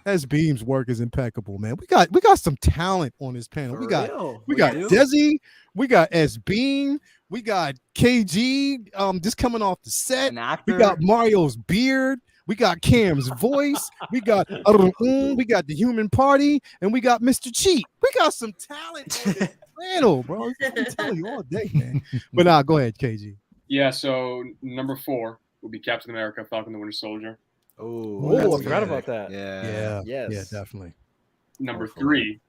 S Beam's work is impeccable, man. We got some talent on this panel. We got Desi, we got S Beam, we got KG just coming off the set. We got Mario's beard. We got Cam's voice. We got we got the Human Party, and we got Mr. Cheat. We got some talent on this panel, bro. I'm telling you all day, man. But go ahead, KG. Yeah. So number 4 will be Captain America: Falcon the Winter Soldier. Oh, I forgot about that. Yeah, definitely. Number 3.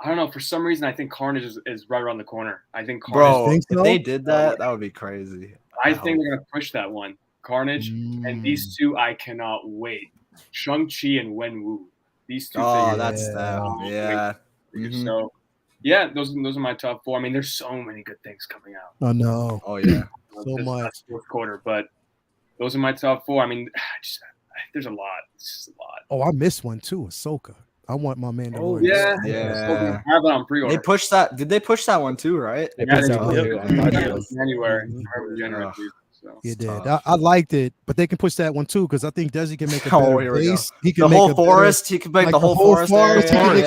I don't know. For some reason, I think Carnage is right around the corner. I think Carnage. Bro, if they did that, that would be crazy. I think they're gonna push that one. Carnage and these 2, I cannot wait. Shang-Chi and Wenwu. These 2. Oh, that's them. Yeah. So, yeah, those are my top 4. I mean, there's so many good things coming out. I know. Oh yeah. So much. Fourth quarter, but those are my top 4. I mean, there's a lot. It's just a lot. Oh, I missed one too. Ahsoka. I want my man. Oh yeah. I have it on pre-order. They pushed that. Did they push that one too? Right? They pushed that one too. January. So. You did. I liked it, but they can push that one too because I think Desi can make a better base. He can the make whole forest. He can make the whole forest. He can make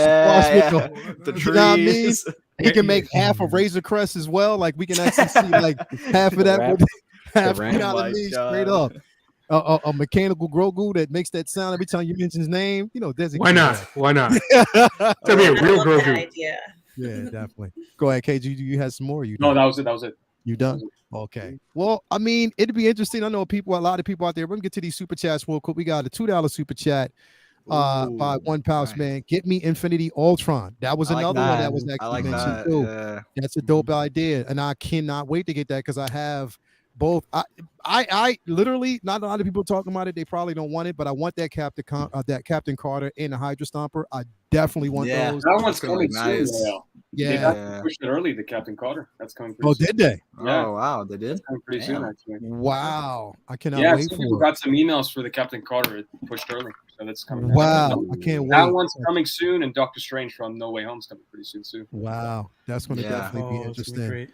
the trees. You know what I mean? He can make half of Razor Crest as well. Like we can actually see like half of that. Half, you know what I mean? Straight up. A mechanical Grogu that makes that sound every time you mention his name. You know, Desi. Why not? Why not? It's gonna be a real Grogu. Yeah, definitely. Go ahead, KG. Do you have some more? No, that was it. You done? Okay. Well, I mean, it'd be interesting. I know a lot of people out there. We're gonna get to these super chats real quick. We got a $2 super chat by One Pouch Man. Get me Infinity Ultron. That was another one that was actually mentioned too. Yeah. That's a dope idea, and I cannot wait to get that because I have both. I literally, not a lot of people talking about it. They probably don't want it, but I want that Captain Carter and the Hydra Stomper. I definitely want those. That one's coming soon. Yeah, they pushed it early. The Captain Carter. That's coming. Soon. Did they? Yeah. Oh wow, they did. Coming pretty soon, actually. Wow, I cannot wait for it. Got some emails for the Captain Carter. It pushed early, so that's coming. Wow, I can't wait. That one's coming soon, and Doctor Strange from No Way Home's coming pretty soon too. Wow, that's going to definitely be interesting.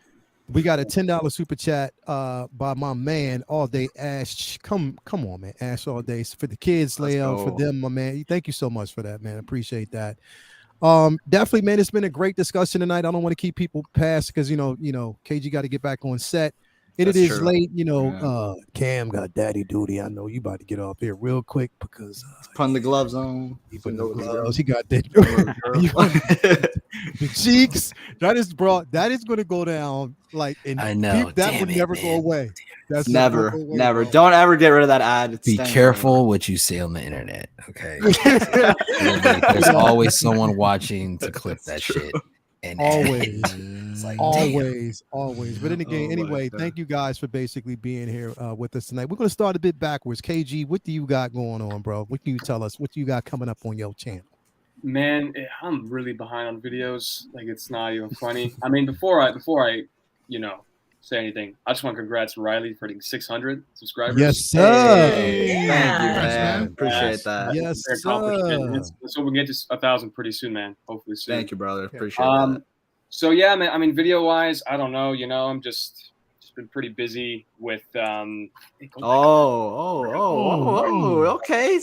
We got a $10 super chat by my man All Day Ash. Come on, man. Ash All Day for the kids, Leo, for them, my man. Thank you so much for that, man. Appreciate that. Definitely, man. It's been a great discussion tonight. I don't want to keep people past because you know, KG got to get back on set. It That's is true. late, you know. Yeah. Cam got daddy duty. I know you about to get off here real quick because Putting the gloves on. he putting the gloves. He got that the cheeks. That is brought. That is going to go down like. And I know. that would never go away. That's never, go away, never. bro. Don't ever get rid of that ad. It's Be staying careful forever. what you say on the internet. Okay. There's always someone watching to clip that shit. And Always. It's like, always. But then again, Oh my anyway, God. thank you guys for basically being here with us tonight. We're going to start a bit backwards. KG, what do you got going on, bro? What can you tell us? What do you got coming up on your channel? Man, I'm really behind on videos. Like, it's not even funny. I mean, before I, say anything, I just want to congrats Riley for hitting 600 subscribers. Yes, sir. Hey, thank you, man. Appreciate that. Yes, Accomplishment. So we'll get to 1,000 pretty soon, man. Hopefully soon. Thank you, brother. Appreciate that. So yeah, man. I mean, video wise, I don't know. I'm just been pretty busy with. Okay. It's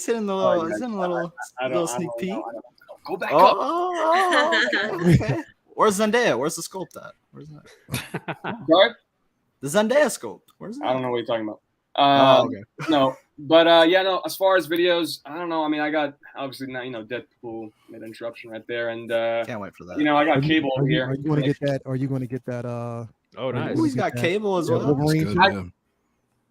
in the little sneak peek. Go back up. Okay. Where's Zendaya? Where's the sculpt at? Where's that? Sorry? The Zendaya sculpt. Where's that? I don't know what you're talking about. Okay. No, but as far as videos, I don't know. I mean, I got obviously now, Deadpool made an interruption right there, and Can't wait for that. I got cable over here. Are you going to get that? Are you going to get that? Oh, nice. Ooh, he's got cable as well. Wolverine.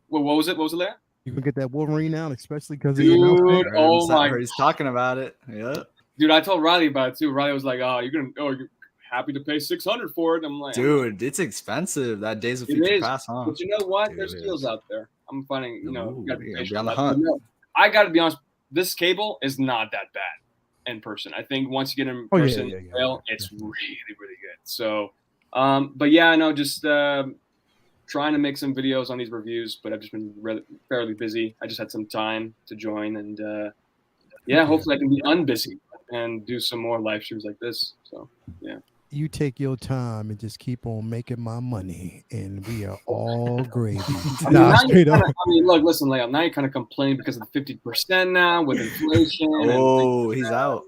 What was it? What was it there? You can get that Wolverine now, especially because Dude, oh my! He's talking about it. Yeah. Dude, I told Riley about it too. Riley was like, you're happy to pay 600 for it. I'm like, dude, it's expensive. That Days of Future Past, huh? But you know what? Dude, There's deals out there. I'm finding, you got to be on the hunt. I got to be honest. This cable is not that bad in person. I think once you get in person, it's really, really good. So, but yeah, I know, just trying to make some videos on these reviews, but I've just been fairly busy. I just had some time to join, and hopefully I can be unbusy and do some more live streams like this. So, yeah. You take your time and just keep on making my money, and we are all gravy. Look, listen, Leo. Now you kind of complain because of the 50% now with inflation. Oh, he's out.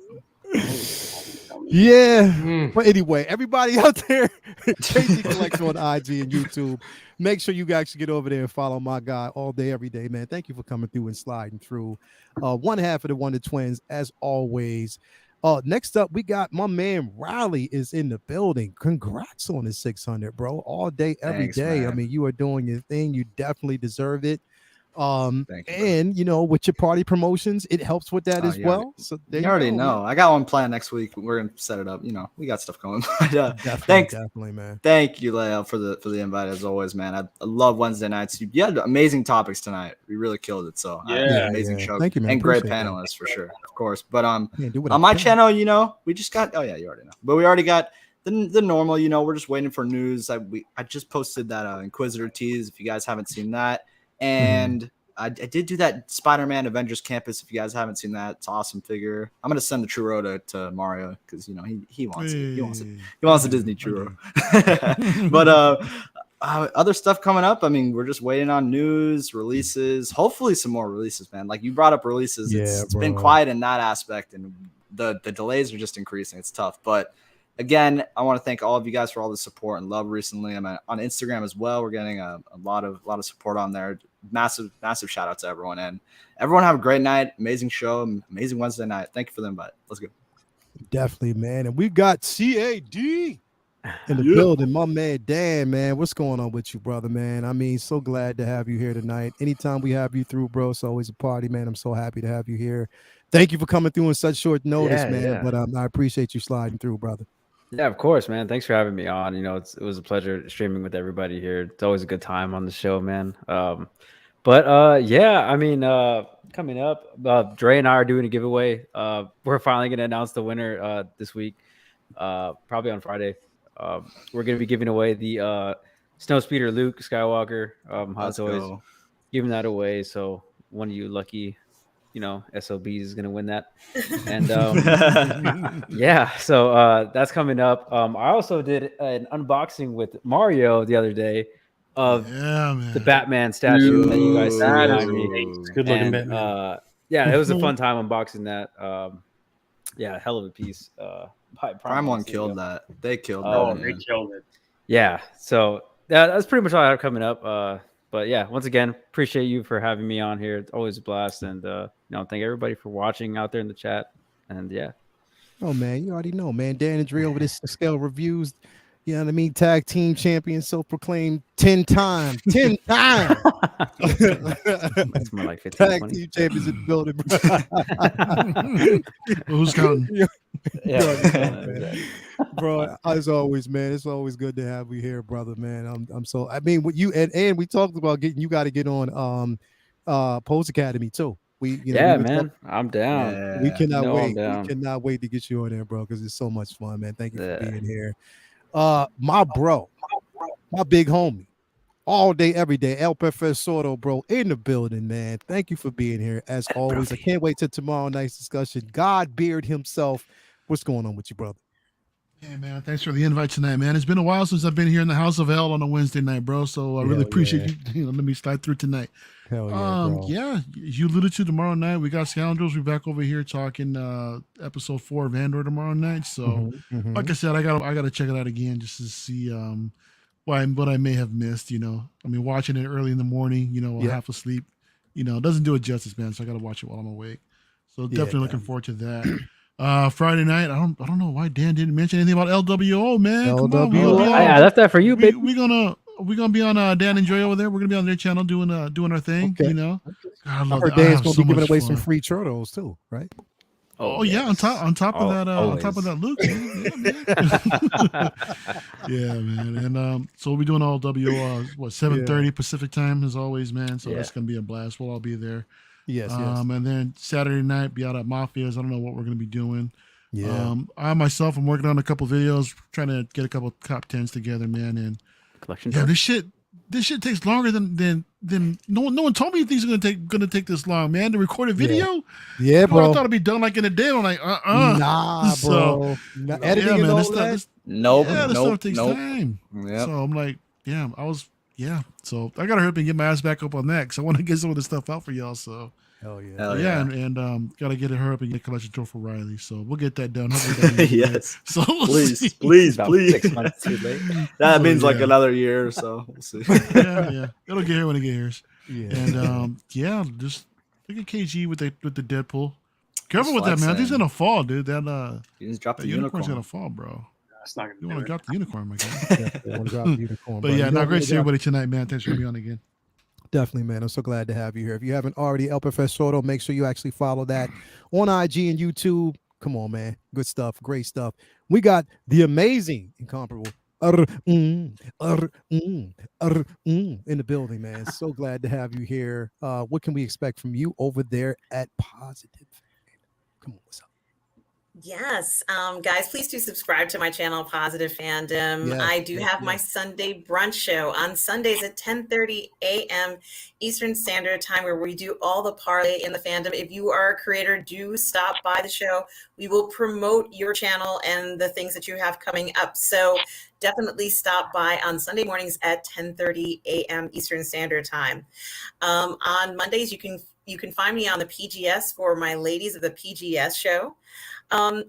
Yeah. But anyway, everybody out there, KG Collects on IG and YouTube. Make sure you guys get over there and follow my guy all day, every day, man. Thank you for coming through and sliding through. One half of the Wonder Twins, as always. Next up, we got my man Riley is in the building. Congrats on his 600, bro. All day, every day. Man. I mean, you are doing your thing. You definitely deserve it. Thank you, with your party promotions, it helps with that as well. So you already know. I got one planned next week. We're gonna set it up. We got stuff going. Definitely, man. Thank you, Leo, for the invite as always, man. I love Wednesday nights. You had amazing topics tonight. We really killed it. So amazing show. Thank you, man. And great panelists for sure, of course. But on my channel, we just got. Oh yeah, you already know. But we already got the normal. We're just waiting for news. I just posted that Inquisitor tease. If you guys haven't seen that. And I did do that Spider-Man Avengers Campus. If you guys haven't seen that, it's an awesome figure. I'm gonna send the Churro to Mario because he wants it. He wants the Disney Churro. But other stuff coming up. I mean, we're just waiting on news, releases. Hopefully, some more releases, man. Like you brought up releases. It's been quiet in that aspect, and the delays are just increasing. It's tough, but. Again, I want to thank all of you guys for all the support and love recently. I'm on Instagram as well. We're getting a lot of support on there. Massive shout out to everyone, and everyone have a great night. Amazing show, amazing Wednesday night. Thank you for the invite. Let's go. Definitely, man. And we got CAD in the building. My man Dan, man, what's going on with you, brother, man? I mean, so glad to have you here tonight. Anytime we have you through, bro, it's always a party, man. I'm so happy to have you here. Thank you for coming through in such short notice, man. Yeah. But I appreciate you sliding through, brother. Yeah, of course, man. Thanks for having me on. It was a pleasure streaming with everybody here. It's always a good time on the show, man. Coming up, Dre and I are doing a giveaway. We're finally going to announce the winner this week, probably on Friday. We're going to be giving away the Snowspeeder Luke Skywalker. As always, giving that away. So one of you lucky SOBs is going to win that. And so that's coming up. I also did an unboxing with Mario the other day of the Batman statue that you guys see behind me. It's good looking Batman. It was a fun time unboxing that. Hell of a piece. Prime One killed that. They killed that. Oh, they killed it. Yeah. So that's pretty much all I have coming up. But yeah, once again, appreciate you for having me on here. It's always a blast, and thank everybody for watching out there in the chat. And yeah. Oh man, you already know, man. Dan and Dre over this scale reviews. You know what I mean? Tag team champion, self-proclaimed 10 times. 10 times. That's more like 15, Tag 20. team champions in the building, bro. Who's counting? Yeah. Bro, as always, man, it's always good to have you here, brother, man. I'm so, I mean, what you and we talked about you got to get on Pose Academy too. Man, I'm down. We cannot wait. We cannot wait to get you on there, bro, because it's so much fun, man. Thank you for being here. My bro, my big homie, all day, every day, El Profesoro, bro, in the building, man. Thank you for being here, as always. I can't wait till tomorrow night's discussion. God Beard himself. What's going on with you, brother? Yeah, man. Thanks for the invite tonight, man. It's been a while since I've been here in the House of L on a Wednesday night, bro. So I really appreciate you. Let me slide through tonight. Hell yeah, bro. Yeah, you alluded to tomorrow night. We got Scoundrels. We're back over here talking episode 4 of Andor tomorrow night. So, like I said, I gotta check it out again just to see what I may have missed. I mean, watching it early in the morning, half asleep, it doesn't do it justice, man. So I gotta watch it while I'm awake. So definitely looking forward to that. Friday night, I don't know why Dan didn't mention anything about LWO, man. Come on, I left that for you, baby. We're gonna be on Dan and Joy over there. We're gonna be on their channel doing our thing. Okay. I heard Dan's gonna be giving away some free churros too, right? Oh yeah, on top of that, Luke. Yeah, man. And so we'll be doing all 7:30 Pacific time as always, man. So that's gonna be a blast. We'll all be there. Yes. And then Saturday night, be out at Mafia's. I don't know what we're gonna be doing. Yeah. I myself am working on a couple videos, trying to get a couple top 10s together, man. And collection. Yeah, this shit takes longer than no one told me things are gonna take this long, man. To record a video, yeah, bro. I thought it'd be done like in a day. I'm like, nah, bro. Editing and all that. Nope. This stuff takes time. Yep. So I'm like, So I gotta hurry up and get my ass back up on that because I want to get some of this stuff out for y'all. So. Hell yeah. And gotta get it hurry up and get a collection tour for Riley. So we'll get that done. Yes. So please. 6 months too late. That means like another year or so. We'll see. Yeah. It'll get here when it gets here. Yeah. And just look at KG with the Deadpool. Careful with that, man. He's gonna fall, dude. That you just dropped the unicorn's gonna fall, bro. That's not gonna. You want to drop the unicorn, my guy. Want to drop the unicorn. But yeah, great to see everybody tonight, man. Thanks for being on again. Definitely, man. I'm so glad to have you here. If you haven't already, El Profesoro, make sure you actually follow that on IG and YouTube. Come on, man. Good stuff. Great stuff. We got the amazing, incomparable in the building, man. So glad to have you here. What can we expect from you over there at Positive? Come on, what's up? Yes, guys, please do subscribe to my channel, Positive Fandom. Yes, I do have my Sunday brunch show on Sundays at 10:30 a.m. Eastern Standard Time, where we do all the parlay in the fandom. If you are a creator, do stop by the show. We will promote your channel and the things that you have coming up. So definitely stop by on Sunday mornings at 10:30 a.m. Eastern Standard Time. On Mondays, you can find me on the PGS for my Ladies of the PGS show.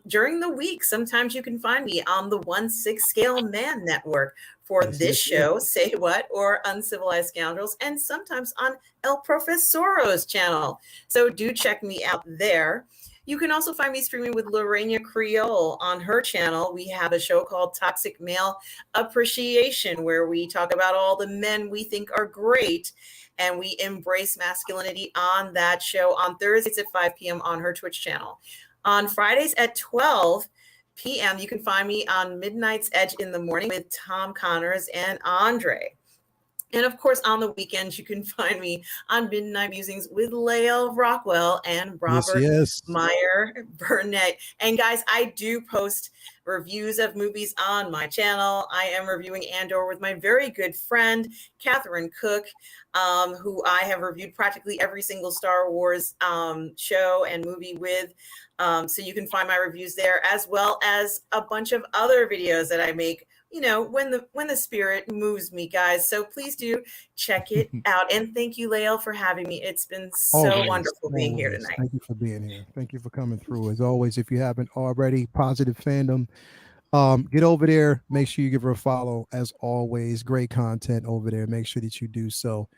During the week, sometimes you can find me on the 1/6 Scale Man Network for this show, Say What, or Uncivilized Scoundrels, and sometimes on El Profesoro's channel. So do check me out there. You can also find me streaming with Lorena Creole on her channel. We have a show called Toxic Male Appreciation, where we talk about all the men we think are great, and we embrace masculinity on that show on Thursdays at 5 p.m. on her Twitch channel. On Fridays at 12 p.m., you can find me on Midnight's Edge in the Morning with Tom Connors and Andre. And of course, on the weekends, you can find me on Midnight Musings with Lael Rockwell and Robert Meyer Burnett. And guys, I do post reviews of movies on my channel. I am reviewing Andor with my very good friend, Catherine Cook, who I have reviewed practically every single Star Wars show and movie with. So you can find my reviews there, as well as a bunch of other videos that I make, when the spirit moves me, guys. So please do check it out. And thank you, Lael, for having me. It's been so wonderful being here tonight. Thank you for being here. Thank you for coming through. As always, if you haven't already, Positive Fandom, Get over there. Make sure you give her a follow. As always, great content over there. Make sure that you do so.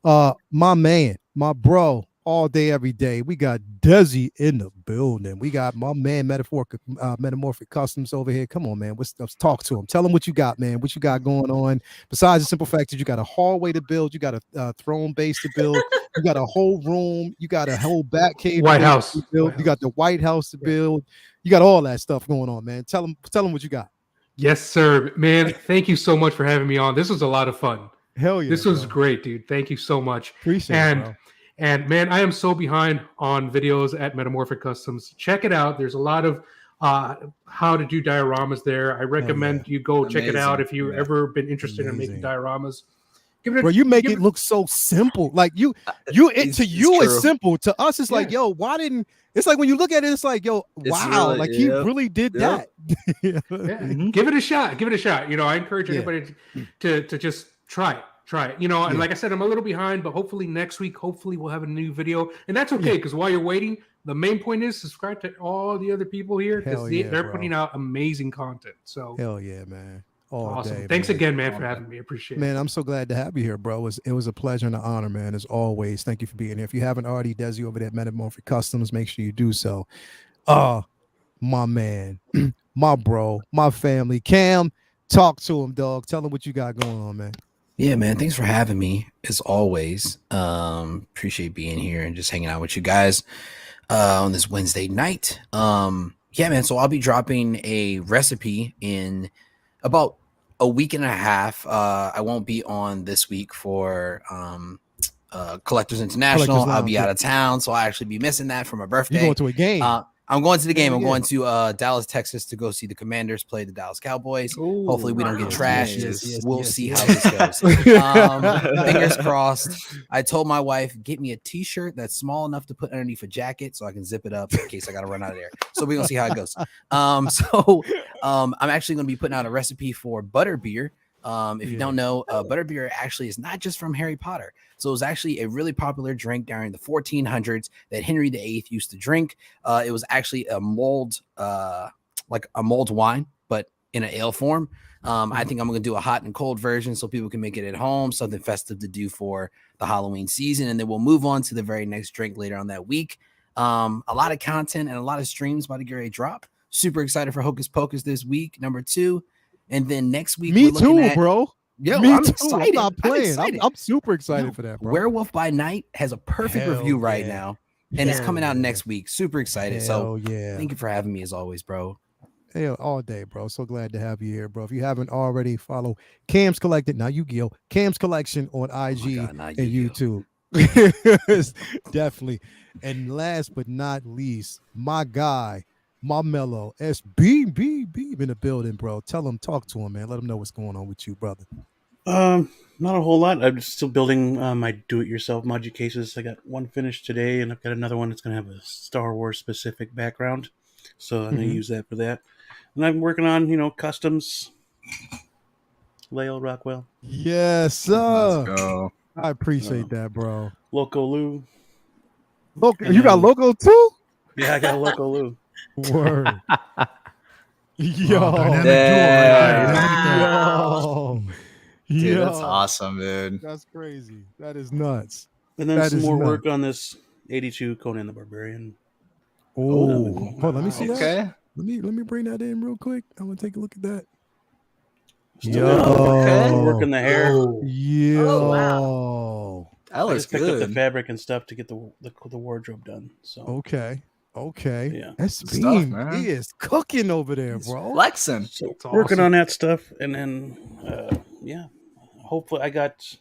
My man, my bro, all day, every day. We got Desi in the building. We got my man, Metamorphic Customs over here. Come on, man. Let's talk to him. Tell him what you got, man. What you got going on. Besides the simple fact that you got a hallway to build, you got a throne base to build, you got a whole room, you got a whole back cave White House to build, you got the White House to build, you got all that stuff going on, man. Tell him what you got. Yes, sir, man. Thank you so much for having me on. This was a lot of fun. Hell yeah, this was great, dude. Thank you so much. Appreciate it, bro. And man, I am so behind on videos at Metamorphic Customs. Check it out. There's a lot of how to do dioramas there. I recommend you go check it out if you've ever been interested in making dioramas. Bro, you make it look so simple. Like to you, it's simple. To us, it's like, yo, why didn't? It's like when you look at it, it's like, yo, wow, really, like he really did that. Give it a shot. Give it a shot. You know, I encourage anybody to just try it. You know, and like I said, I'm a little behind, but hopefully next week, we'll have a new video, and that's okay because while you're waiting, the main point is subscribe to all the other people here because they're putting out amazing content. So hell yeah, man. Awesome. Day, Thanks again, man, for having me. Appreciate it. Man, I'm so glad to have you here, bro. It was a pleasure and an honor, man, as always. Thank you for being here. If you haven't already, Desi over there at Metamorphic Customs, make sure you do so. My man, my bro, my family. Cam, talk to him, dog. Tell him what you got going on, man. Yeah, man. Thanks for having me, as always. Appreciate being here and just hanging out with you guys on this Wednesday night. Yeah, man. So I'll be dropping a recipe in about a week and a half. I won't be on this week for Collectors International. I'll be out of town, so I'll actually be missing that for my birthday. You going to a game? I'm going to the game. I'm going to Dallas, Texas to go see the Commanders play the Dallas Cowboys. Ooh, hopefully we don't get trashed. We'll see how this goes. Fingers crossed. I told my wife, get me a t-shirt that's small enough to put underneath a jacket so I can zip it up in case I got to run out of there. So we're going to see how it goes. I'm actually going to be putting out a recipe for butterbeer. If you don't know, butterbeer actually is not just from Harry Potter. So it was actually a really popular drink during the 1400s that Henry VIII used to drink. It was actually a mulled wine, but in an ale form. I think I'm going to do a hot and cold version so people can make it at home, something festive to do for the Halloween season. And then we'll move on to the very next drink later on that week. A lot of content and a lot of streams about to get ready to drop. Super excited for Hocus Pocus this week, number 2. And then next week, me too, bro. Yo, me I'm too. excited. I'm not playing. I'm super excited for that, bro. Werewolf by Night has a perfect review right now, and it's coming out next week. Super excited. Thank you for having me as always, bro. Hey, all day, bro. So glad to have you here, bro. If you haven't already, follow Cam's Collected, now Yu-Gi-Oh! Cam's Collection on IG and YouTube. Definitely. And last but not least, my guy, my mellow SBB in the building, bro. Tell him, talk to him, man. Let him know what's going on with you, brother. Not a whole lot. I'm still building my do-it-yourself Moji cases. I got one finished today, and I've got another one that's going to have a Star Wars specific background. So I'm going to use that for that. And I'm working on, customs. Lael Rockwell. Yes, sir. Let's go. I appreciate that, bro. Loco Lou. You got Loco too? Yeah, I got Loco Lou. Word. Yo. Dude, that's awesome, dude. That's crazy. That is nuts. And then some more work on this 82 Conan the Barbarian. Oh, hold on, let me see that. Okay. Let me bring that in real quick. I'm gonna take a look at that. Still working the hair. Yo. Oh, wow. That looks I just picked good. up the fabric and stuff to get the wardrobe done. So Okay. Yeah. That's stuff, man. He is cooking over there, bro. Flexing. So working on that stuff, and then hopefully I got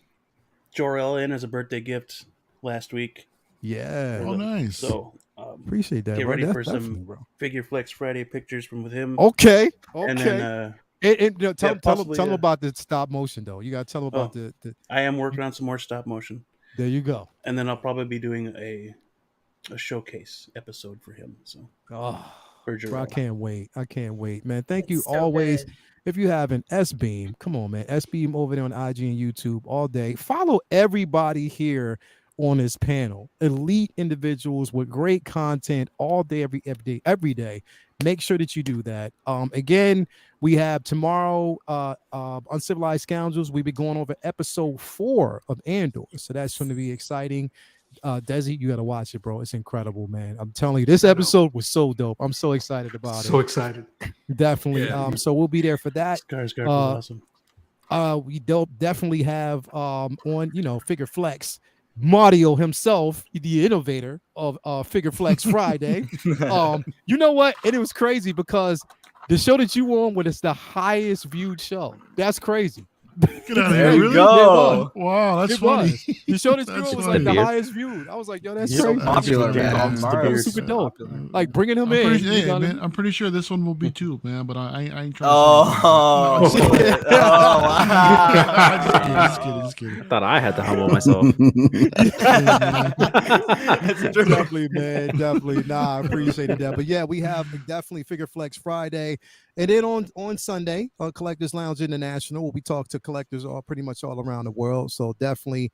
Jor-El in as a birthday gift last week. Yeah. Oh, nice. So Appreciate that. get bro. ready for Definitely, some bro. Figure Flex Friday pictures with him. Okay. And then tell him about the stop motion though. You gotta tell him about the. I am working on some more stop motion. There you go. And then I'll probably be doing a showcase episode for him. So Bro, Jor-El. I can't wait, man. Thank you It's so always. good. If you haven't, S-Beam, come on, man. S-Beam over there on IG and YouTube all day. Follow everybody here on this panel. Elite individuals with great content all day, every day. Make sure that you do that. Again, we have tomorrow, Uncivilized Scoundrels. We'll be going over episode 4 of Andor, so that's going to be exciting. Desi, you got to watch it, bro. It's incredible, man. I'm telling you, this episode was so dope. I'm so excited about it. So excited. Definitely. Yeah. So we'll be there for that. Skarsgård was awesome. We definitely have on, Figure Flex, Mario himself, the innovator of Figure Flex Friday. You know what? And it was crazy because the show that you were on was the highest viewed show. That's crazy. Get out of There here! you Really? go. Wow, that's funny. The show that you That's were was funny. like the highest viewed. I was like, yo, that's So crazy. Popular, man. It's the Mario's beard. Super dope. popular. Like bringing him I'm in. pretty, you hey, gotta- man, I'm pretty sure this one will be too, man. But I ain't trying. Oh, To say anything. shit. Oh, wow. Just kidding. I thought I had to humble myself. Definitely, man. Definitely. Nah, I appreciated that. But yeah, we have definitely Figure Flex Friday. And then on Sunday, Collectors Lounge International, where we talk to collectors pretty much all around the world. So definitely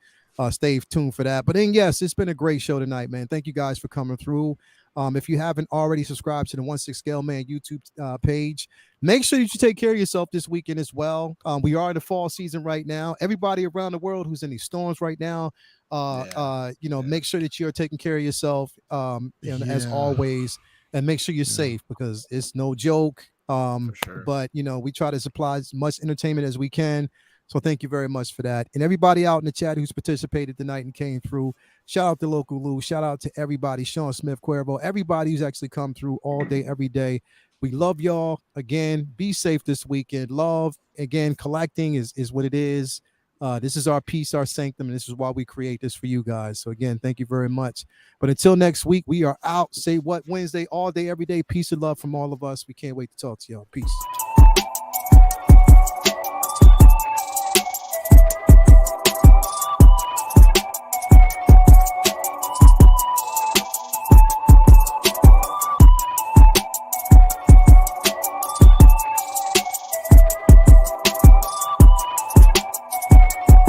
stay tuned for that. But then, yes, it's been a great show tonight, man. Thank you guys for coming through. If you haven't already subscribed to the 1/6 Scale Man YouTube page, make sure that you take care of yourself this weekend as well. We are in the fall season right now. Everybody around the world who's in these storms right now, make sure that you're taking care of yourself, as always, and make sure you're safe because it's no joke. For sure. But we try to supply as much entertainment as we can. So thank you very much for that. And everybody out in the chat who's participated tonight and came through, shout out to Local Lou, shout out to everybody, Sean Smith, Cuervo, everybody who's actually come through all day, every day. We love y'all. Again, be safe this weekend. Love, again, collecting is what it is. This is our peace, our sanctum, and this is why we create this for you guys. So again, thank you very much. But until next week, we are out. Say What Wednesday, all day, every day. Peace and love from all of us. We can't wait to talk to y'all. Peace.